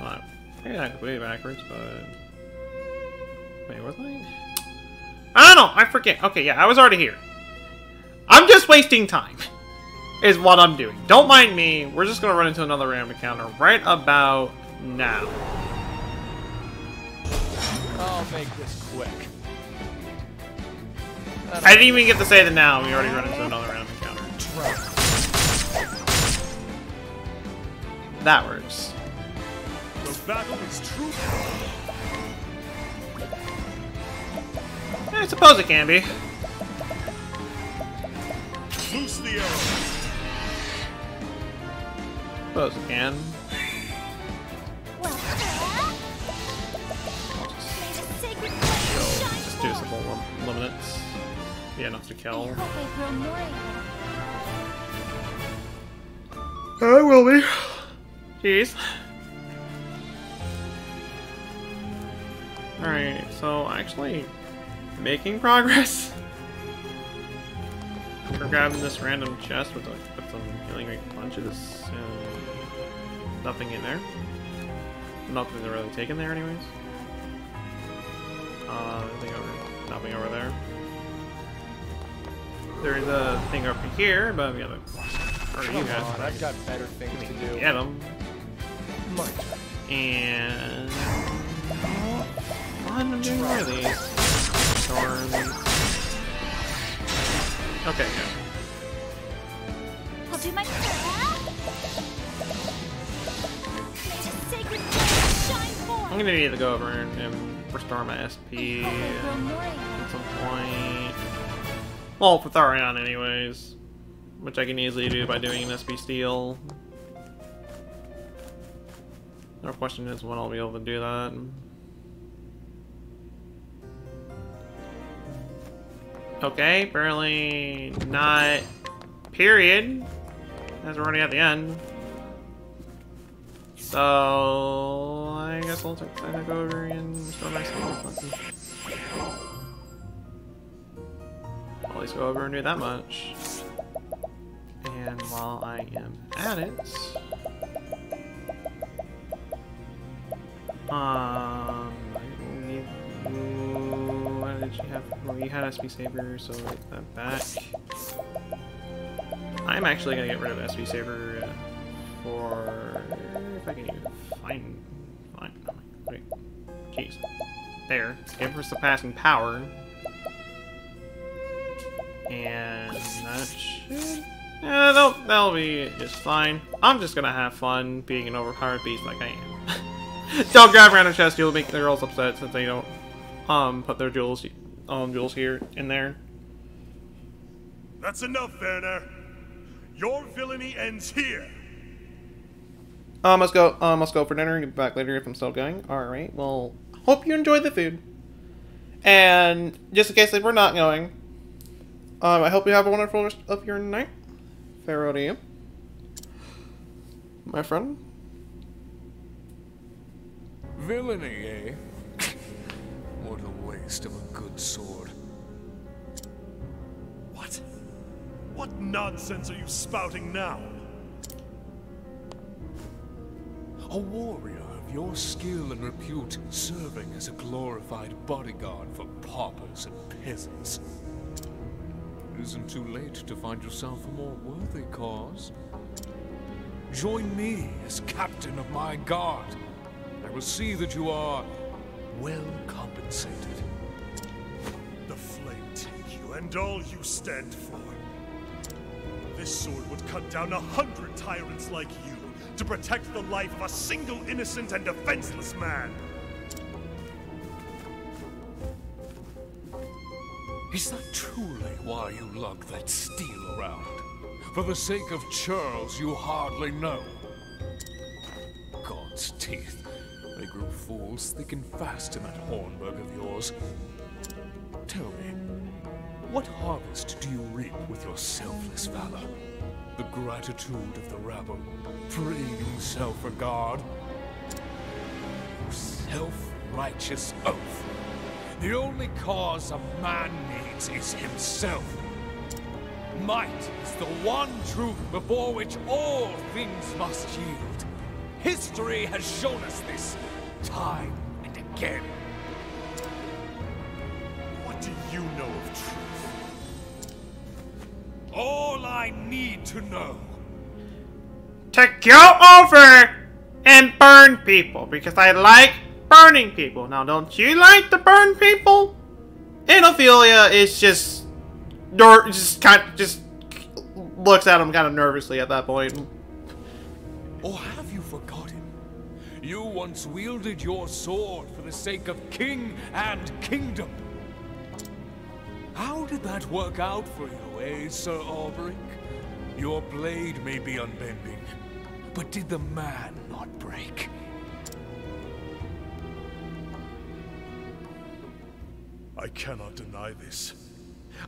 [SPEAKER 1] Well, maybe not completely backwards, but... Wait, was I? I don't know! I forget. Okay, yeah, I was already here. I'm just wasting time. Is what I'm doing. Don't mind me. We're just gonna run into another random encounter right about now.
[SPEAKER 2] I'll make this quick.
[SPEAKER 1] I didn't even get to say the now. We already run into another random encounter. That works.
[SPEAKER 12] The battle is true.
[SPEAKER 1] I suppose it can be.
[SPEAKER 12] Loose the arrow.
[SPEAKER 1] Suppose it can. Just do some more eliminates. Be enough to kill. I will be. Jeez. Alright, so actually making progress. We're grabbing this random chest with some healing rate punches. Nothing in there. Nothing to really take in there, anyways. Nothing over there. There's a thing over here, but we gotta. Or you guys.
[SPEAKER 2] On, I've got better things to do.
[SPEAKER 1] Get them.
[SPEAKER 2] My turn.
[SPEAKER 1] And. I'm doing more of these. Storms. Okay, yeah.
[SPEAKER 5] I'll do my best.
[SPEAKER 1] I'm gonna need to go over and restore my SP at some point. Well, for Tharion anyways. Which I can easily do by doing an SP steal. The question is when I'll be able to do that. Okay, apparently not. Period. As we're already at the end. So I guess I'll take that go over and restore my skill. I'll at least go over and do that much. And while I am at it, I will need. What did she have? Well, you had SP Saver, so take that back. I'm actually gonna get rid of SP Saver for if I can even find. Wait, Jeez. There. Give her surpassing power. And that should... Yeah, that'll be just fine. I'm just gonna have fun being an overpowered beast like I am. Don't grab around her chest, you'll make the girls upset since they don't put their jewels here in there.
[SPEAKER 12] That's enough, Werner. Your villainy ends here.
[SPEAKER 1] Must go for dinner and get back later if I'm still going. Alright, well, hope you enjoyed the food. And just in case if we're not going, I hope you have a wonderful rest of your night. Farewell to you, my friend.
[SPEAKER 6] Villainy, eh? What a waste of a good sword.
[SPEAKER 12] What? What nonsense are you spouting now?
[SPEAKER 6] A warrior of your skill and repute serving as a glorified bodyguard for paupers and peasants. It isn't too late to find yourself a more worthy cause. Join me as captain of my guard. I will see that you are well compensated.
[SPEAKER 12] The flame take you and all you stand for. This sword would cut down 100 tyrants like you to protect the life of a single innocent and defenseless man.
[SPEAKER 6] Is that truly why you lug that steel around? For the sake of Charles you hardly know. God's teeth. They grew fools thinking fast in that Hornburg of yours. Tell me, what harvest do you reap with your selfless valor? The gratitude of the rabble, freeing self-regard? Self-righteous oath. The only cause a man needs is himself. Might is the one truth before which all things must yield. History has shown us this, time and again.
[SPEAKER 12] What do you know of truth?
[SPEAKER 6] All I need to know.
[SPEAKER 1] To go over and burn people, because I like burning people. Now, don't you like to burn people? And Ophelia is just looks at him kind of nervously at that point.
[SPEAKER 6] Or have you forgotten? You once wielded your sword for the sake of king and kingdom. How did that work out for you, eh, Sir Alberic? Your blade may be unbending, but did the man not break?
[SPEAKER 12] I cannot deny this.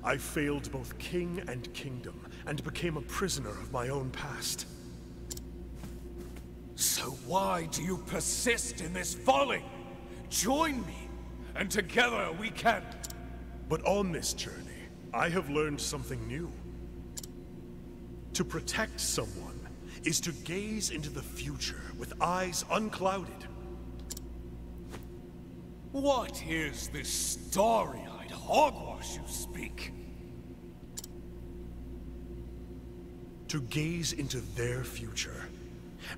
[SPEAKER 12] I failed both king and kingdom, and became a prisoner of my own past.
[SPEAKER 6] So why do you persist in this folly? Join me, and together we can...
[SPEAKER 12] But on this journey, I have learned something new. To protect someone is to gaze into the future with eyes unclouded.
[SPEAKER 6] What is this starry-eyed hogwash you speak?
[SPEAKER 12] To gaze into their future,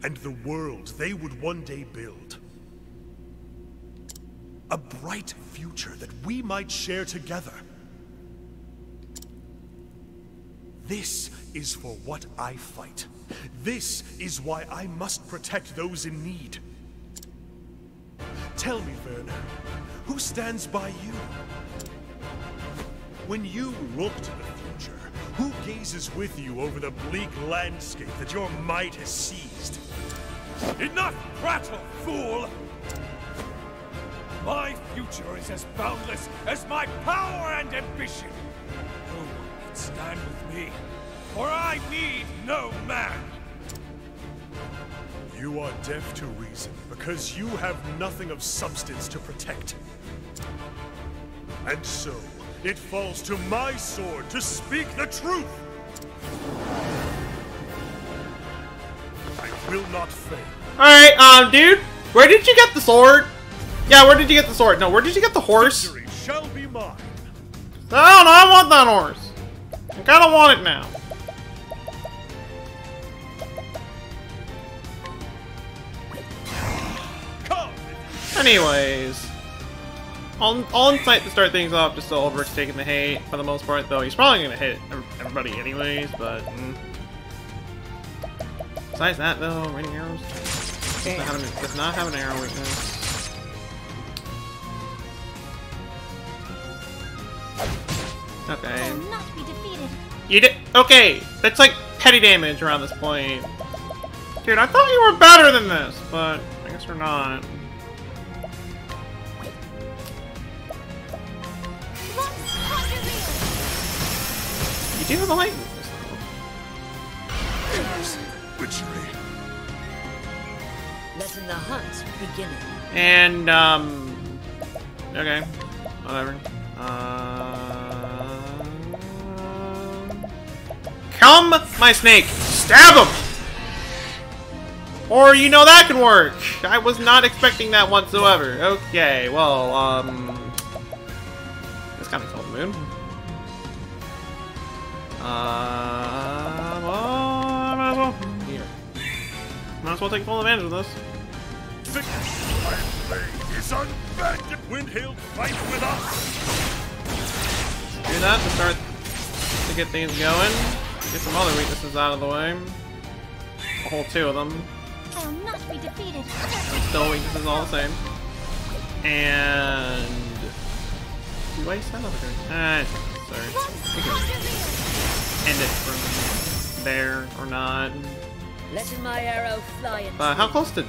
[SPEAKER 12] and the world they would one day build. A bright future that we might share together. This is for what I fight. This is why I must protect those in need. Tell me, Werner, who stands by you? When you look to the future, who gazes with you over the bleak landscape that your might has seized?
[SPEAKER 6] Enough prattle, fool! My future is as boundless as my power and ambition. No one can stand with me, for I need no man.
[SPEAKER 12] You are deaf to reason because you have nothing of substance to protect. And so, it falls to my sword to speak the truth. I will not fail.
[SPEAKER 1] Alright, dude, where did you get the sword? Yeah, where did you get the sword? No, where did you get the horse?
[SPEAKER 12] Victory shall be mine.
[SPEAKER 1] I don't know, I want that horse. I kinda want it now. Anyways, on site to start things off, just so Ulrich's taking the hate for the most part, though he's probably gonna hit everybody anyways, but besides that though, raining arrows does not have an arrow weakness. Okay.
[SPEAKER 5] Will not be defeated.
[SPEAKER 1] You did okay, that's like petty damage around this point. Dude, I thought you were better than this, but I guess you're not. You do have a light weakness, though.
[SPEAKER 12] Witchery.
[SPEAKER 8] Letting the hunt begin.
[SPEAKER 1] And, okay. Whatever. Come, my snake! Stab him! Or, you know, that can work! I was not expecting that whatsoever. Okay, well, this kind of told the moon. Well, might as well. Here. Might as well take full advantage of this.
[SPEAKER 12] Is unbanked. Windhill, fight with us.
[SPEAKER 1] Do that to start to get things going. Get some other weaknesses out of the way. A whole 2 of them.
[SPEAKER 5] I will not be defeated.
[SPEAKER 1] Still weaknesses all the same. And do I set up here? Sorry. We can end it from there or not.
[SPEAKER 8] Letting my arrow fly.
[SPEAKER 1] But how close to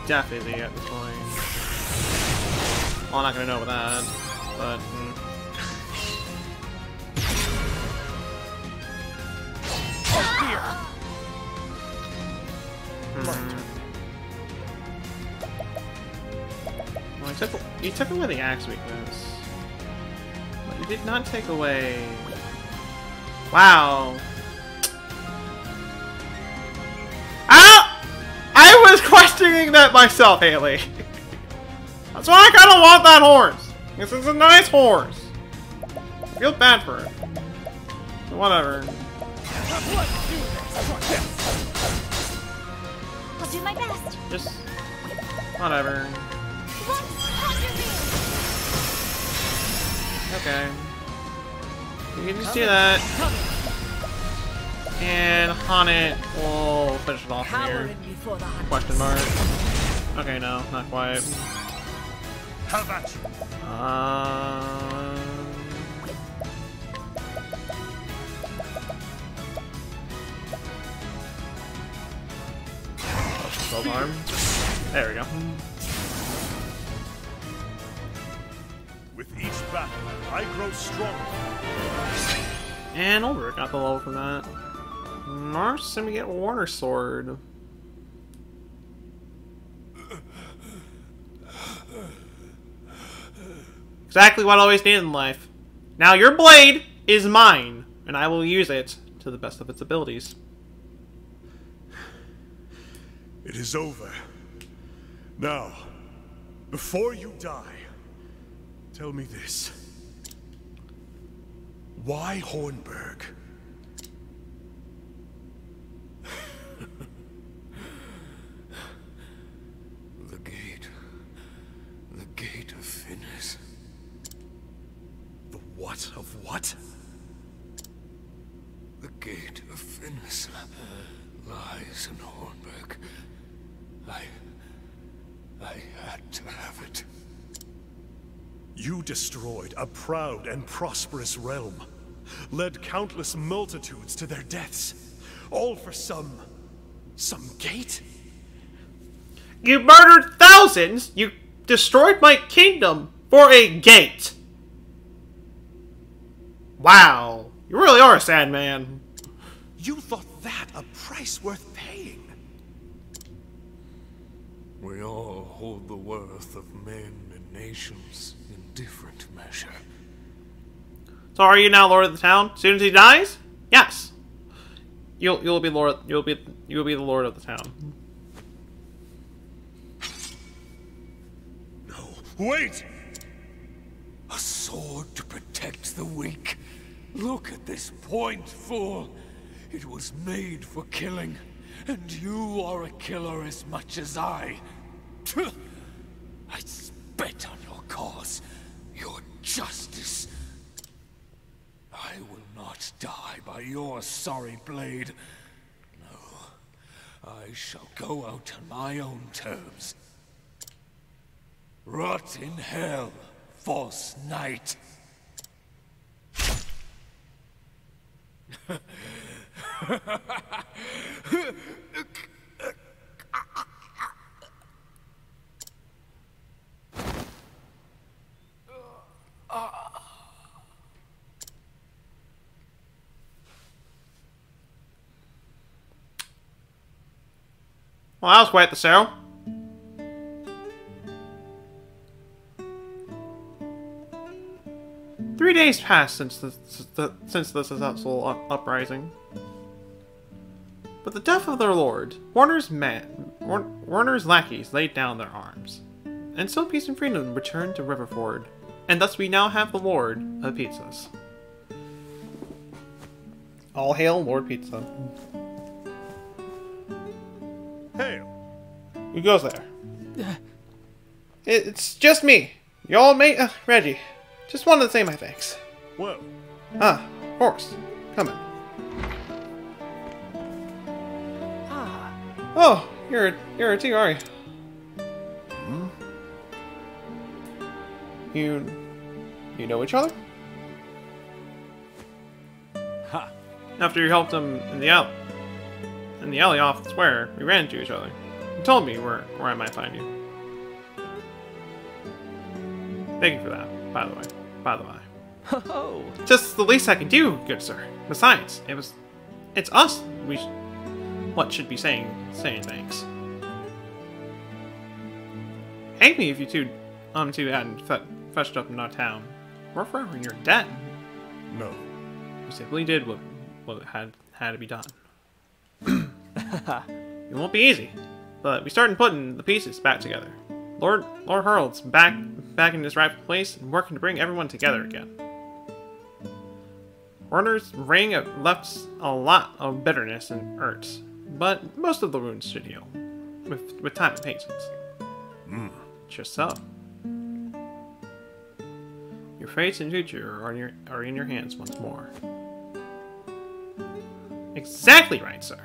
[SPEAKER 1] death is he at this point? Well, I'm not gonna know about that, but. Well, you took away the axe weakness. But you did not take away... Wow. I was questioning that myself, Haley. That's why I kind of want that horse. This is a nice horse. I feel bad for it. But whatever.
[SPEAKER 5] I'll do my best.
[SPEAKER 1] Just... whatever. Okay. You can just do that. And Haunted will finish it off from here. Question mark. Okay, no, not quite.
[SPEAKER 12] How about you?
[SPEAKER 1] Alarm. There we go.
[SPEAKER 12] With each battle, I grow stronger.
[SPEAKER 1] And Ulrich got the level from that. Mars, and we get Water Sword. Exactly what I always needed in life. Now your blade is mine, and I will use it to the best of its abilities.
[SPEAKER 12] It is over. Now, before you die, tell me this. Why Hornburg?
[SPEAKER 6] The gate. The gate of Finis.
[SPEAKER 12] The what of what?
[SPEAKER 6] The gate of Finis lies in Hornburg. I had to have it.
[SPEAKER 12] You destroyed a proud and prosperous realm, led countless multitudes to their deaths, all for some gate?
[SPEAKER 1] You murdered thousands! You destroyed my kingdom for a gate! Wow. You really are a sad man.
[SPEAKER 12] You thought that a price worth paying?
[SPEAKER 6] We all hold the worth of men and nations in different measure.
[SPEAKER 1] So are you now Lord of the town? As soon as he dies? Yes. You'll be Lord. You'll be the Lord of the town.
[SPEAKER 12] No. Wait!
[SPEAKER 6] A sword to protect the weak. Look at this point, fool. It was made for killing, and you are a killer as much as I. I spit on your cause. Your
[SPEAKER 12] your sorry blade. No, I shall go out on my own terms. Rot in hell, false knight.
[SPEAKER 1] Well, that was quite the show. Three days passed since the successful uprising. But the death of their lord, Warner's lackeys laid down their arms, and so peace and freedom returned to Riverford, and thus we now have the Lord of Pizzas. All hail Lord Pizza.
[SPEAKER 9] Hail.
[SPEAKER 1] Who goes there? It's just me. Y'all mate, Reggie. Just wanted to say my thanks.
[SPEAKER 9] Well.
[SPEAKER 1] Ah, of course. Come in. Oh, you're a T, are you?
[SPEAKER 7] Hmm?
[SPEAKER 1] You know each other?
[SPEAKER 9] Ha!
[SPEAKER 1] After you helped him in the alley off the square, we ran into each other. You told me where I might find you. Thank you for that, by the way.
[SPEAKER 2] Oh.
[SPEAKER 1] Just the least I can do, good sir. Besides, it's us. What should be saying thanks. Hang me if you two hadn't fetched up in our town. We're forever in your debt.
[SPEAKER 9] No.
[SPEAKER 1] We simply did what had to be done. It won't be easy, but we started putting the pieces back together. Lord Harold's back in his rightful place and working to bring everyone together again. Warner's reign left a lot of bitterness and hurt, but most of the wounds should heal with time and patience. Just so. Your fate and future are in your hands once more. Exactly right, sir.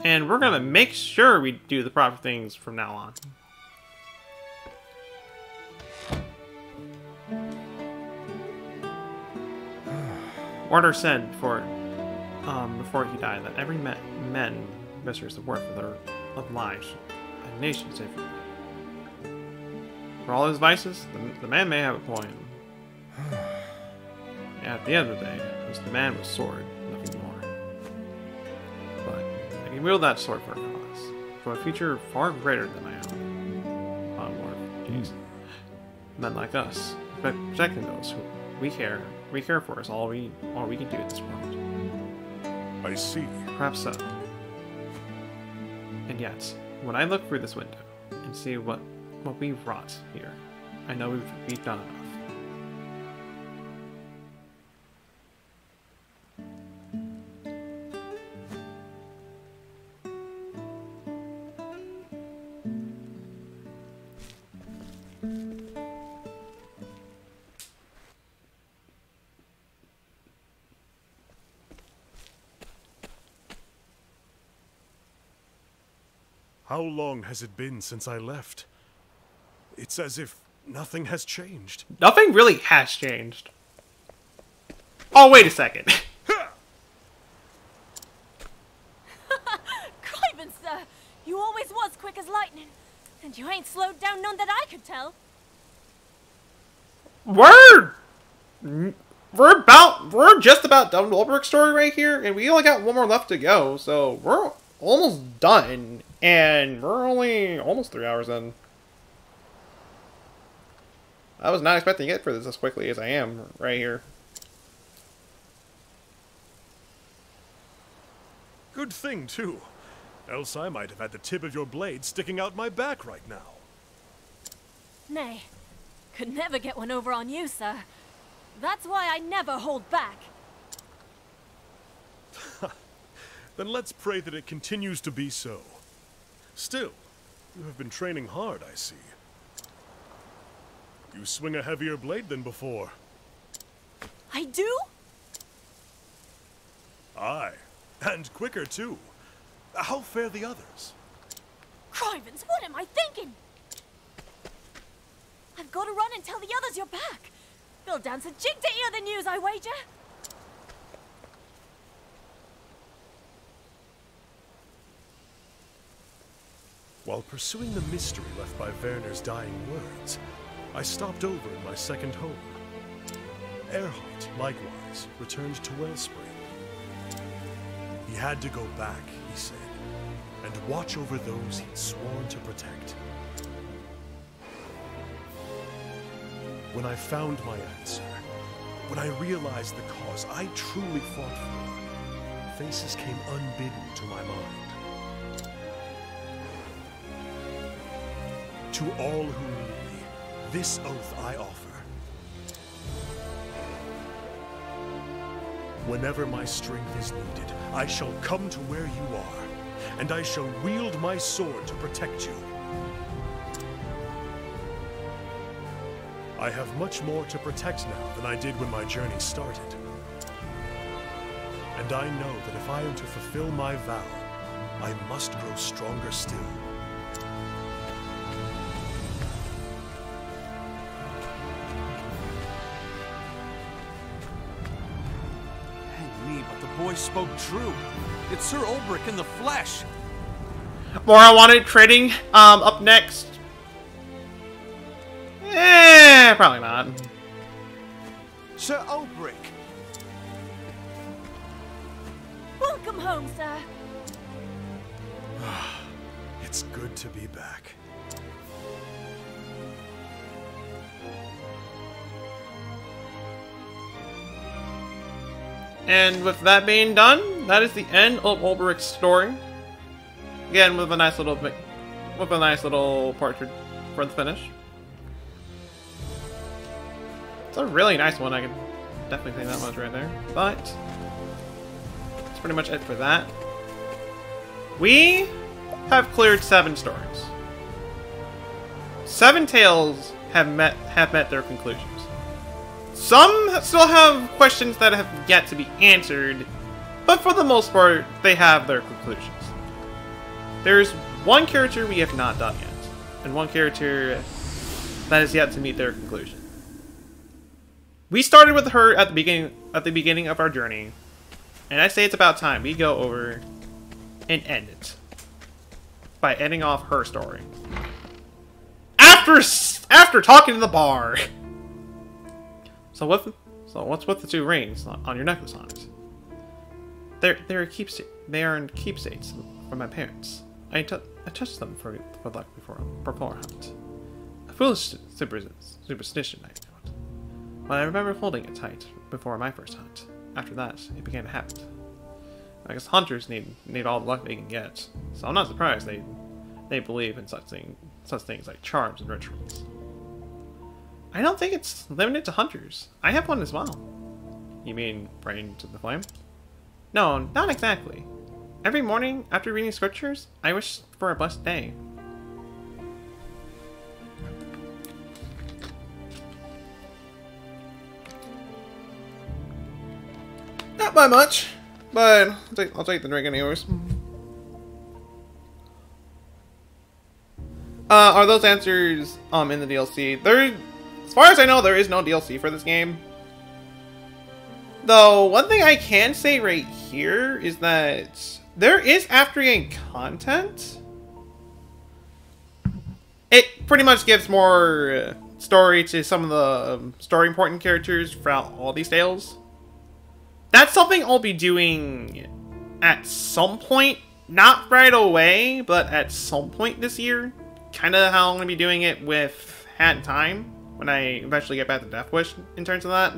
[SPEAKER 1] And we're gonna make sure we do the proper things from now on. Warner said before he died that every man measures the worth of lives and nations differently. For all his vices, the man may have a point. At the end of the day, it was the man with sword, nothing more. But I can wield that sword for a cause, for a future far greater than my own. More, jeez. Men like us, protecting those who we care for is all we can do at this point.
[SPEAKER 9] I see.
[SPEAKER 1] Perhaps so. And yet, when I look through this window and see what we've wrought here, I know we've done enough.
[SPEAKER 9] How long has it been since I left? It's as if nothing has changed.
[SPEAKER 1] Nothing really has changed. Oh, wait a second.
[SPEAKER 11] Crivin, sir! You always was quick as lightning. And you ain't slowed down none that I could tell.
[SPEAKER 1] We're just about done with Ulbrich's story right here, and we only got one more left to go, so we're almost done, and we're only almost 3 hours in. I was not expecting to get through this as quickly as I am right here.
[SPEAKER 9] Good thing, too. Else I might have had the tip of your blade sticking out my back right now.
[SPEAKER 11] Nay, could never get one over on you, sir. That's why I never hold back.
[SPEAKER 9] Then let's pray that it continues to be so. Still, you have been training hard, I see. You swing a heavier blade than before.
[SPEAKER 11] I do?
[SPEAKER 9] Aye, and quicker too. How fare the others?
[SPEAKER 11] Crivens, what am I thinking? I've got to run and tell the others you're back. They'll dance a jig to hear the news, I wager.
[SPEAKER 9] While pursuing the mystery left by Werner's dying words, I stopped over in my second home. Erhardt, likewise, returned to Wellspring. He had to go back, he said, and watch over those he'd sworn to protect. When I found my answer, when I realized the cause I truly fought for, faces came unbidden to my mind. To all who need me, this oath I offer. Whenever my strength is needed, I shall come to where you are, and I shall wield my sword to protect you. I have much more to protect now than I did when my journey started. And I know that if I am to fulfill my vow, I must grow stronger still.
[SPEAKER 13] Hang me, but the boy spoke true. It's Sir Ulbricht in the flesh.
[SPEAKER 1] More unwanted trading up next. Probably not.
[SPEAKER 13] Sir Ulbricht.
[SPEAKER 11] Welcome home, sir.
[SPEAKER 9] It's good to be back.
[SPEAKER 1] And with that being done, that is the end of Ulbricht's story. Again, with a nice little portrait for the finish. It's a really nice one, I can definitely say that much right there. But that's pretty much it for that. We have cleared 7 stories. 7 tales have met their conclusions. Some still have questions that have yet to be answered, but for the most part, they have their conclusions. There's one character we have not done yet, and one character that is yet to meet their conclusion. We started with her at the beginning of our journey, and I say it's about time we go over and end it by ending off her story. After talking to the bar. So what's with the 2 rings on your necklace on it? They are keepsakes from my parents. I touched them for luck beforehand. A foolish superstition, I know. But I remember holding it tight before my first hunt. After that, it began to happen. I guess hunters need all the luck they can get, so I'm not surprised they believe in such things like charms and rituals. I don't think it's limited to hunters. I have one as well. You mean praying to the flame? No, not exactly. Every morning, after reading scriptures, I wish for a blessed day. Not by much, but I'll take the drink anyways. Are those answers in the DLC? As far as I know, there is no DLC for this game. Though one thing I can say right here is that there is after game content. It pretty much gives more story to some of the story important characters throughout all these tales. That's something I'll be doing at some point. Not right away, but at some point this year. Kind of how I'm going to be doing it with Hat in Time, when I eventually get back to Death Wish in terms of that.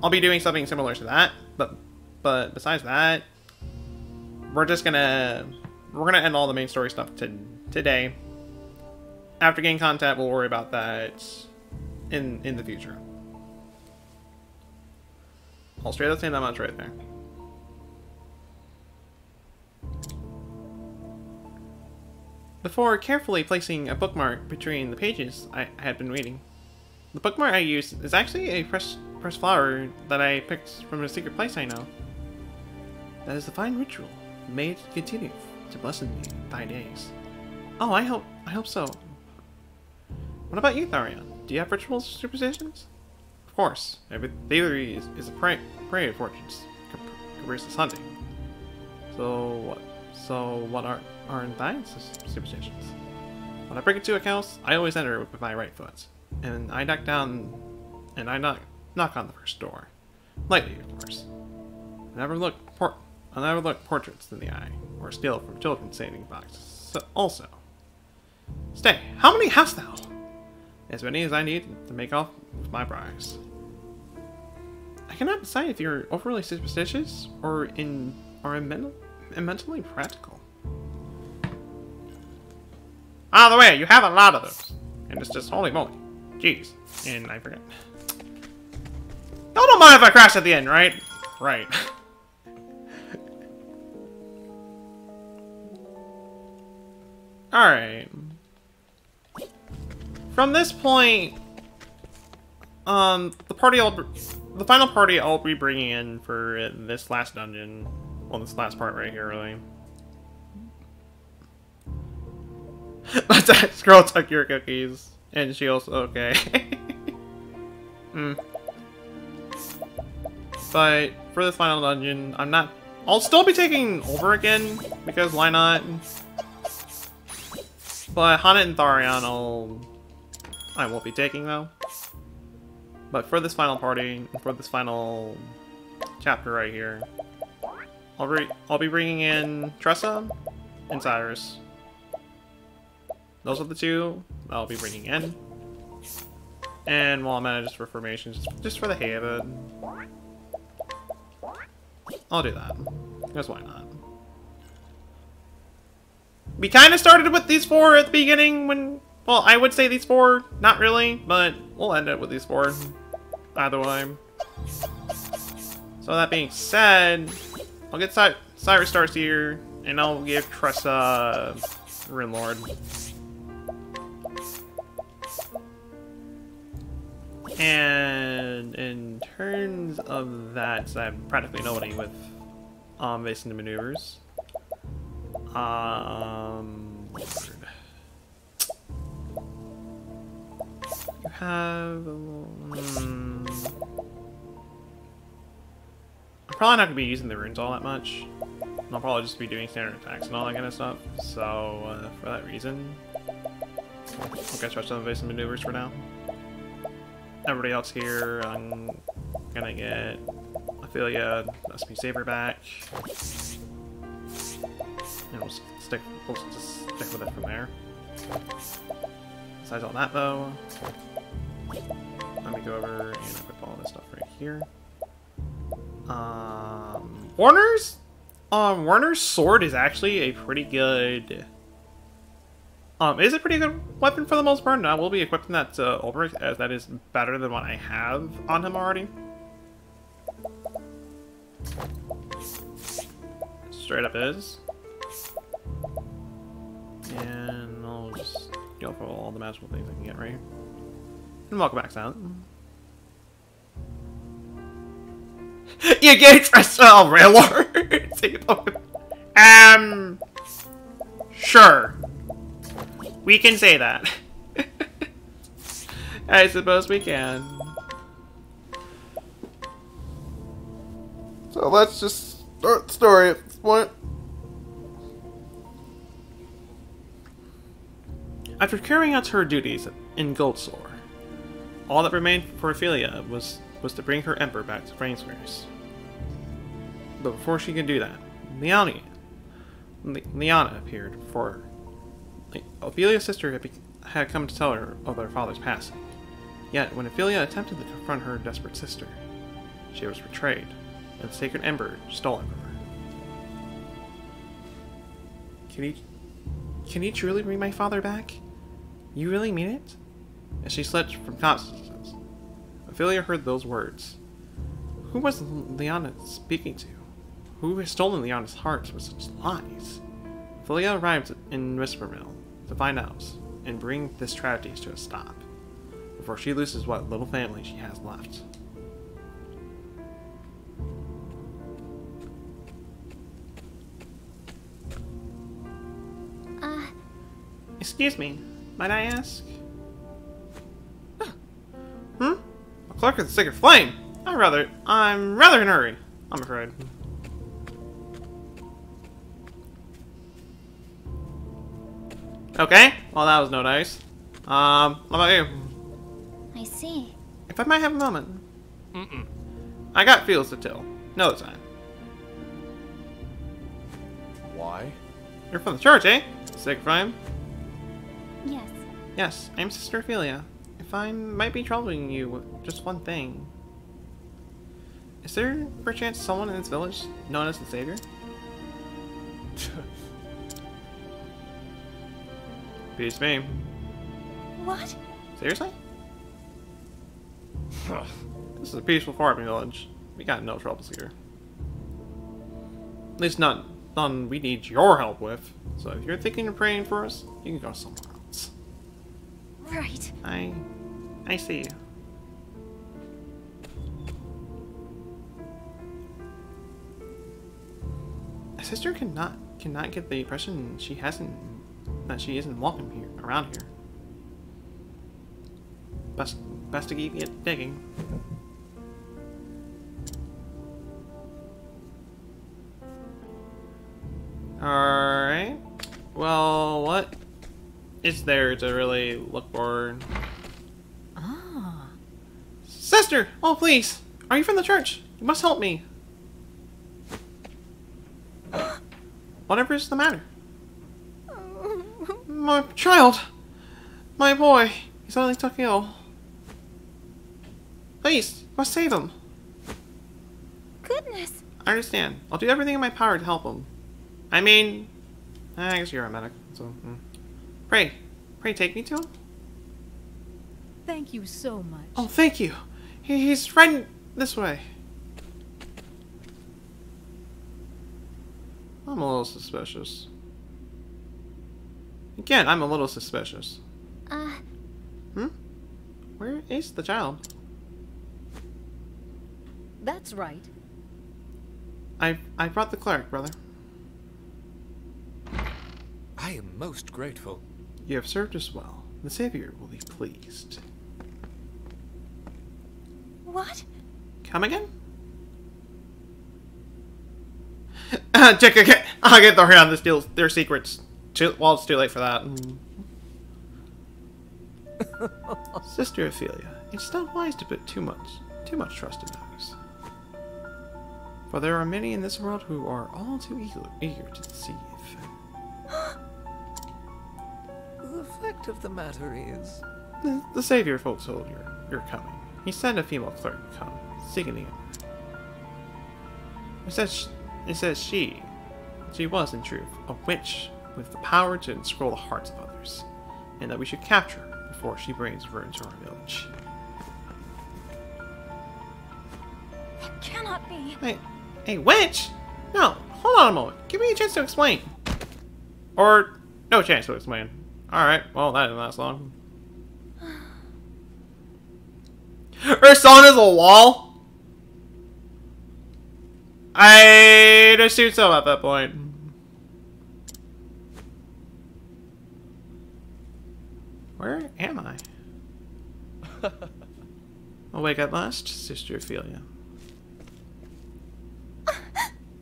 [SPEAKER 1] I'll be doing something similar to that, but besides that, we're gonna end all the main story stuff today. After game content, we'll worry about that in the future. I'll straight up say that much right there. Before carefully placing a bookmark between the pages I had been reading. The bookmark I used is actually a pressed flower that I picked from a secret place I know. That is the fine ritual, made to continue to bless me thy days. Oh, I hope so. What about you, Tharion? Do you have rituals or superstitions? Of course. Thievery is a prey of fortunes. Capricious hunting. So what aren't thy superstitions? When I break into a house, I always enter with my right foot. And I knock on the first door. Lightly, of course. I never look portraits in the eye, or steal from children's saving boxes. So, also, stay. How many hast thou? As many as I need to make off with my prize. I cannot decide if you're overly superstitious or mentally practical. By the way, you have a lot of those, and it's just holy moly, jeez. And I forget. Y'all don't mind if I crash at the end, right? Right. Alright. From this point, the final party I'll be bringing in for this last dungeon, well, this last part right here, really. That girl took your cookies, and she also okay. But for this final dungeon, I'll still be taking over again, because why not? But Hana and Tharion I won't be taking though. But for this final party, for this final chapter right here, I'll be bringing in Tressa and Cyrus. Those are the two I'll be bringing in. And while I'm at it, just for formations, just for the hay of it, I'll do that. Because why not? We kind of started with these four at the beginning when... Well, I would say these four. Not really, but we'll end it with these four. Either way. So that being said, I'll get Cyrus Stars here, and I'll give Tressa Rinlord. And in terms of that, so I have practically nobody with basic maneuvers. You have... I'm probably not going to be using the runes all that much. I'll probably just be doing standard attacks and all that kind of stuff. So, for that reason, I'll get touch on basic maneuvers for now. Everybody else here, I'm gonna get Ophelia, SP Saber back. And we'll just stick with it from there. Besides all that though, let me go over and equip all this stuff right here. Warner's sword is actually a pretty good... is a pretty good weapon for the most part, and I will be equipping that to Ulbrich, as that is better than what I have on him already. Straight up is. And I'll just go for all the magical things I can get right here. And welcome back, Silent. You get Tressa Railward! Sure. We can say that. I suppose we can. So let's just start the story at this point. After carrying out her duties in Goldsore, all that remained for Ophelia was to bring her emperor back to Brainswares. But before she could do that, Liana appeared before her. Ophelia's sister had come to tell her of their father's passing. Yet, when Ophelia attempted to confront her desperate sister, she was betrayed, and the sacred ember stolen from her. Can you truly bring my father back? You really mean it? As she slept from consequences, Ophelia heard those words. Who was Liana speaking to? Who has stolen Liana's heart with such lies? Ophelia arrived in Whispermill to find out and bring this tragedy to a stop before she loses what little family she has left. Excuse me, might I ask? A clerk of the Sacred Flame? I'm rather in a hurry, I'm afraid. Okay, well that was no dice. What about you?
[SPEAKER 5] I see.
[SPEAKER 1] If I might have a moment. I got feels to tell. Another time.
[SPEAKER 2] Why?
[SPEAKER 1] You're from the church, eh? Sacred Flame?
[SPEAKER 5] Yes.
[SPEAKER 1] Yes, I'm Sister Ophelia. If I might be troubling you with just one thing. Is there, perchance, someone in this village known as the Savior? Peace me.
[SPEAKER 5] What?
[SPEAKER 1] Seriously? This is a peaceful farming village. We got no troubles here. At least not none we need your help with. So if you're thinking of praying for us, you can go somewhere else.
[SPEAKER 5] Right.
[SPEAKER 1] I see. A sister cannot get the impression that she isn't welcome here around here. Best to keep it digging. Alright. Well, what is there to really look for?
[SPEAKER 11] Ah.
[SPEAKER 1] Sister! Oh, please! Are you from the church? You must help me. Whatever is the matter? My child! My boy! He suddenly took ill. Please! You must save him!
[SPEAKER 5] Goodness!
[SPEAKER 1] I understand. I'll do everything in my power to help him. I mean... I guess you're a medic, so... Pray take me to him?
[SPEAKER 11] Thank you so much.
[SPEAKER 1] Oh, thank you! He's right this way. I'm a little suspicious. Again, I'm a little suspicious. Where is the child?
[SPEAKER 11] That's right.
[SPEAKER 1] I brought the cleric, brother.
[SPEAKER 6] I am most grateful.
[SPEAKER 1] You have served us well. The Savior will be pleased.
[SPEAKER 5] What?
[SPEAKER 1] Come again? Check again. I'll get around this deal. Their secrets. Well, it's too late for that. Sister Ophelia, it's not wise to put too much trust in others. For there are many in this world who are all too eager to deceive.
[SPEAKER 6] The fact of the matter is...
[SPEAKER 1] The Savior foretold you're coming. He sent a female clerk to come, seeking the Emperor. It says she was, in truth, a witch with the power to unscroll the hearts of others, and that we should capture her before she brings her into our village.
[SPEAKER 5] It cannot be.
[SPEAKER 1] Hey, witch? No, hold on a moment. Give me a chance to explain. Or, no chance to explain. Alright, well, that didn't last long. Her son is a wall? I'd assume so at that point. Where am I? Awake at last, Sister Ophelia.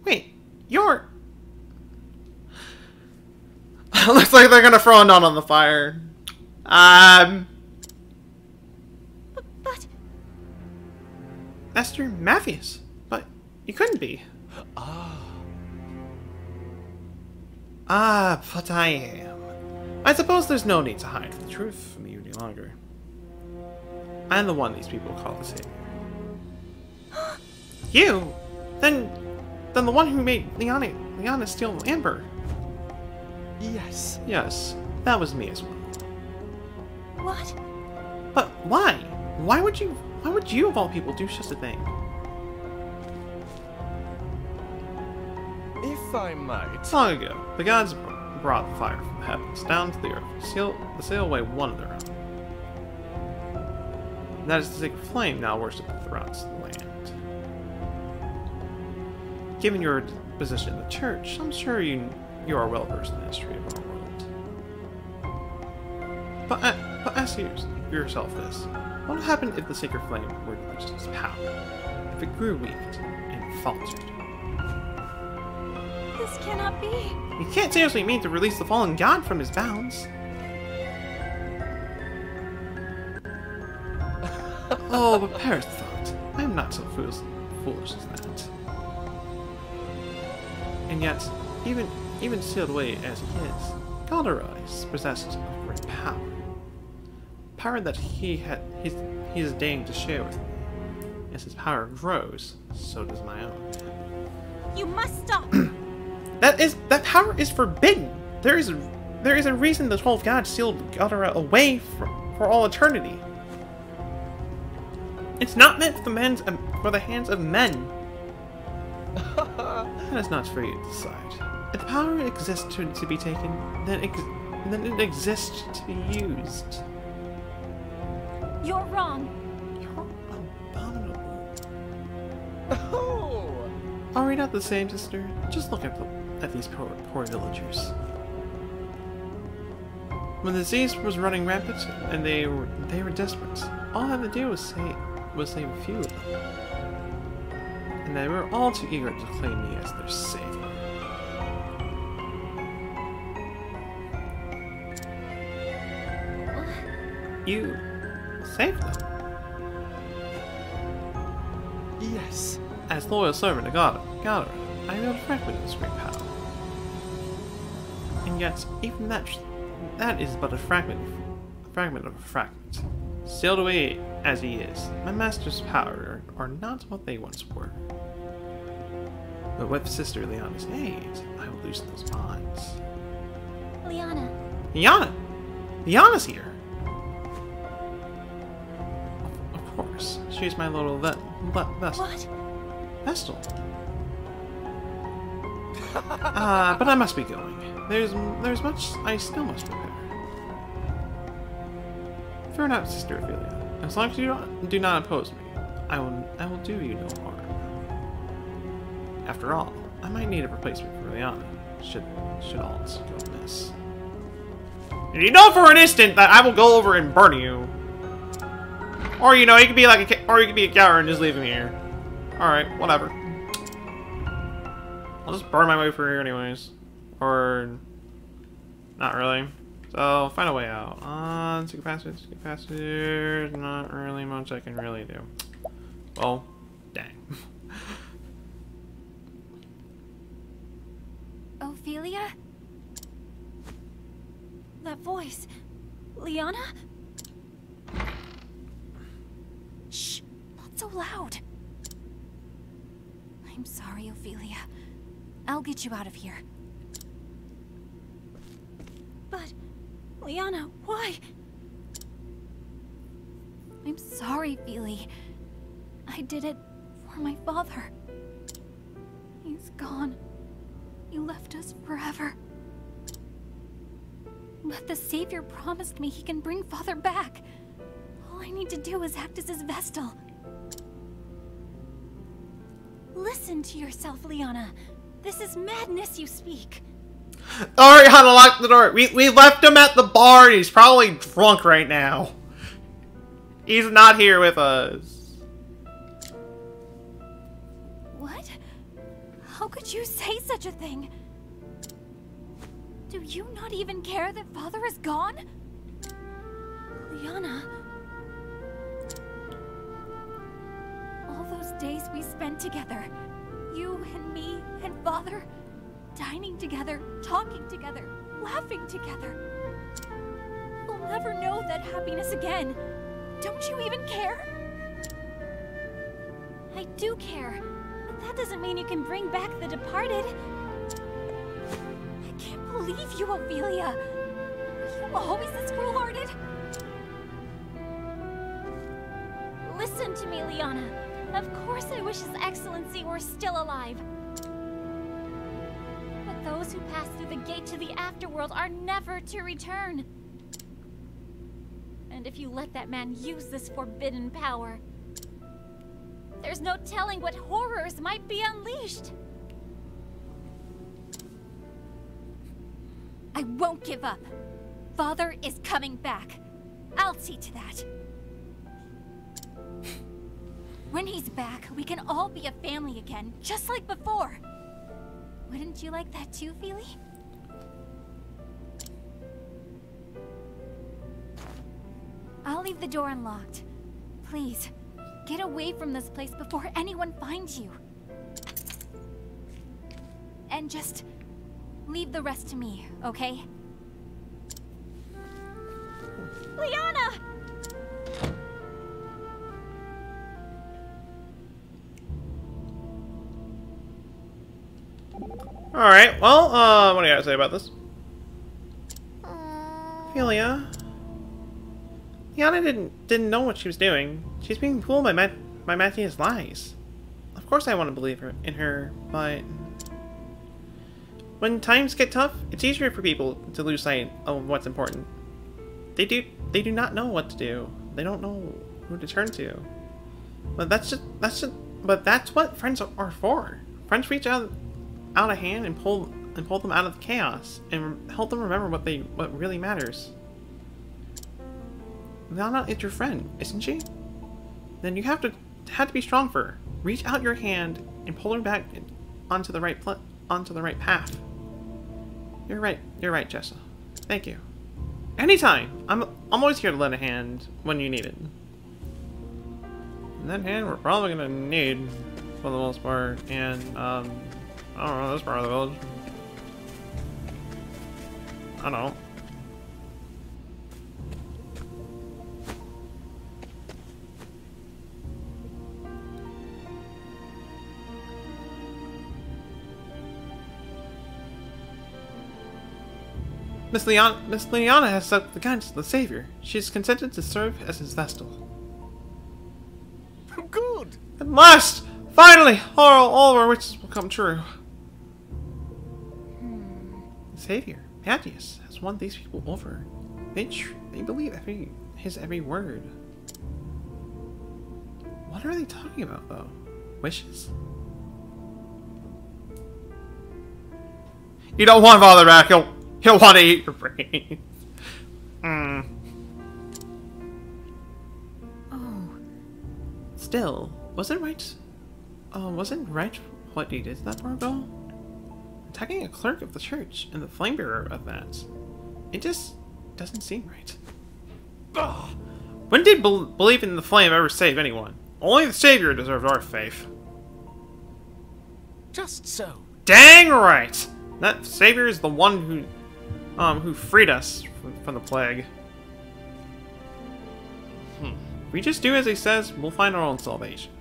[SPEAKER 1] Wait, you're... Looks like they're gonna throw a nun on the fire.
[SPEAKER 5] But...
[SPEAKER 1] Esther Matthews. But you couldn't be. But I am. I suppose there's no need to hide the truth from you any longer. I'm the one these people call the Savior. You? Then the one who made Liana steal Amber.
[SPEAKER 2] Yes.
[SPEAKER 1] Yes, that was me as well.
[SPEAKER 5] What?
[SPEAKER 1] But why? Why would you of all people do such a thing?
[SPEAKER 2] If I might.
[SPEAKER 1] Long ago, the gods brought fire from the heavens down to the earth to seal away one of their own. That is the sacred flame now worshipped throughout the land. Given your position in the church, I'm sure you are well versed in the history of our world. But ask yourself this. What would happen if the sacred flame were to lose its power? If it grew weak and faltered?
[SPEAKER 5] This cannot be.
[SPEAKER 1] You can't seriously mean to release the fallen god from his bounds. Oh, but Paris thought. I am not so foolish as that. And yet, even sealed away as he is, Galdera is possessed of great power. Power that he is deigning to share with me. As his power grows, so does my own.
[SPEAKER 5] You must stop!
[SPEAKER 1] That power is forbidden! There is a reason the 12 gods sealed Galdera away for all eternity. It's not meant for the hands of men. That is not for you to decide. If the power exists to be taken, then it exists to be used.
[SPEAKER 5] You're wrong.
[SPEAKER 1] You're abominable. Are we not the same, sister? Just look at these poor villagers. When the disease was running rampant and they were desperate, all I had to do was save a few of them. And they were all too eager to claim me as their savior. You saved them?
[SPEAKER 2] Yes.
[SPEAKER 1] As loyal servant to Galdera, I wield a fragment of this great power. And yet, even that is but a fragment of a fragment. Sealed away as he is, my master's power are not what they once were. But with Sister Liana's aid, I will loosen those bonds.
[SPEAKER 5] Liana.
[SPEAKER 1] Liana! Liana's here! Of course. She's my little vessel.
[SPEAKER 5] What?
[SPEAKER 1] Vestal. But I must be going. There's much I still must prepare. Fear not, Sister Ophelia. As long as you do not oppose me, I will do you no harm. After all, I might need a replacement for Liana, should all else go amiss. And you know for an instant that I will go over and burn you. Or you could be like you could be a coward and just leave him here. Alright, whatever. I'll just burn my way through here anyways. Or not really. So find a way out. Secret passage, not really much I can really do. Well, dang.
[SPEAKER 5] Ophelia? That voice. Liana? Shh, not so loud. I'm sorry, Ophelia. I'll get you out of here. But, Liana, why? I'm sorry, Feely. I did it for my father. He's gone. You left us forever. But the Savior promised me he can bring Father back. All I need to do is act as his Vestal. Listen to yourself, Liana. This is madness you speak.
[SPEAKER 1] Alright, Hana, lock the door. We left him at the bar and he's probably drunk right now. He's not here with us.
[SPEAKER 5] What? How could you say such a thing? Do you not even care that Father is gone? Liana. All those days we spent together. You and me and Father. Dining together, talking together, laughing together. We'll never know that happiness again. Don't you even care? I do care, but that doesn't mean you can bring back the departed. I can't believe you, Ophelia. Are you always this cruel-hearted? Listen to me, Liana. Of course I wish His Excellency were still alive. But those who pass through the gate to the afterworld are never to return. And if you let that man use this forbidden power, there's no telling what horrors might be unleashed. I won't give up. father is coming back. I'll see to that. When he's back, we can all be a family again, just like before. Wouldn't you like that too, Feely? I'll leave the door unlocked. Please, get away from this place before anyone finds you. And just leave the rest to me, okay? Liana!
[SPEAKER 1] Alright, well, what do you gotta say about this? Ophelia? Liana didn't know what she was doing. She's being fooled by Matthias' lies. Of course I want to believe in her, but... when times get tough, it's easier for people to lose sight of what's important. They do not know what to do. They don't know who to turn to. But that's what friends are for. Friends reach out a hand and pull them out of the chaos and help them remember what really matters. Liana is your friend, isn't she? Then you have to be strong for her. Reach out your hand and pull her back onto the right path. You're right, Jessa. Thank you. Anytime. I'm always here to lend a hand when you need it. And that hand we're probably gonna need for the most part, and I don't know, this part of the village. I don't know. Miss Liana has accepted the guidance of the Savior. She's consented to serve as his vestal.
[SPEAKER 6] Good!
[SPEAKER 1] At last! Finally! All of our wishes will come true. The Savior, Matthias, has won these people over. They believe his every word. What are they talking about, though? Wishes? You don't want Father back. He'll want to eat your brains. Oh. Still, wasn't right what he did that far ago? Attacking a clerk of the church and the flame bearer of that. It just doesn't seem right. Ugh. When did believe in the flame ever save anyone? Only the Savior deserves our faith.
[SPEAKER 6] Just so.
[SPEAKER 1] Dang right! That Savior is the one who freed us from the plague. If we just do as he says, we'll find our own salvation.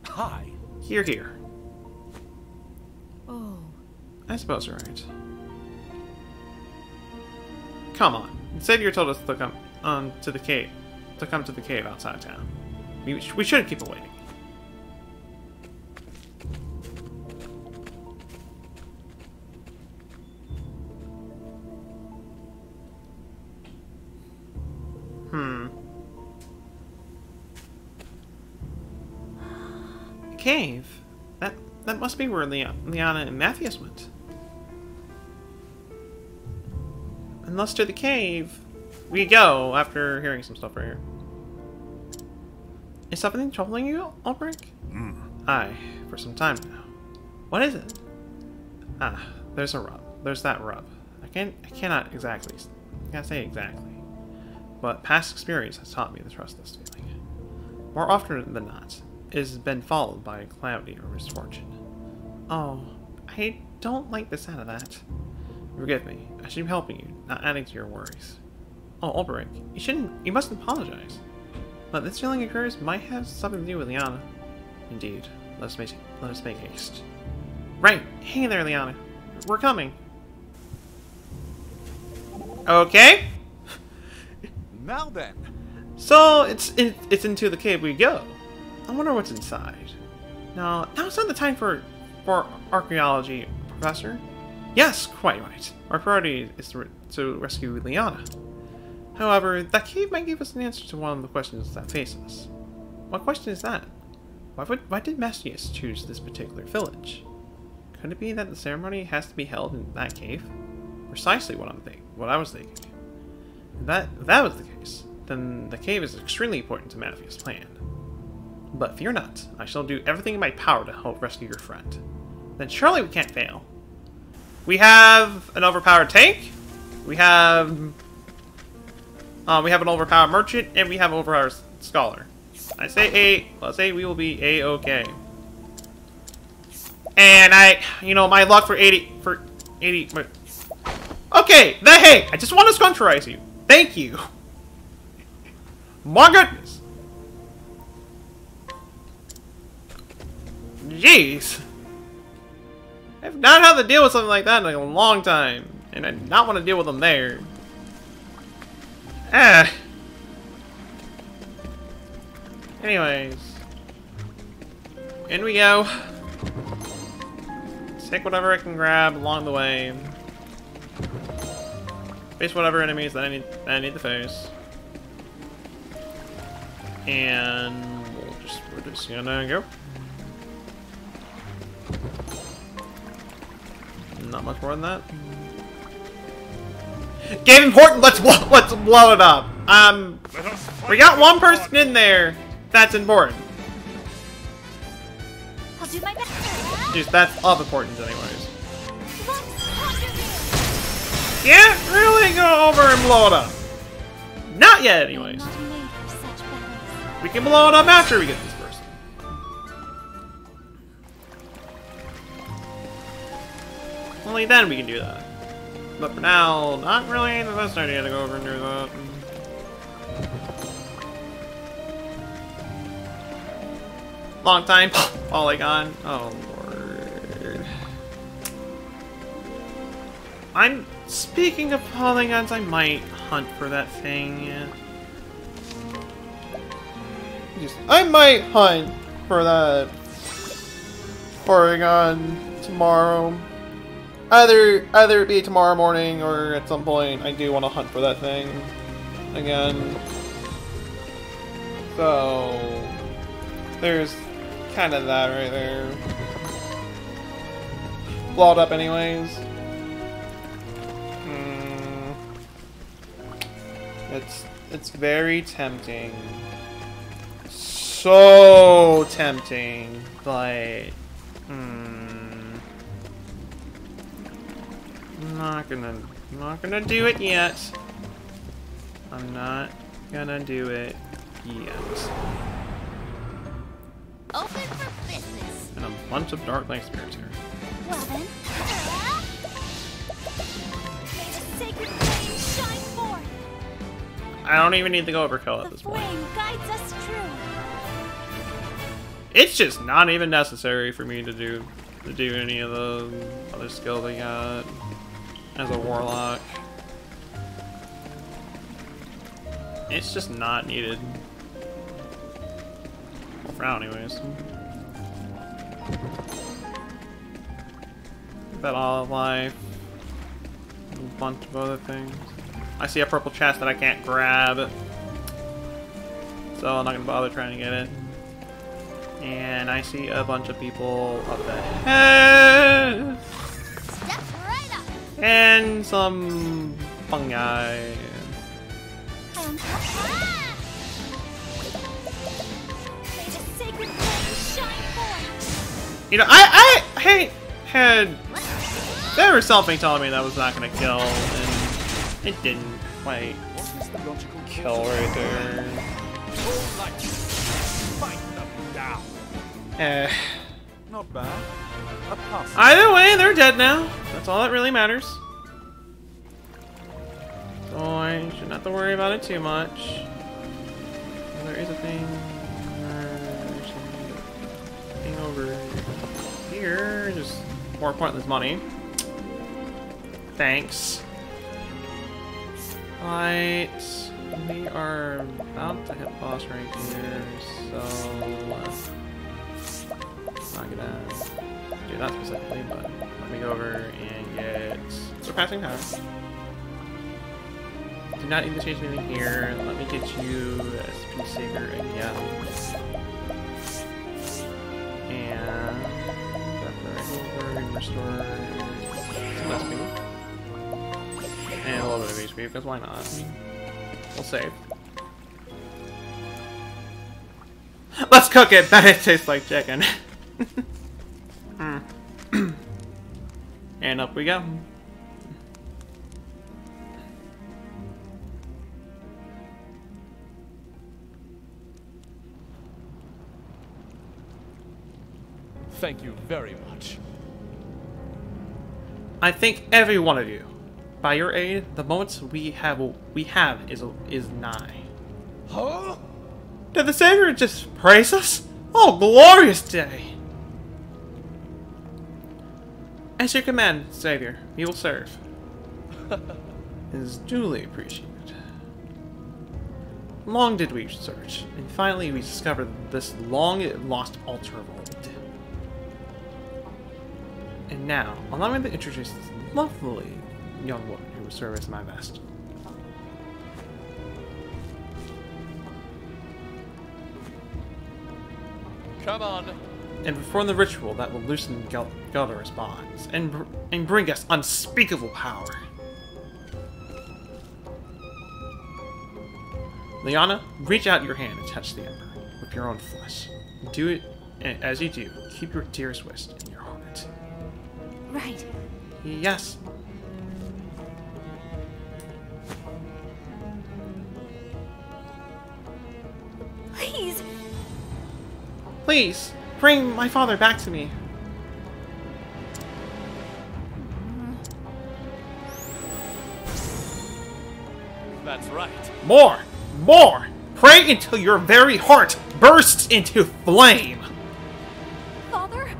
[SPEAKER 6] Hi.
[SPEAKER 1] Here.
[SPEAKER 8] Oh.
[SPEAKER 1] I suppose you're right. Come on. The Savior told us to come to the cave. To come to the cave outside town. We shouldn't keep waiting. Cave? That must be where Liana and Matthias went. And thus to the cave we go after hearing some stuff right here. Is something troubling you, Ulbrich? Aye, for some time now. What is it? Ah, there's a rub. There's that rub. I cannot say exactly. But past experience has taught me to trust this feeling. More often than not, it has been followed by a calamity or misfortune. Oh, I don't like the sound of that. Forgive me. I should be helping you, not adding to your worries. Oh, Ulbrich, you mustn't apologize. But this feeling occurs might have something to do with Liana. Indeed. Let us make haste. Right! Hang in there, Liana. We're coming. Okay.
[SPEAKER 6] Now then.
[SPEAKER 1] So it's into the cave we go. I wonder what's inside. Now it's not the time for archaeology, Professor. Yes, quite right. Our priority is to rescue Liana. However, that cave might give us an answer to one of the questions that face us. What question is that? Why did Matthias choose this particular village? Could it be that the ceremony has to be held in that cave? Precisely what I was thinking. If that was the case, then the cave is extremely important to Matthew's plan. But fear not, I shall do everything in my power to help rescue your friend. Then surely we can't fail. We have an overpowered tank, we have an overpowered merchant, and we have an overpowered scholar. Let's say we will be A-okay. And my luck for 80, okay, hey, I just want to scruncherize you. Thank you. My goodness. Jeez. I've not had to deal with something like that in a long time. And I do not want to deal with them there. Anyways. In we go. Take whatever I can grab along the way. Face whatever enemies that I need to face. And we're just gonna go. Not much more than that. Game important. Let's blow it up. We got one person in there. That's important.
[SPEAKER 5] I'll do my best.
[SPEAKER 1] Just that's of importance, anyways. Can't really go over and blow it up. Not yet, anyways. We can blow it up after we get this person. Only then we can do that. But for now, not really the best idea to go over and do that. Long time. Polygon. Oh lord. Speaking of polygons, I might hunt for that thing. I might hunt for that polygon tomorrow. Either it be tomorrow morning or at some point. I do want to hunt for that thing again. So there's kind of that right there. Blow it up anyways. It's very tempting. So tempting, but I'm not gonna do it yet. I'm not gonna do it yet.
[SPEAKER 5] Open for business.
[SPEAKER 1] And a bunch of Dark Knight spirits here.
[SPEAKER 5] Well then. May the sacred flame shine forth.
[SPEAKER 1] I don't even need to go overkill at this point.
[SPEAKER 5] Flame guides us true.
[SPEAKER 1] It's just not even necessary for me to do any of the other skills I got as a warlock. It's just not needed. Well, for now, anyways. That olive life, a bunch of other things. I see a purple chest that I can't grab, so I'm not gonna bother trying to get it. And I see a bunch of people up ahead.
[SPEAKER 5] Step right up.
[SPEAKER 1] And some fungi.
[SPEAKER 5] May the sacred flame shine forth.
[SPEAKER 1] You know, I had there was something telling me that was not gonna kill, and it didn't quite kill right there.
[SPEAKER 15] Not bad. A pass.
[SPEAKER 1] Either way, they're dead now. That's all that really matters. So I shouldn't have to worry about it too much. There is a thing. There's a thing over here. Just more pointless money. Thanks. Right. We are about to hit boss right here, so I'm not gonna do that specifically, but let me go over and get surpassing power. Do not need to change anything here. Let me get you SP Saver again. And right over and restore some SP. And a little bit of HP, because why not? We'll save. Let's cook it! Bet it tastes like chicken. And up we go.
[SPEAKER 2] Thank you very much.
[SPEAKER 1] I thank every one of you. By your aid, the moments we have is nigh.
[SPEAKER 2] Huh?
[SPEAKER 1] Did the Savior just praise us? Oh, glorious day! As you command, Savior, we will serve. It is duly appreciated. Long did we search, and finally we discovered this long-lost altar of old. And now, allow me to introduce this lovely young woman who will serve as my master.
[SPEAKER 2] Come on.
[SPEAKER 1] And perform the ritual that will loosen Gelder's bonds and bring us unspeakable power. Liana, reach out your hand and touch the ember with your own flesh. Do it, and as you do, keep your dearest wish in your heart.
[SPEAKER 5] Right.
[SPEAKER 1] Yes.
[SPEAKER 5] Please.
[SPEAKER 1] Please, bring my father back to me.
[SPEAKER 2] That's right.
[SPEAKER 1] More! More! Pray until your very heart bursts into flame!
[SPEAKER 5] Father?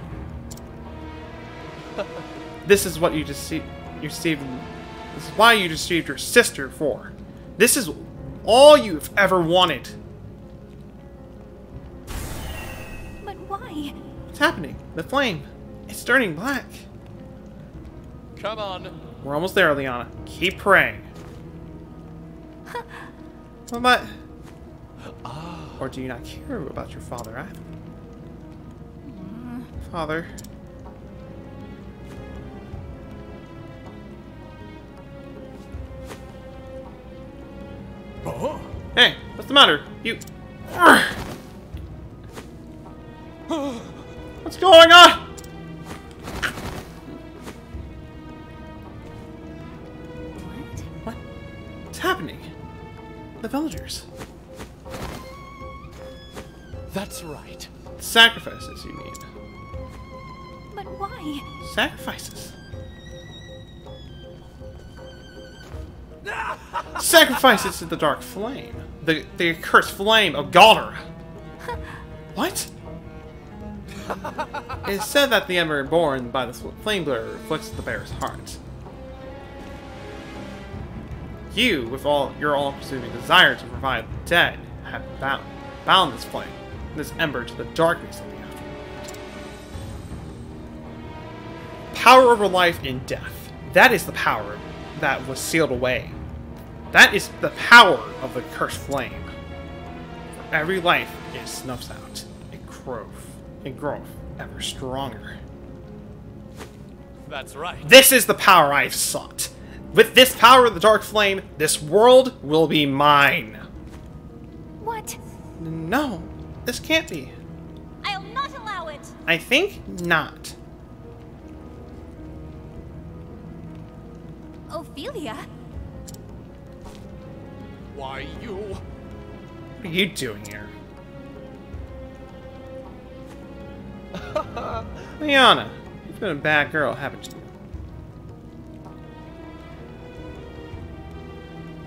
[SPEAKER 1] This is what you deceived. This is why you deceived your sister for. This is all you've ever wanted.
[SPEAKER 5] But why?
[SPEAKER 1] What's happening? The flame. It's turning black.
[SPEAKER 2] Come on.
[SPEAKER 1] We're almost there, Liana. Keep praying. But... Or do you not care about your father after? Father.
[SPEAKER 12] Oh.
[SPEAKER 1] Hey, what's the matter? You... What's going on? What? What's happening? The villagers.
[SPEAKER 2] That's right.
[SPEAKER 1] Sacrifices, you mean?
[SPEAKER 5] But why?
[SPEAKER 1] Sacrifices. Sacrifices to the dark flame. The accursed flame of Galdor. What? It is said that the ember born by the flame bearer reflects the bearer's heart. You, with your all-consuming desire to revive the dead, have bound this flame, this ember, to the darkness of the afterworld. Power over life and death. That is the power that was sealed away. That is the power of the cursed flame. For every life it snuffs out, it growth ever stronger.
[SPEAKER 2] That's right.
[SPEAKER 1] This is the power I've sought. With this power of the dark flame, this world will be mine.
[SPEAKER 5] What?
[SPEAKER 1] No, this can't be.
[SPEAKER 5] I'll not allow it.
[SPEAKER 1] I think not.
[SPEAKER 5] Ophelia?
[SPEAKER 2] Why you?
[SPEAKER 1] What are you doing here? Liana, you've been a bad girl, haven't you?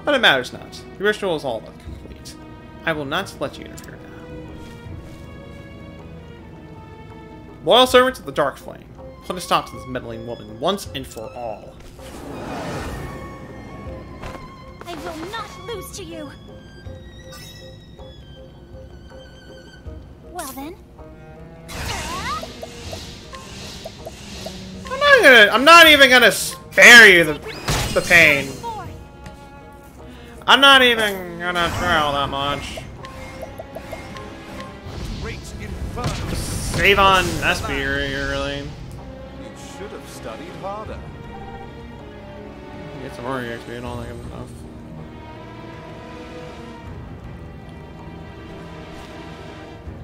[SPEAKER 1] But it matters not. Your ritual is all but complete. I will not let you interfere now. Loyal servants of the Dark Flame, put a stop to this meddling woman once and for all.
[SPEAKER 5] I will not lose to you. Well then.
[SPEAKER 1] I'm not even gonna spare you the pain. I'm not even gonna try all that much. Just save on SP, really.
[SPEAKER 13] You should have studied harder.
[SPEAKER 1] Get some more XP and all that good stuff.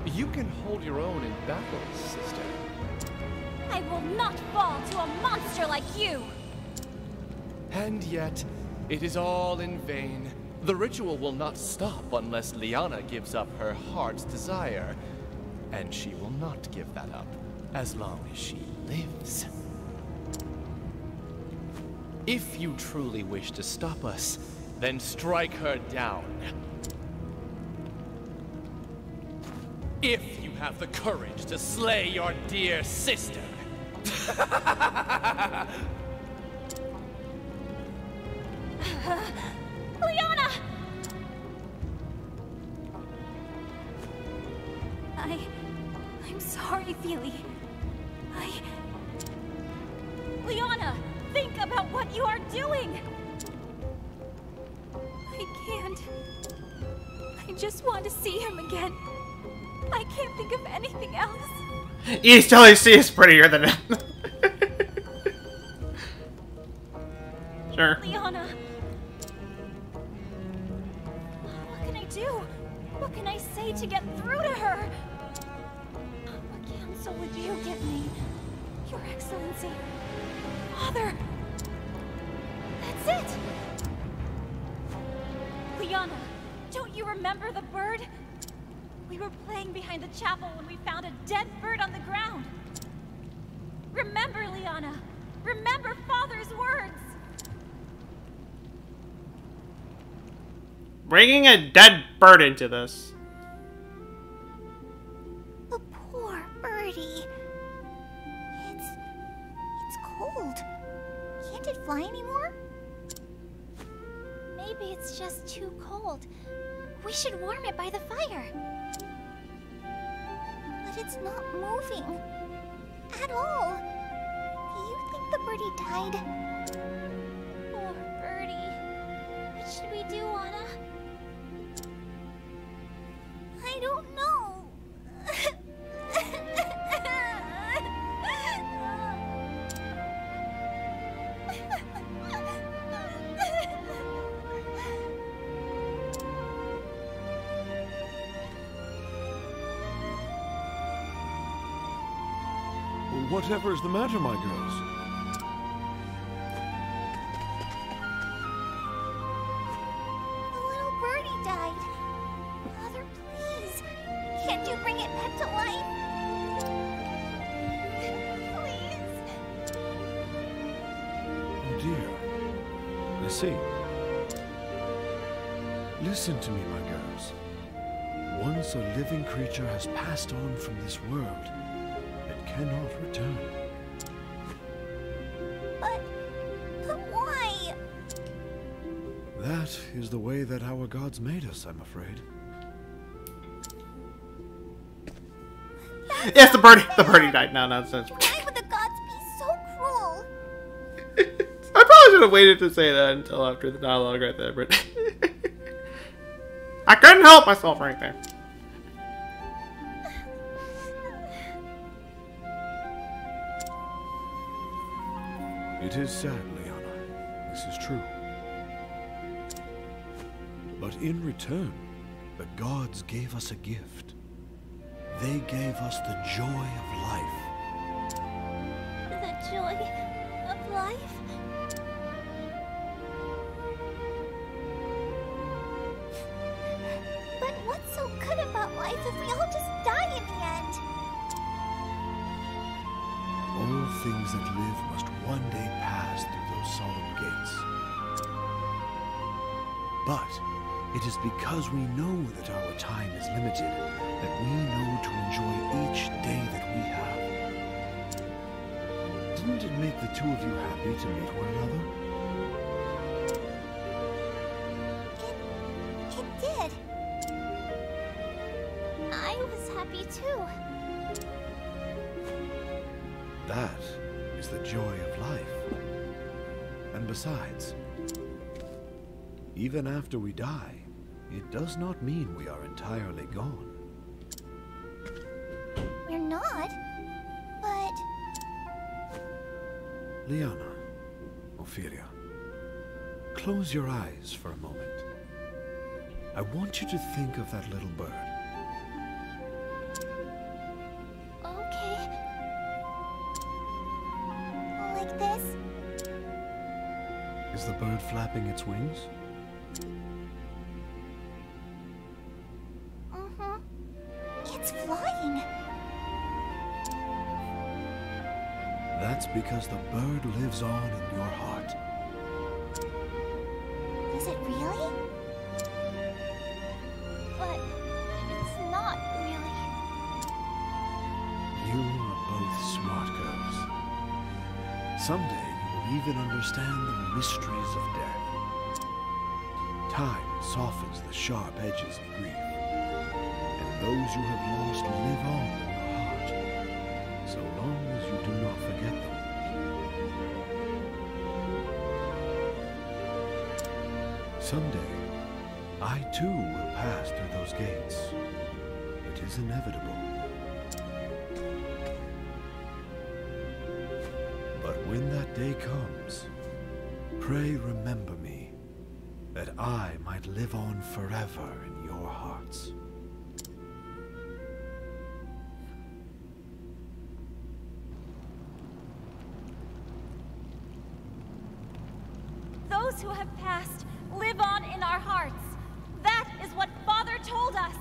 [SPEAKER 2] You can hold your own in battle, sister.
[SPEAKER 5] I will not fall to a monster like you!
[SPEAKER 2] And yet, it is all in vain. The ritual will not stop unless Liana gives up her heart's desire. And she will not give that up as long as she lives. If you truly wish to stop us, then strike her down. If you have the courage to slay your dear sister.
[SPEAKER 5] Liana! I'm sorry, Feely. Liana, think about what you are doing! I can't. I just want to see him again. I can't think of anything else.
[SPEAKER 1] East LAC is prettier than him. Sure.
[SPEAKER 5] Liana. What can I do? What can I say to get through to her? What counsel would you give me? Your Excellency. Father. That's it. Liana, don't you remember the bird? We were playing behind the chapel when we found a dead bird on the ground. Remember, Liana. Remember Father's words.
[SPEAKER 1] Bringing a dead bird into this.
[SPEAKER 5] The poor birdie. It's cold. Can't it fly anymore? Maybe it's just too cold. We should warm it by the fire. But it's not moving. At all. Do you think the birdie died? Poor birdie. What should we do, Anna? I don't know.
[SPEAKER 15] Whatever is the matter, my girls?
[SPEAKER 5] The little birdie died. Father, please. Can't you bring it back to life? Please.
[SPEAKER 15] Oh dear. I see. Listen to me, my girls. Once a living creature has passed on from this world, it cannot return.
[SPEAKER 5] But why?
[SPEAKER 15] That is the way that our gods made us, I'm afraid.
[SPEAKER 1] Yes, the birdie died. No nonsense.
[SPEAKER 5] Why would the gods be so cruel?
[SPEAKER 1] I probably should have waited to say that until after the dialogue right there, but I couldn't help myself right there.
[SPEAKER 15] It is sad, Liana. This is true. But in return, the gods gave us a gift. They gave us the joy of life.
[SPEAKER 5] The joy of life? But what's so good about life if we all just die in the end?
[SPEAKER 15] All things that live must one day pass through those solemn gates. But it is because we know that our time is limited that we know to enjoy each day that we have. Didn't it make the two of you happy to meet one another?
[SPEAKER 5] It did. I was happy too.
[SPEAKER 15] That is the joy of life. And besides, even after we die, it does not mean we are entirely gone.
[SPEAKER 5] We're not, but...
[SPEAKER 15] Liana, Ophelia, close your eyes for a moment. I want you to think of that little bird. Is the bird flapping its wings?
[SPEAKER 5] Mm-hmm. It's flying.
[SPEAKER 15] That's because the bird lives on in your heart.
[SPEAKER 5] Is it really? But it's not really.
[SPEAKER 15] You are both smart girls. Someday you will even understand the mysteries of death. Time softens the sharp edges of grief, and those you have lost live on in your heart, so long as you do not forget them. Someday, I too will pass through those gates. It is inevitable. But when that day comes, pray remember me, that I might live on forever in your hearts.
[SPEAKER 5] Those who have passed live on in our hearts. That is what Father told us.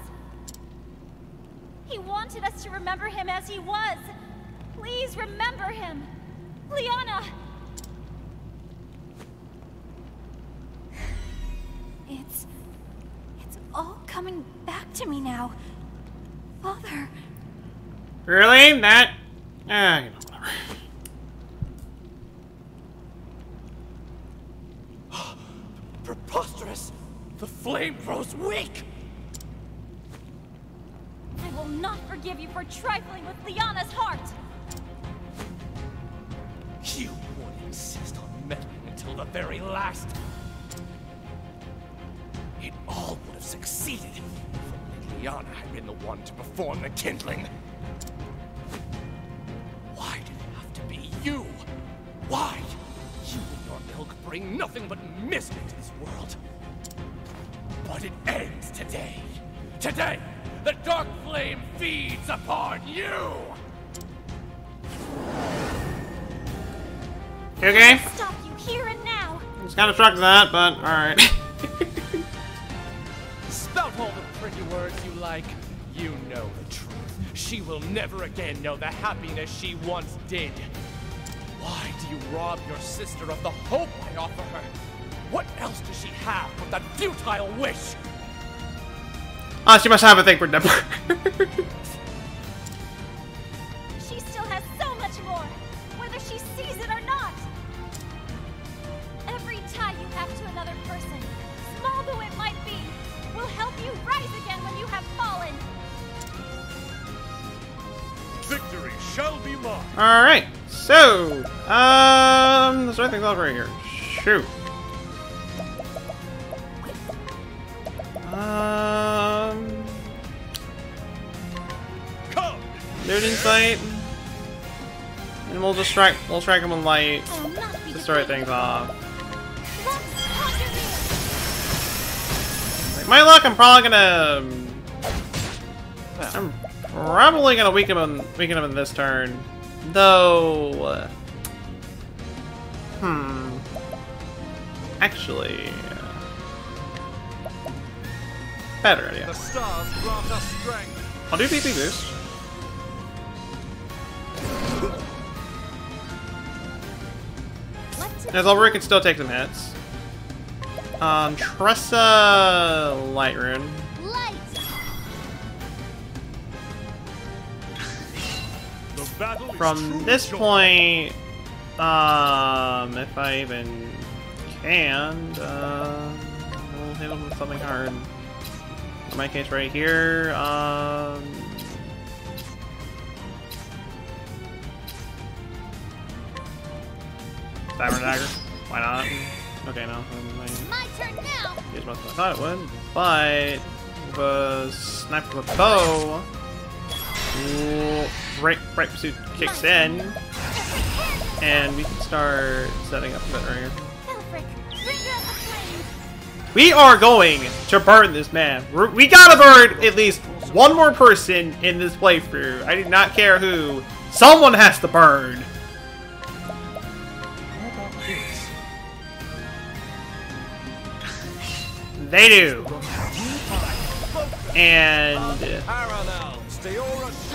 [SPEAKER 5] He wanted us to remember him as he was. Please remember him. Liana! It's all coming back to me now. Father.
[SPEAKER 1] Really? That? You know, whatever.
[SPEAKER 2] Preposterous! The flame grows weak!
[SPEAKER 5] I will not forgive you for trifling with Liana's heart.
[SPEAKER 2] You would insist on meddling until the very last. It all would have succeeded if only Liana had been the one to perform the kindling. Why did it have to be you? Why? You and your ilk bring nothing but misery to this world. But it ends today. Today, the dark flame feeds upon you!
[SPEAKER 1] Okay.
[SPEAKER 5] Stop you here and now.
[SPEAKER 1] I was kind of shocked at that, but alright.
[SPEAKER 2] Spout all the pretty words you like. You know the truth. She will never again know the happiness she once did. Why do you rob your sister of the hope I offer her? What else does she have but that futile wish?
[SPEAKER 1] Ah, she must have a thing for Deborah.
[SPEAKER 5] She still has so much more, whether she sees it or not. Every tie you have to another person, small though it might be, will help you rise again when you have fallen.
[SPEAKER 12] Victory shall be mine.
[SPEAKER 1] Alright, so, let's start things off right here. Shoot. Looting site. And we'll just strike him with light to start things off. Like my luck, I'm probably gonna weaken him in this turn. Though actually better idea.
[SPEAKER 12] The stars grant us strength.
[SPEAKER 1] I'll do PP boost. As Ulrich can still take some hits. Tressa Light Rune. From this point, if I even can, we'll hit him with something hard. In my case, right here, Cyber Dagger. Why not? Okay, no.
[SPEAKER 5] My turn now.
[SPEAKER 1] As much as I thought it would, but the sniper with a bow. Right pursuit kicks in, and we can start setting up a bit right here. We are going to burn this man. We gotta burn at least one more person in this playthrough. I do not care who. Someone has to burn. They do. And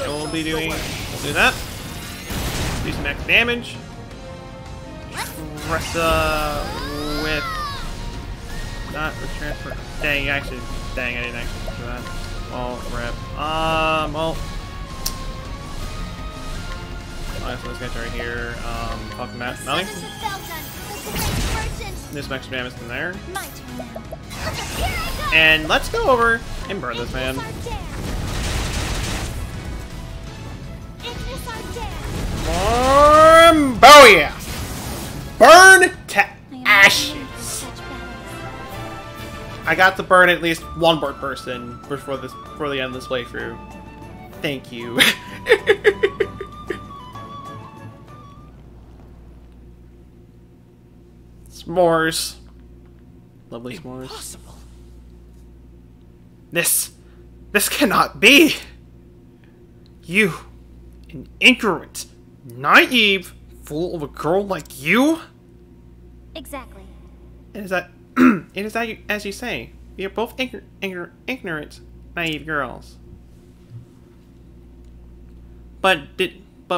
[SPEAKER 1] we'll be doing. We'll do that. Do some extra damage. Tressa with not with transfer. Dang, actually, dang, I didn't actually do that. Oh, rip. Well. Alright, so this guy's right here. Fucking nothing. There's some extra damage in there. And let's go over and burn this man. Oh yeah! Burn to ashes. I got to burn at least one more person before the end of this playthrough. Thank you. S'mores. Lovely s'mores.
[SPEAKER 2] Impossible.
[SPEAKER 1] This cannot be. You, an ignorant, naive fool of a girl like you?
[SPEAKER 5] Exactly.
[SPEAKER 1] It is that, as you say, we are both ignorant, naive girls. But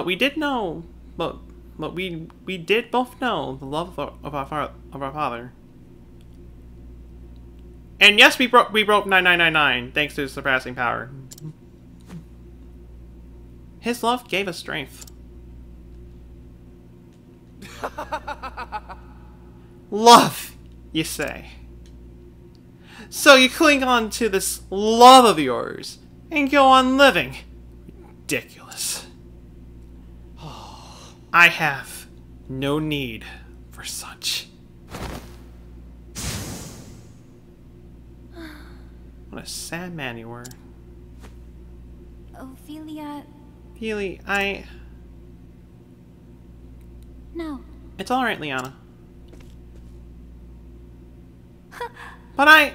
[SPEAKER 1] we did know, but we did both know the love of our father. And yes, we broke 9999 thanks to his surpassing power. His love gave us strength. Love, you say. So you cling on to this love of yours and go on living. Ridiculous. I have no need for such. What a sad man you were.
[SPEAKER 5] Ophelia...
[SPEAKER 1] Feely,
[SPEAKER 5] No.
[SPEAKER 1] It's alright, Liana. But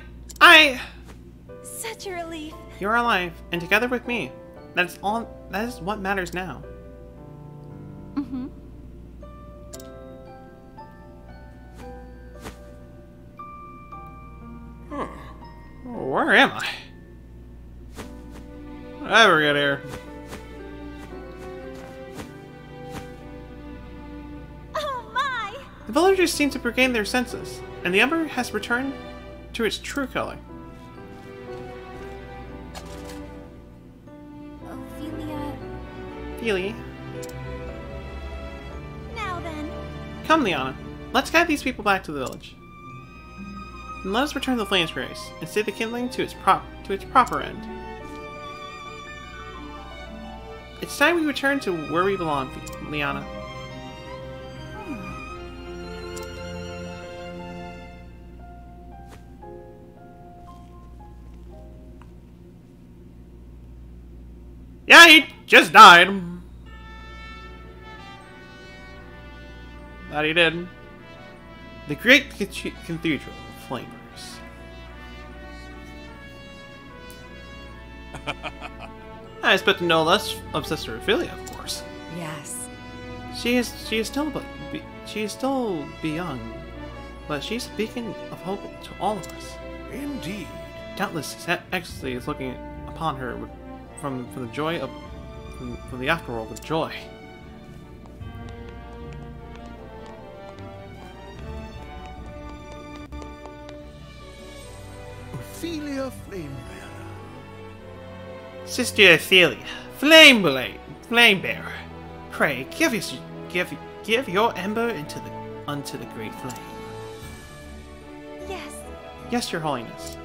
[SPEAKER 5] Such a relief.
[SPEAKER 1] You're alive, and together with me. That is what matters now.
[SPEAKER 5] Mm-hmm.
[SPEAKER 1] Where am I? Whatever, get here.
[SPEAKER 5] Oh my!
[SPEAKER 1] The villagers seem to regain their senses, and the ember has returned to its true color.
[SPEAKER 5] Ophelia...
[SPEAKER 1] Feely.
[SPEAKER 5] Now then.
[SPEAKER 1] Come, Liana. Let's guide these people back to the village. And let us return the flames grace, and see the kindling to its proper end. It's time we return to where we belong, Liana. Yeah, he just died. That he did. The great cathedral of flamers. I expect to know less of Sister Ophelia, of course.
[SPEAKER 8] Yes.
[SPEAKER 1] She is still young, but she's a beacon of hope to all of us.
[SPEAKER 3] Indeed.
[SPEAKER 1] Doubtless His Excellency is looking upon her from the joy of from the afterworld with joy.
[SPEAKER 3] Ophelia Flamebearer.
[SPEAKER 1] Sister Ophelia, Flamebearer, pray give your ember unto the great flame.
[SPEAKER 5] Yes.
[SPEAKER 1] Yes, Your Holiness.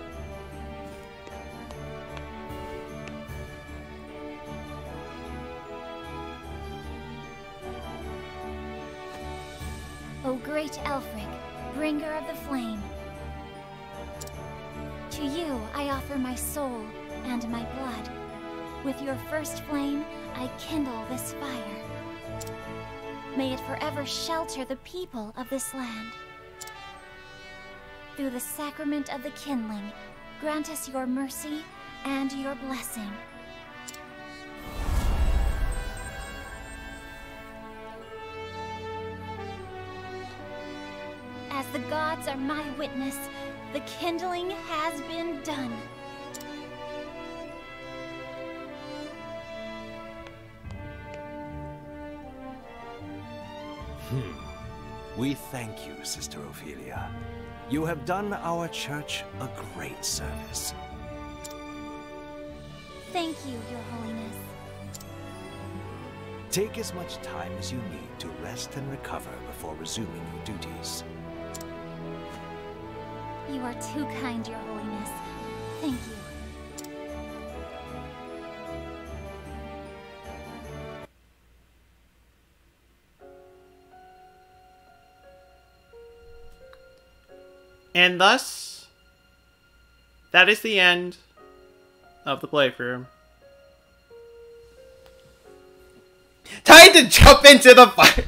[SPEAKER 5] O great Elfric, bringer of the flame. To you I offer my soul and my blood. With your first flame, I kindle this fire. May it forever shelter the people of this land. Through the sacrament of the kindling, grant us your mercy and your blessing. As the gods are my witness, the kindling has been done.
[SPEAKER 16] We thank you, Sister Ophelia. You have done our church a great service.
[SPEAKER 5] Thank you, Your Holiness.
[SPEAKER 16] Take as much time as you need to rest and recover before resuming your duties.
[SPEAKER 5] You are too kind, Your Holiness. Thank you.
[SPEAKER 1] And thus, that is the end of the playthrough. Time to jump into the fire!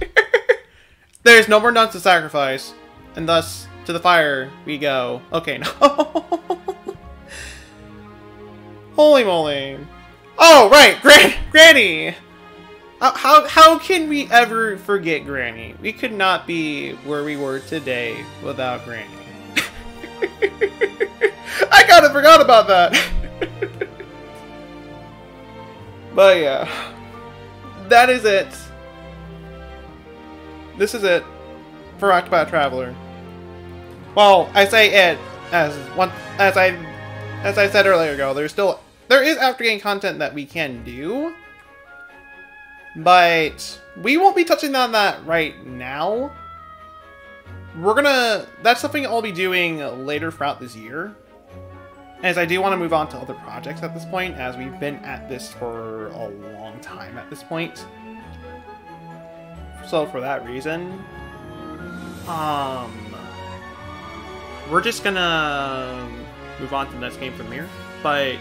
[SPEAKER 1] There's no more nuns to sacrifice. And thus, to the fire we go. Okay, no. Holy moly. Oh, right! Granny! How can we ever forget Granny? We could not be where we were today without Granny. I kinda forgot about that! But yeah. That is it. This is it for Octopath Traveler. Well, I say it as I said earlier ago, there is after game content that we can do. But we won't be touching on that right now. That's something I'll be doing later throughout this year. As I do want to move on to other projects at this point, as we've been at this for a long time at this point. So for that reason, we're just gonna move on to the next game from here. But,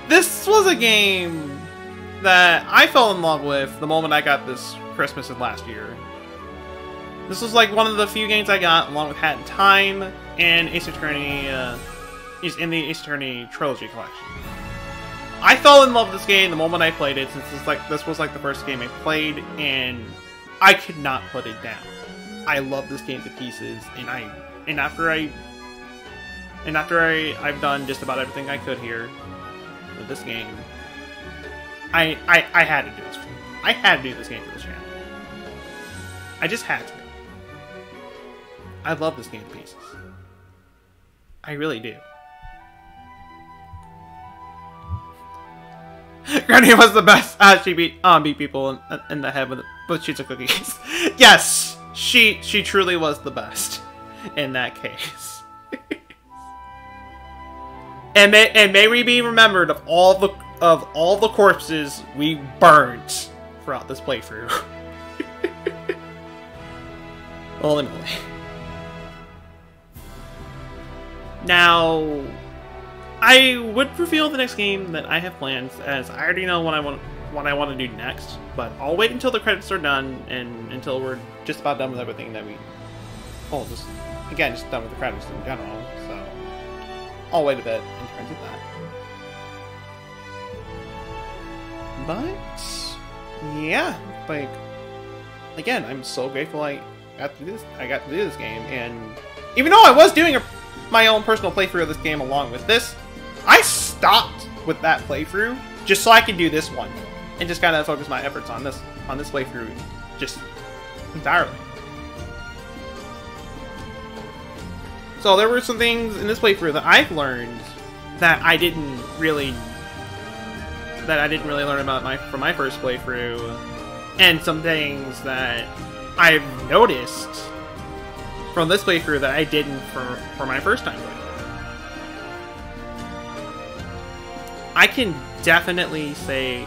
[SPEAKER 1] this was a game that I fell in love with the moment I got this Christmas of last year. This was like one of the few games I got, along with Hat in Time and Ace Attorney, is in the Ace Attorney Trilogy collection. I fell in love with this game the moment I played it, since this was like the first game I played, and I could not put it down. I love this game to pieces, and after I've done just about everything I could here with this game, I had to do this. I had to do this game for this channel. I just had to. I love this game to pieces. I really do. Granny was the best. She beat people in the head with sheets of cookies. Yes, she truly was the best in that case. and may we be remembered of all the corpses we burned throughout this playthrough. Holy moly. Now, I would reveal the next game that I have planned, as I already know what I want to do next. But I'll wait until the credits are done and until we're just about done with everything that we. Oh, just done with the credits in general. So I'll wait a bit in terms of that. But yeah, like again, I'm so grateful I got to do this game, and even though I was doing my own personal playthrough of this game along with this, I stopped with that playthrough just so I could do this one and just kind of focus my efforts on this playthrough just entirely. So there were some things in this playthrough that I've learned that I didn't really learn about from my first playthrough, and some things that I've noticed from this playthrough that I didn't for my first time playthrough. I can definitely say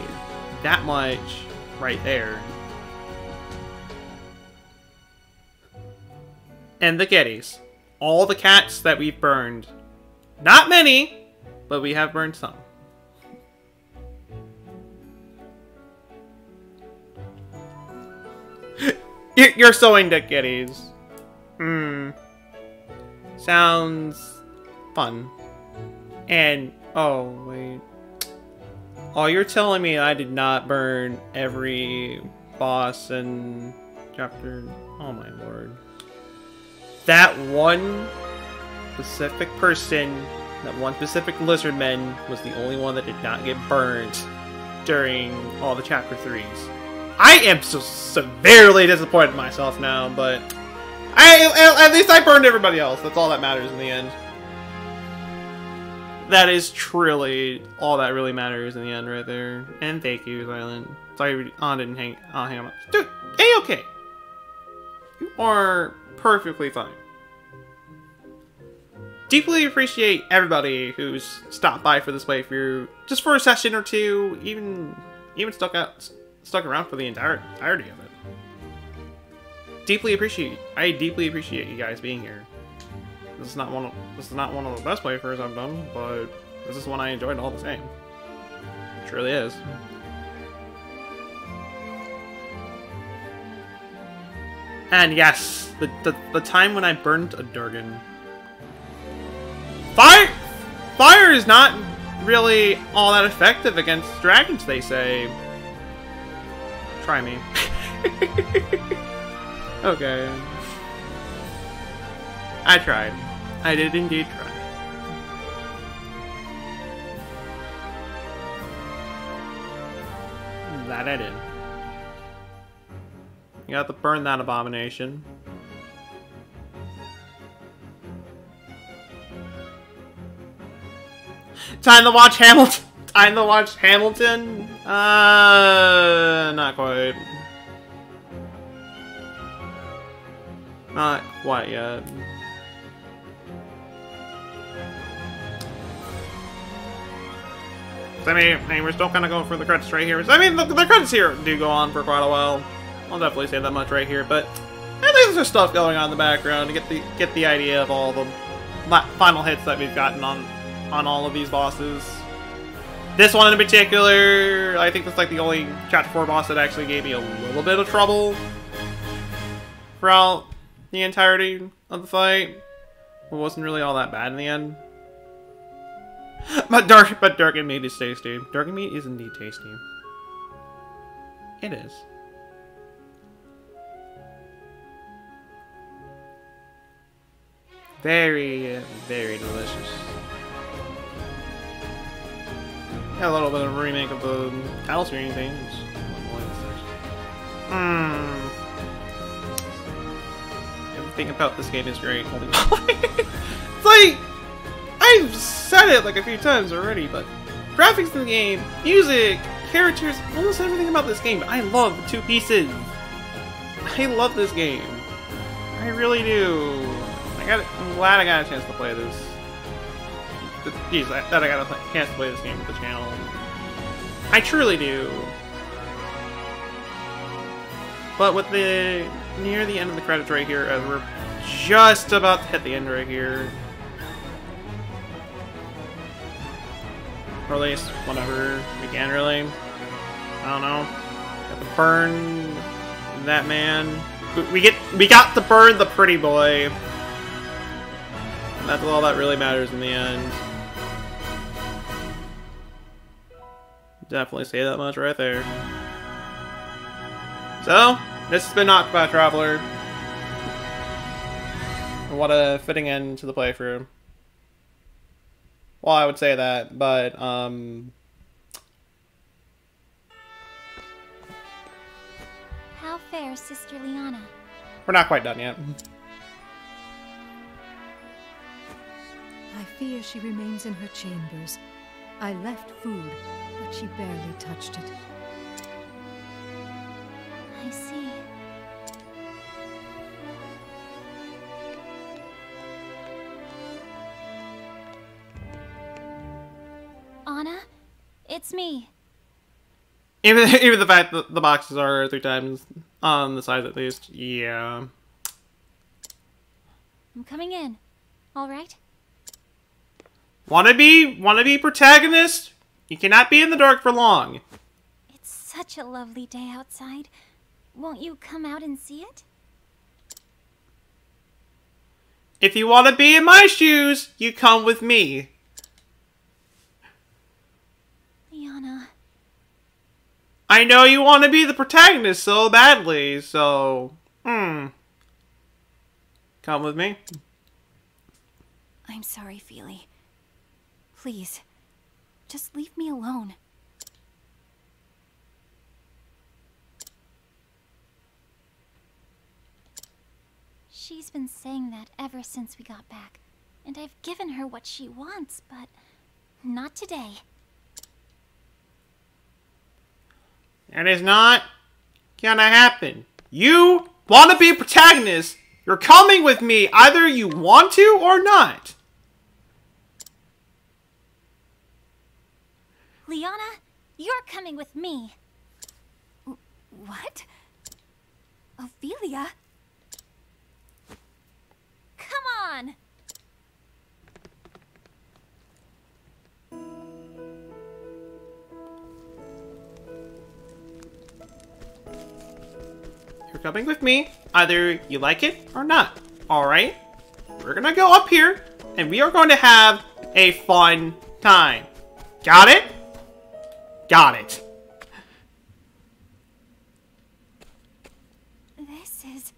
[SPEAKER 1] that much right there. And the kitties. All the cats that we've burned. Not many, but we have burned some. You're sewing the kitties. Sounds fun. And, oh, wait. Oh, you're telling me I did not burn every boss and chapter. Oh my lord. That one specific person, that one specific lizardman, was the only one that did not get burned during all the chapter 3s. I am so severely disappointed in myself now, but at least I burned everybody else. That's all that matters in the end. That is truly all that really matters in the end right there. And thank you, Silent. Sorry, I didn't hang up. Dude, A-okay. You are perfectly fine. Deeply appreciate everybody who's stopped by for this playthrough, just for a session or two, even stuck around for the entirety of it. I deeply appreciate you guys being here. This is not one of the best playthroughs I've done, but this is one I enjoyed all the same. It truly is. And yes, the time when I burned a Durgan. Fire is not really all that effective against dragons, they say. Try me. Okay. I tried. I did indeed try. That I did. You got to burn that abomination. Time to watch Hamilton. Time to watch Hamilton. Not quite. Not quite yet. I mean, we're still kind of going for the credits right here. I mean, the credits here do go on for quite a while. I'll definitely say that much right here, but I think there's stuff going on in the background to get the idea of all the final hits that we've gotten on all of these bosses. This one in particular, I think it's like the only Chapter 4 boss that actually gave me a little bit of trouble throughout the entirety of the fight. It wasn't really all that bad in the end. But Durgan meat is tasty. Durgan meat is indeed tasty. It is. Very, very delicious. Got a little bit of a remake of the title screen thing. Everything about this game is great. Holy it's like, I've said it like a few times already, but graphics in the game, music, characters, almost everything about this game. I love the two pieces. I love this game. I really do. I'm glad I got a chance to play this. Jeez, that I got a chance to play this game with the channel. I truly do. But with near the end of the credits right here, as we're just about to hit the end right here. Or at least whenever we can, really. I don't know. Got to burn that man. We got to burn the pretty boy. And that's all that really matters in the end. Definitely say that much right there. So, this has been Octopath Traveler. What a fitting end to the playthrough. Well, I would say that, but,
[SPEAKER 5] How fares Sister Liana?
[SPEAKER 1] we're not quite done yet.
[SPEAKER 8] I fear she remains in her chambers. I left food, but she barely touched it.
[SPEAKER 5] I see. Anna, it's me.
[SPEAKER 1] Even the fact that the boxes are 3 times on the size at least, yeah.
[SPEAKER 5] I'm coming in. All right?
[SPEAKER 1] Wanna be protagonist? You cannot be in the dark for long.
[SPEAKER 5] It's such a lovely day outside. Won't you come out and see it?
[SPEAKER 1] If you want to be in my shoes, you come with me.
[SPEAKER 5] Liana.
[SPEAKER 1] I know you want to be the protagonist so badly, so Come with me.
[SPEAKER 5] I'm sorry, Feely. Please, just leave me alone. She's been saying that ever since we got back, and I've given her what she wants, but not today.
[SPEAKER 1] That is not gonna happen. You want to be a protagonist. You're coming with me, either you want to or not.
[SPEAKER 5] Liana, you're coming with me. What? Ophelia? Come on!
[SPEAKER 1] You're coming with me, either you like it or not. Alright? We're gonna go up here, and we are going to have a fun time. Got it? Got it.
[SPEAKER 5] This is...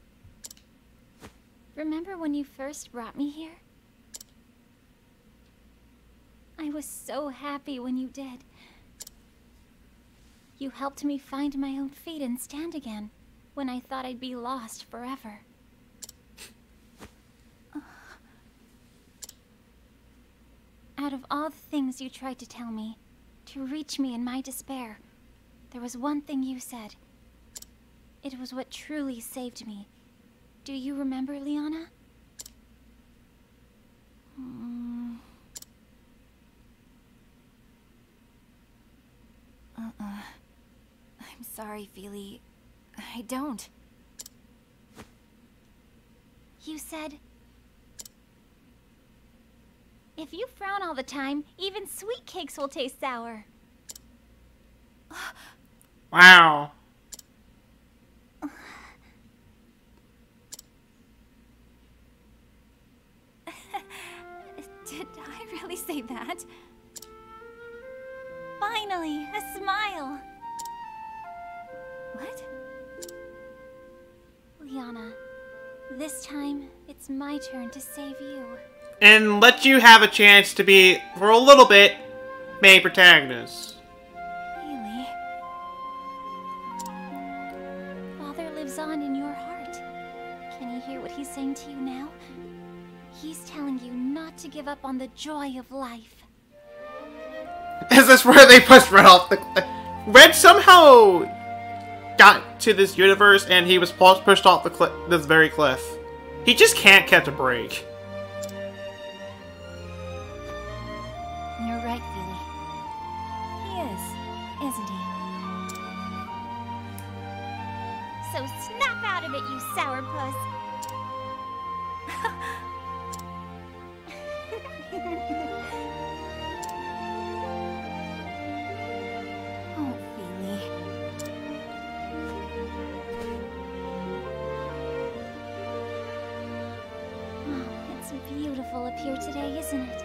[SPEAKER 5] Remember when you first brought me here? I was so happy when you did. You helped me find my own feet and stand again, when I thought I'd be lost forever. Out of all the things you tried to tell me, to reach me in my despair, there was one thing you said. It was what truly saved me. Do you remember, Liana? I'm sorry, Feely. I don't. You said... If you frown all the time, even sweet cakes will taste sour.
[SPEAKER 1] Wow.
[SPEAKER 5] Did I really say that? Finally, a smile. What? Liana, this time it's my turn to save you.
[SPEAKER 1] And let you have a chance to be, for a little bit, main protagonist.
[SPEAKER 5] Really? Father lives on in your heart. Can you hear what he's saying to you now? He's telling you not to give up on the joy of life.
[SPEAKER 1] Is this where they pushed Red off the cliff? Red somehow got to this universe and he was pushed off the cliff, this very cliff. He just can't catch a break.
[SPEAKER 5] You're right, Feely. He is, isn't he? So snap out of it, you sourpuss! Oh, Feely. Oh, it's beautiful up here today, isn't it?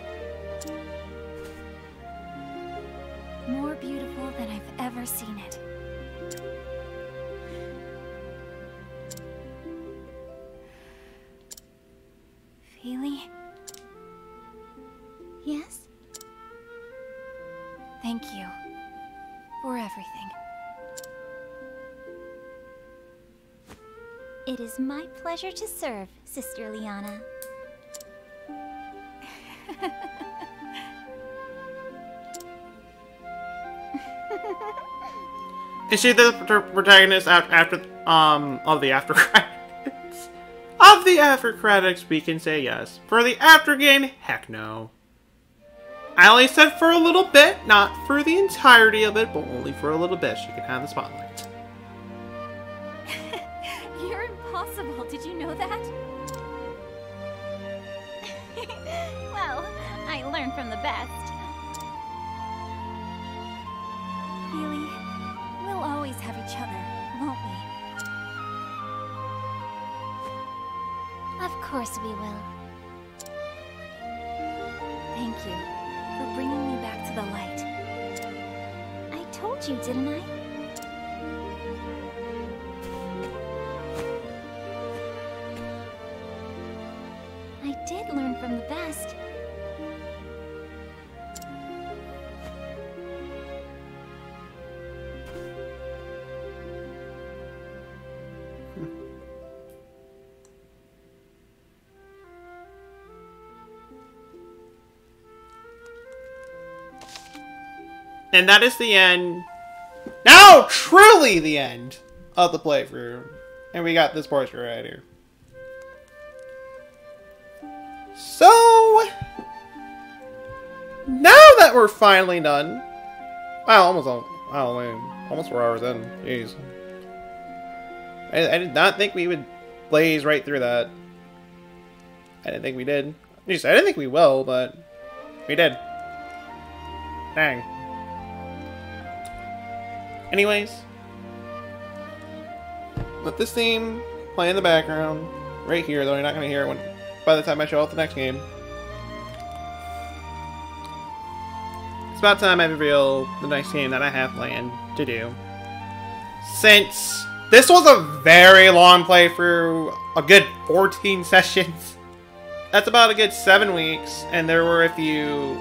[SPEAKER 5] More beautiful than I've ever seen it. Feely? Yes? Thank you for everything. It is my pleasure to serve, Sister Liana.
[SPEAKER 1] Is she the protagonist after of the after credits? Of the after credits, we can say yes. For the after game, heck no. I only said for a little bit, not for the entirety of it, but only for a little bit. She can have the spotlight.
[SPEAKER 5] You're impossible. Did you know that? Well, I learned from the best. Feely, we'll always have each other, won't we? Of course we will. Thank you for bringing me back to the light. I told you, didn't I? I did learn from the best.
[SPEAKER 1] And that is the end. Now, truly the end of the playthrough. And we got this portrait right here. So, now that we're finally done. Wow, almost 4 hours in. Jeez. I did not think we would blaze right through that. I didn't think we did. At least I didn't think we will, but we did. Dang. Anyways, let this theme play in the background right here, though you're not going to hear it when, by the time I show off the next game. It's about time I reveal the next game that I have planned to do. Since this was a very long playthrough, a good 14 sessions. That's about a good 7 weeks, and there were a few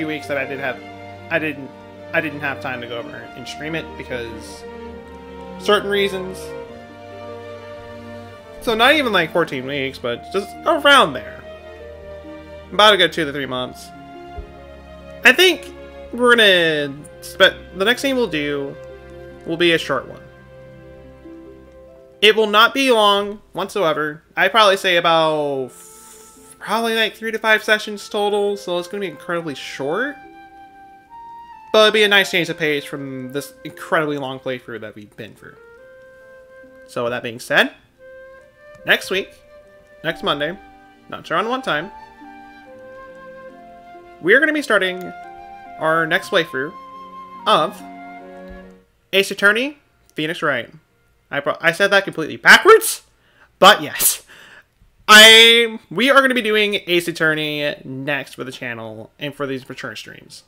[SPEAKER 1] weeks that I didn't have time to go over and stream it because certain reasons. So not even like 14 weeks, but just around there. About a good 2 to 3 months. I think we're gonna the next game we'll do will be a short one. It will not be long whatsoever. I'd probably say about like 3 to 5 sessions total, so it's gonna be incredibly short. But it'd be a nice change of pace from this incredibly long playthrough that we've been through. So with that being said, next Monday, not sure on what time, we're going to be starting our next playthrough of Ace Attorney, Phoenix Wright. I said that completely backwards, but yes. We are going to be doing Ace Attorney next for the channel and for these mature streams.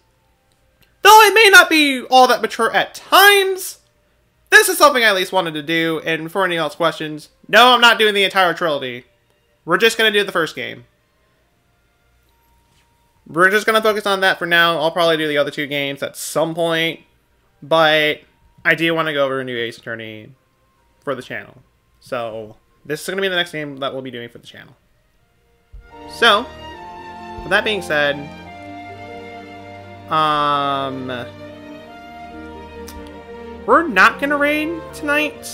[SPEAKER 1] Though it may not be all that mature at times, this is something I at least wanted to do, and for any else questions, no, I'm not doing the entire trilogy. We're just going to do the first game. We're just going to focus on that for now. I'll probably do the other 2 games at some point, but I do want to go over and do Ace Attorney for the channel. So, this is going to be the next game that we'll be doing for the channel. So, with that being said, we're not gonna raid tonight,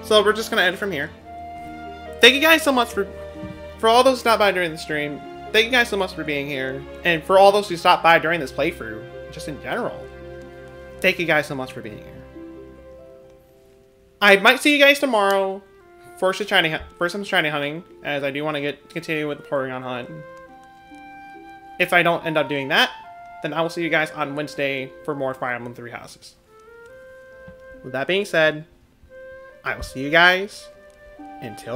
[SPEAKER 1] so we're just gonna end from here. Thank you guys so much for all those who stopped by during the stream. Thank you guys so much for being here, and for all those who stopped by during this playthrough, just in general. Thank you guys so much for being here. I might see you guys tomorrow for some shiny hunting, as I do want to continue with the Porygon hunt. If I don't end up doing that, then I will see you guys on Wednesday for more Fire Emblem 3 Houses. With that being said, I will see you guys until